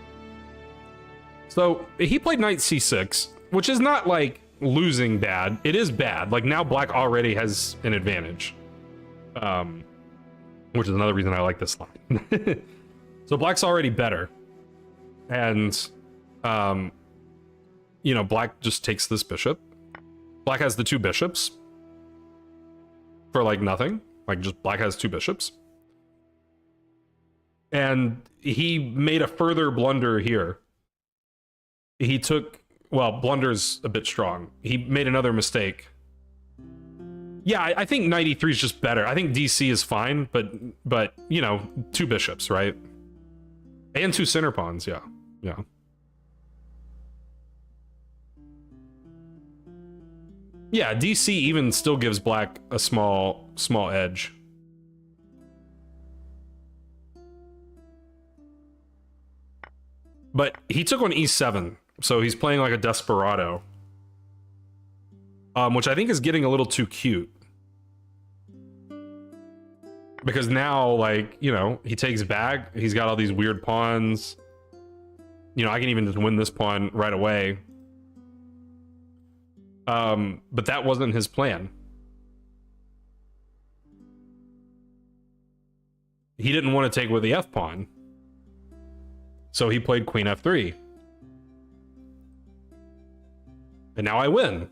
So he played knight c6, which is not like losing bad. It is bad. Like now black already has an advantage. Which is another reason I like this line. So black's already better. And, you know, black just takes this bishop. Black has the two bishops for like nothing. Like just black has two bishops. And he made a further blunder here. He took, well, blunder's a bit strong. He made another mistake. Yeah, I think knight e3 is just better. I think DC is fine, but you know, two bishops, right? And two center pawns, yeah. Yeah. Yeah, DC even still gives black a small edge. But he took on e7, so he's playing like a desperado. Which I think is getting a little too cute. Because now, like, you know, he takes back, he's got all these weird pawns. You know, I can even just win this pawn right away. But that wasn't his plan. He didn't want to take with the f pawn. So he played queen f3. And now I win.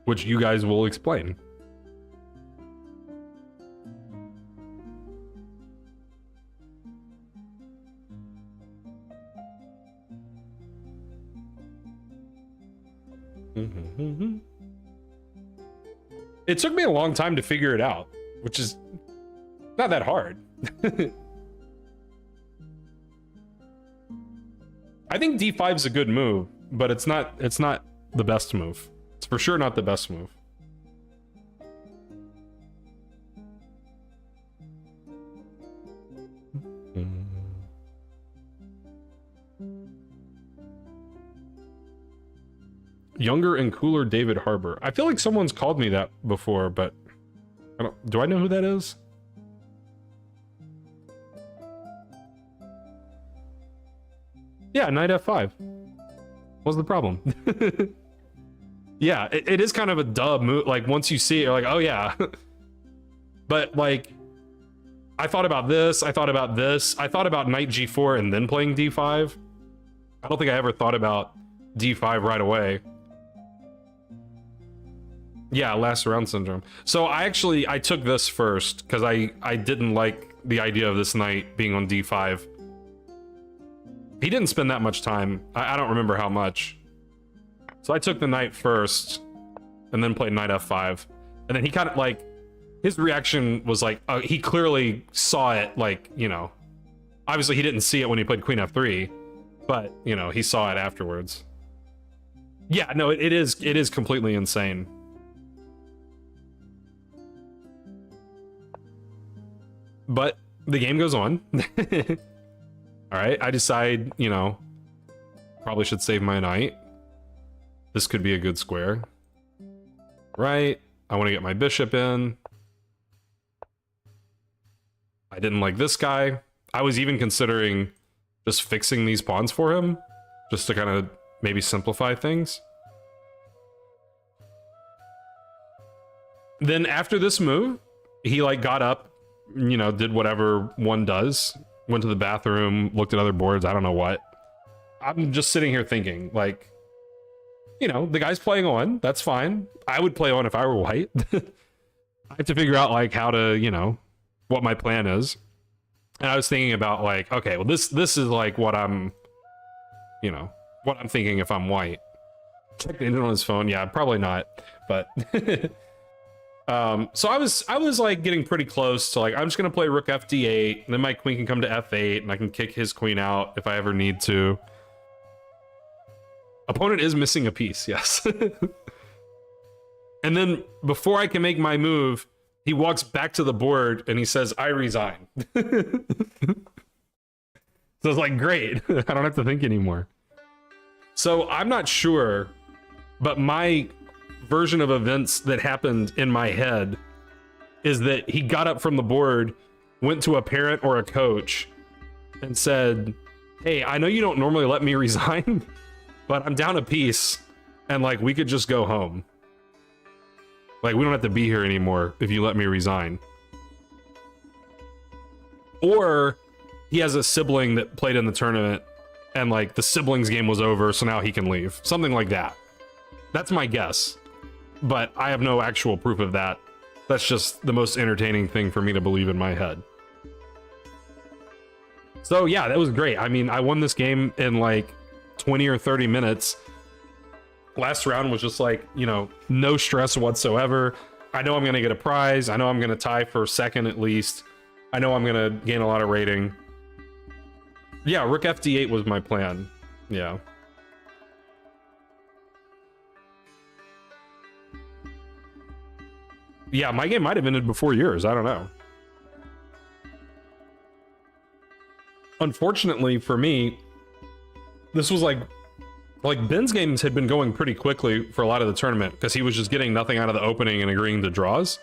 Which you guys will explain. It took me a long time to figure it out, which is not that hard. I think d5 is a good move, but it's not the best move. It's for sure not the best move. Younger and cooler David Harbour. I feel like someone's called me that before, but do I know who that is? Yeah, knight f5. What's the problem? Yeah, it is kind of a dub move. Like once you see it, you're like, oh yeah. But like, I thought about this. I thought about this. I thought about knight g4 and then playing d5. I don't think I ever thought about d5 right away. Yeah, last round syndrome. So I took this first because I didn't like the idea of this knight being on d5. He didn't spend that much time. I don't remember how much. So I took the knight first and then played knight f5. And then he kind of like, his reaction was like, he clearly saw it, like, you know, obviously he didn't see it when he played queen f3, but you know, he saw it afterwards. Yeah, no, it is completely insane. But the game goes on. All right, I decide, you know, probably should save my knight. This could be a good square. Right, I want to get my bishop in. I didn't like this guy. I was even considering just fixing these pawns for him, just to kind of maybe simplify things. Then after this move, he like got up, you know, did whatever one does, went to the bathroom, looked at other boards, I don't know what. I'm just sitting here thinking, like, you know, the guy's playing on, that's fine. I would play on if I were white. I have to figure out like how to, you know, what my plan is. And I was thinking about like, okay, well this is like what I'm, you know, what I'm thinking if I'm white. Check the internet on his phone, yeah, probably not, but So I was like getting pretty close to like I'm just gonna play Rook FD8, and then my queen can come to F8, and I can kick his queen out if I ever need to. Opponent is missing a piece, yes. And then before I can make my move, he walks back to the board and he says, "I resign." So it's like, great, I don't have to think anymore. So I'm not sure, but my version of events that happened in my head is that he got up from the board, went to a parent or a coach, and said, "Hey, I know you don't normally let me resign, but I'm down a piece, and like we could just go home. Like we don't have to be here anymore if you let me resign." Or he has a sibling that played in the tournament and like the sibling's game was over, so now he can leave. Something like that. That's my guess, but I have no actual proof of that. That's just the most entertaining thing for me to believe in my head. So yeah, that was great. I mean, I won this game in like 20 or 30 minutes. Last round was just like, you know, no stress whatsoever. I know I'm going to get a prize. I know I'm going to tie for second at least. I know I'm going to gain a lot of rating. Yeah, Rook FD8 was my plan. Yeah. Yeah, my game might have ended before yours. I don't know. Unfortunately for me, this was like Ben's games had been going pretty quickly for a lot of the tournament because he was just getting nothing out of the opening and agreeing to draws.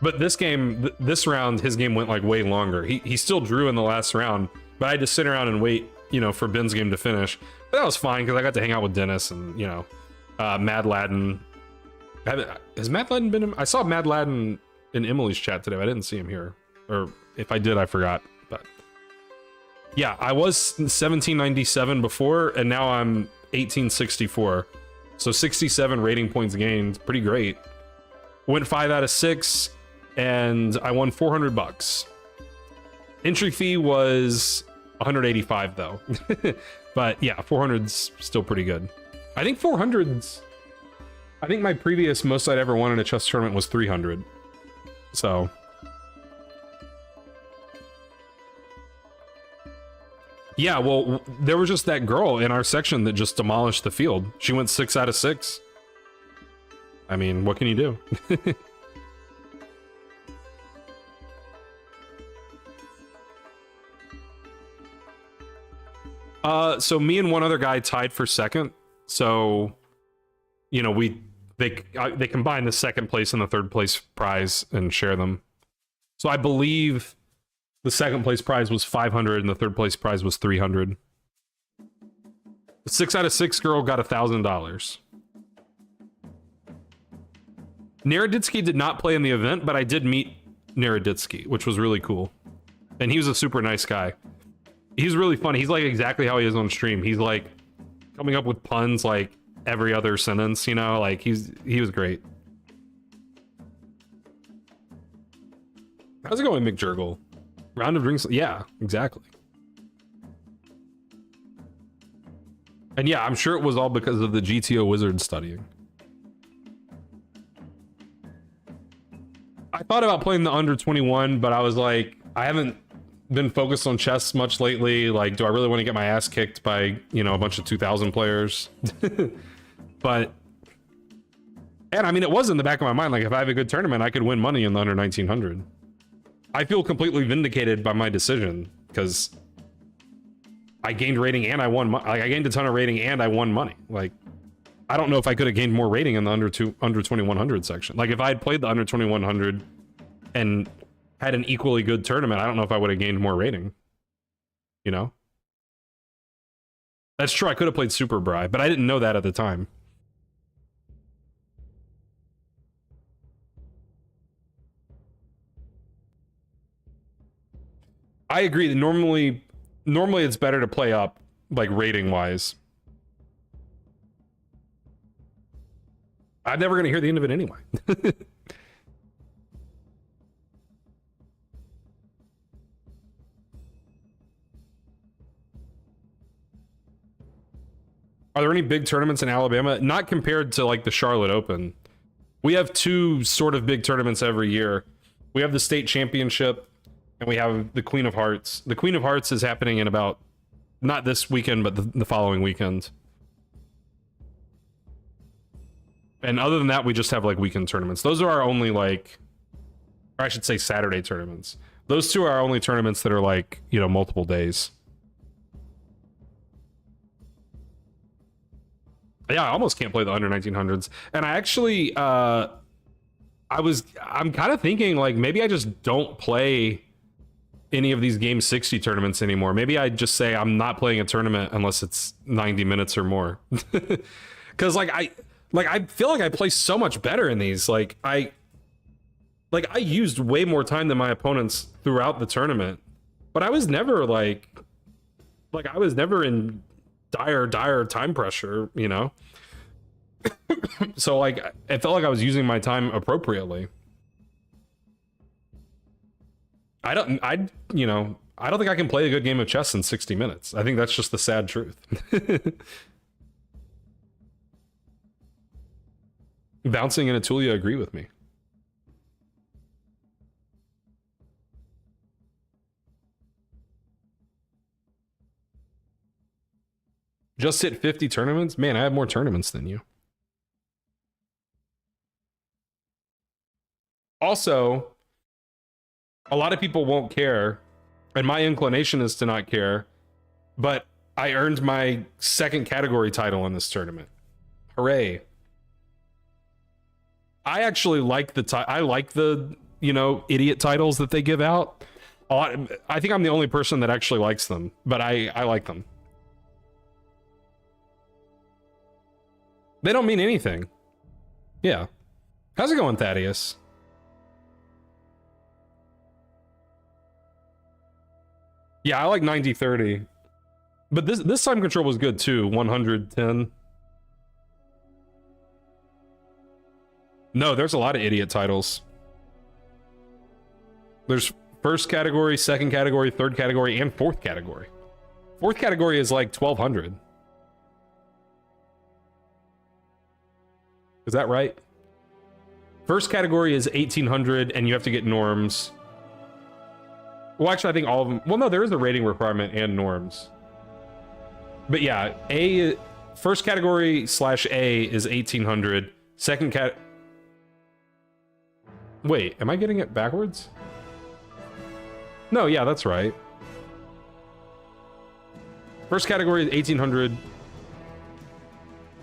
But this game, this round, his game went like way longer. He still drew in the last round, but I had to sit around and wait, you know, for Ben's game to finish. But that was fine because I got to hang out with Dennis and, you know, Mad Laden. Has Mad Laden been in? I saw Mad Laden in Emily's chat today. I didn't see him here. Or if I did, I forgot. But yeah, I was 1797 before, and now I'm 1864. So 67 rating points gained. Pretty great. Went 5 out of 6, and I won 400 bucks. Entry fee was 185 though. But yeah, 400's still pretty good. I think 400's... I think my previous most I'd ever won in a chess tournament was 300. So... yeah, well, there was just that girl in our section that just demolished the field. She went 6 out of 6. I mean, what can you do? So me and one other guy tied for second. So, you know, they combine the second place and the third place prize and share them. So I believe the second place prize was 500 and the third place prize was 300. The 6 out of 6 girl got $1,000. Naroditsky did not play in the event, but I did meet Naroditsky, which was really cool. And he was a super nice guy. He's really funny. He's like exactly how he is on stream. He's like coming up with puns like every other sentence, you know, like he was great. How's it going, McJurgle? Round of drinks? Yeah, exactly. And yeah, I'm sure it was all because of the GTO wizard studying. I thought about playing the under 21, but I was like, I haven't been focused on chess much lately. Like, do I really want to get my ass kicked by, you know, a bunch of 2000 players? But, and I mean, it was in the back of my mind, like if I have a good tournament, I could win money in the under 1900. I feel completely vindicated by my decision because I gained rating and I won money. Like, I gained a ton of rating and I won money. Like, I don't know if I could have gained more rating in the under 2100 section. Like, if I had played the under 2100 and had an equally good tournament, I don't know if I would have gained more rating. You know? That's true, I could have played Super Bri, but I didn't know that at the time. I agree that normally it's better to play up, like, rating-wise. I'm never going to hear the end of it anyway. Are there any big tournaments in Alabama? Not compared to, like, the Charlotte Open. We have two sort of big tournaments every year. We have the state championship, and we have the Queen of Hearts. The Queen of Hearts is happening in about, not this weekend, but the following weekend. And other than that, we just have like weekend tournaments. Those are our only like, or I should say Saturday tournaments. Those two are our only tournaments that are like, you know, multiple days. Yeah, I almost can't play the under 1900s. And I actually, I'm kind of thinking like maybe I just don't play any of these game 60 tournaments anymore. Maybe I just say I'm not playing a tournament unless it's 90 minutes or more. Because I feel like I play so much better in these. I used way more time than my opponents throughout the tournament, but I was never like I was never in dire time pressure, you know? So like, it felt like I was using my time appropriately. I don't think I can play a good game of chess in 60 minutes. I think that's just the sad truth. Bouncing and Atulia agree with me. Just hit 50 tournaments? Man, I have more tournaments than you. Also, a lot of people won't care, and my inclination is to not care, but I earned my second category title in this tournament. Hooray. I actually like the you know, idiot titles that they give out. I think I'm the only person that actually likes them, but I like them. They don't mean anything. Yeah. How's it going, Thaddeus? Yeah, I like 90-30. But this time control was good too, 110. No, there's a lot of idiot titles. There's first category, second category, third category, and fourth category. Fourth category is like 1200. Is that right? First category is 1800, and you have to get norms. Well, actually, I think all of them... Well, no, there is a rating requirement and norms. But yeah, first category / A is 1800. Second cat... Wait, am I getting it backwards? No, yeah, that's right. First category is 1800.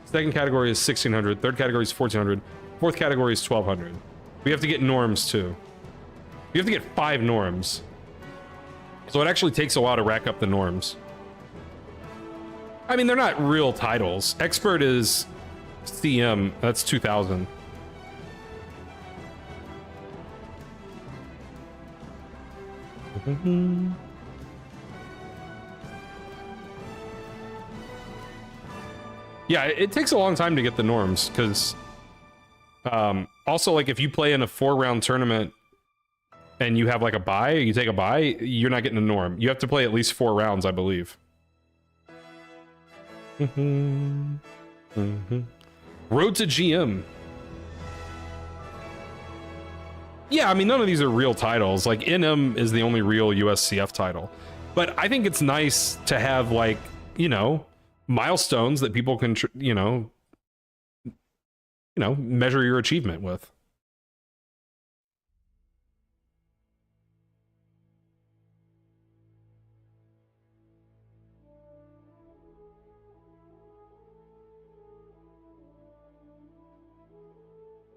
Second category is 1600. Third category is 1400. Fourth category is 1200. We have to get norms too. We have to get 5 norms. So it actually takes a while to rack up the norms. I mean, they're not real titles. Expert is CM. That's 2000. Yeah, it takes a long time to get the norms, because also, like, if you play in a 4-round tournament and you have like a bye, you take a bye, you're not getting a norm. You have to play at least 4 rounds, I believe. Road to GM. Yeah, I mean, none of these are real titles. Like, NM is the only real USCF title. But I think it's nice to have, like, you know, milestones that people can, you know, measure your achievement with.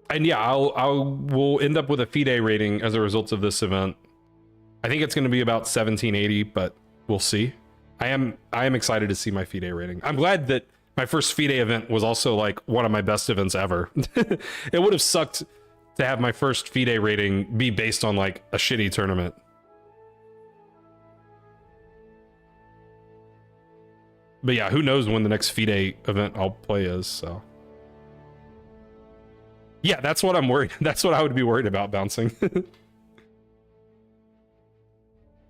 And yeah, we'll end up with a FIDE rating as a result of this event. I think it's going to be about 1780, but we'll see. I am excited to see my FIDE rating. I'm glad that my first FIDE event was also like one of my best events ever. It would have sucked to have my first FIDE rating be based on like a shitty tournament. But yeah, who knows when the next FIDE event I'll play is, so. Yeah, that's what I'm worried. That's what I would be worried about, bouncing.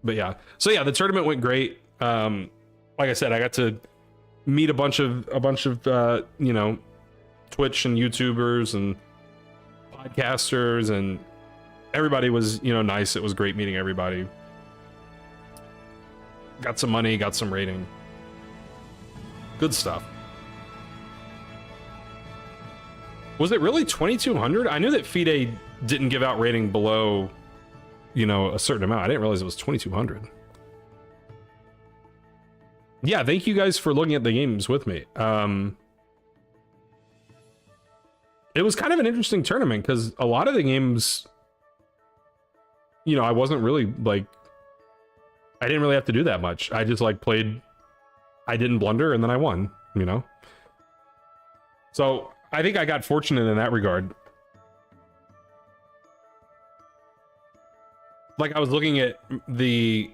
But yeah, so yeah, the tournament went great. Like I said, I got to meet a bunch of you know, Twitch and YouTubers, and podcasters, and everybody was, you know, nice. It was great meeting everybody. Got some money, got some rating. Good stuff. Was it really 2,200? I knew that FIDE didn't give out rating below, you know, a certain amount. I didn't realize it was 2,200. Yeah, thank you guys for looking at the games with me. It was kind of an interesting tournament because a lot of the games, you know, I wasn't really like, I didn't really have to do that much. I just like played, I didn't blunder, and then I won, you know? So I think I got fortunate in that regard. Like I was looking at the,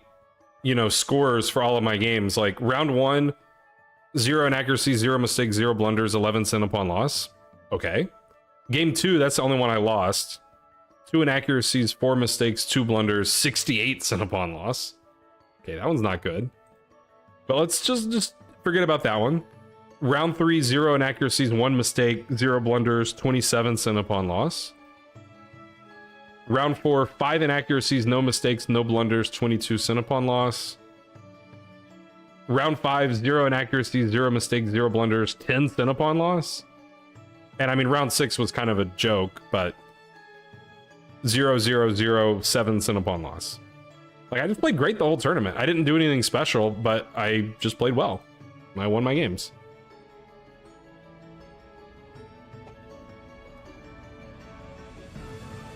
you know, scores for all of my games, like round 1, 0 inaccuracy, 0 mistakes, 0 blunders, 11 sin upon loss. Okay. Game 2, that's the only one I lost. 2 inaccuracies, 4 mistakes, 2 blunders, 68 sin upon loss. Okay, that one's not good. But let's just forget about that one. Round 3, 0 inaccuracies, 1 mistake, 0 blunders, 27 sin upon loss. Round 4, 5 inaccuracies, no mistakes, no blunders, 22 sin upon loss. Round 5, 0 inaccuracies, 0 mistakes, 0 blunders, 10 sin upon loss. And I mean, round 6 was kind of a joke, but 0, 0, 0, 7 sin upon loss. Like, I just played great the whole tournament. I didn't do anything special, but I just played well. I won my games.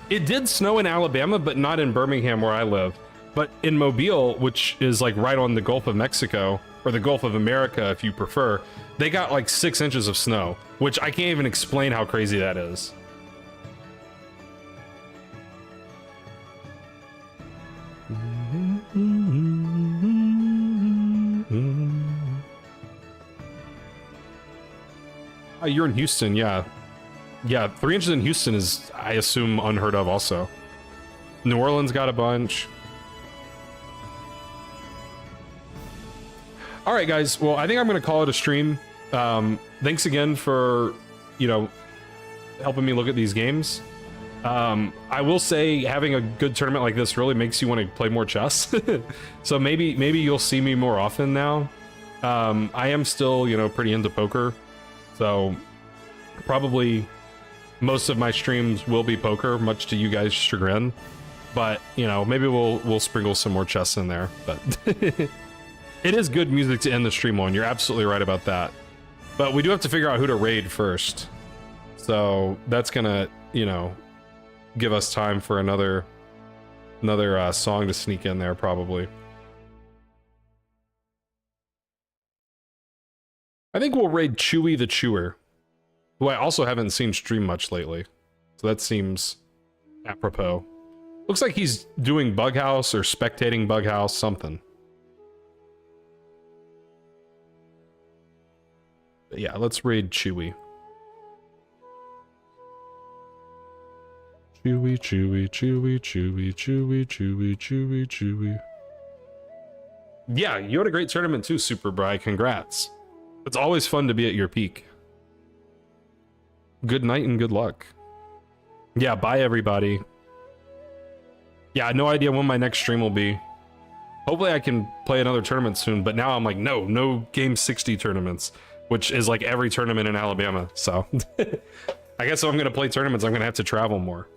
It did snow in Alabama, but not in Birmingham where I live. But in Mobile, which is like right on the Gulf of Mexico, or the Gulf of America if you prefer, they got like 6 inches of snow, which I can't even explain how crazy that is. You're in Houston, yeah. Yeah, 3 inches in Houston is, I assume, unheard of also. New Orleans got a bunch. All right, guys. Well, I think I'm going to call it a stream. Thanks again for, you know, helping me look at these games. I will say having a good tournament like this really makes you want to play more chess. So maybe you'll see me more often now. I am still, you know, pretty into poker. So probably most of my streams will be poker, much to you guys' chagrin. But, you know, maybe we'll sprinkle some more chess in there. But it is good music to end the stream on. You're absolutely right about that. But we do have to figure out who to raid first. So that's gonna, you know, give us time for another song to sneak in there, probably. I think we'll raid Chewy the Chewer, who I also haven't seen stream much lately. So that seems apropos. Looks like he's doing Bughouse or spectating Bughouse, something. But yeah, let's raid Chewy. Chewy, Chewy, Chewy, Chewy, Chewy, Chewy, Chewy, Chewy. Yeah, you had a great tournament too, Super Bri. Congrats. It's always fun to be at your peak. Good night and good luck. Yeah, bye everybody. Yeah, I had no idea when my next stream will be. Hopefully I can play another tournament soon, but now I'm like, no Game 60 tournaments, which is like every tournament in Alabama. So I guess if I'm going to play tournaments, I'm going to have to travel more.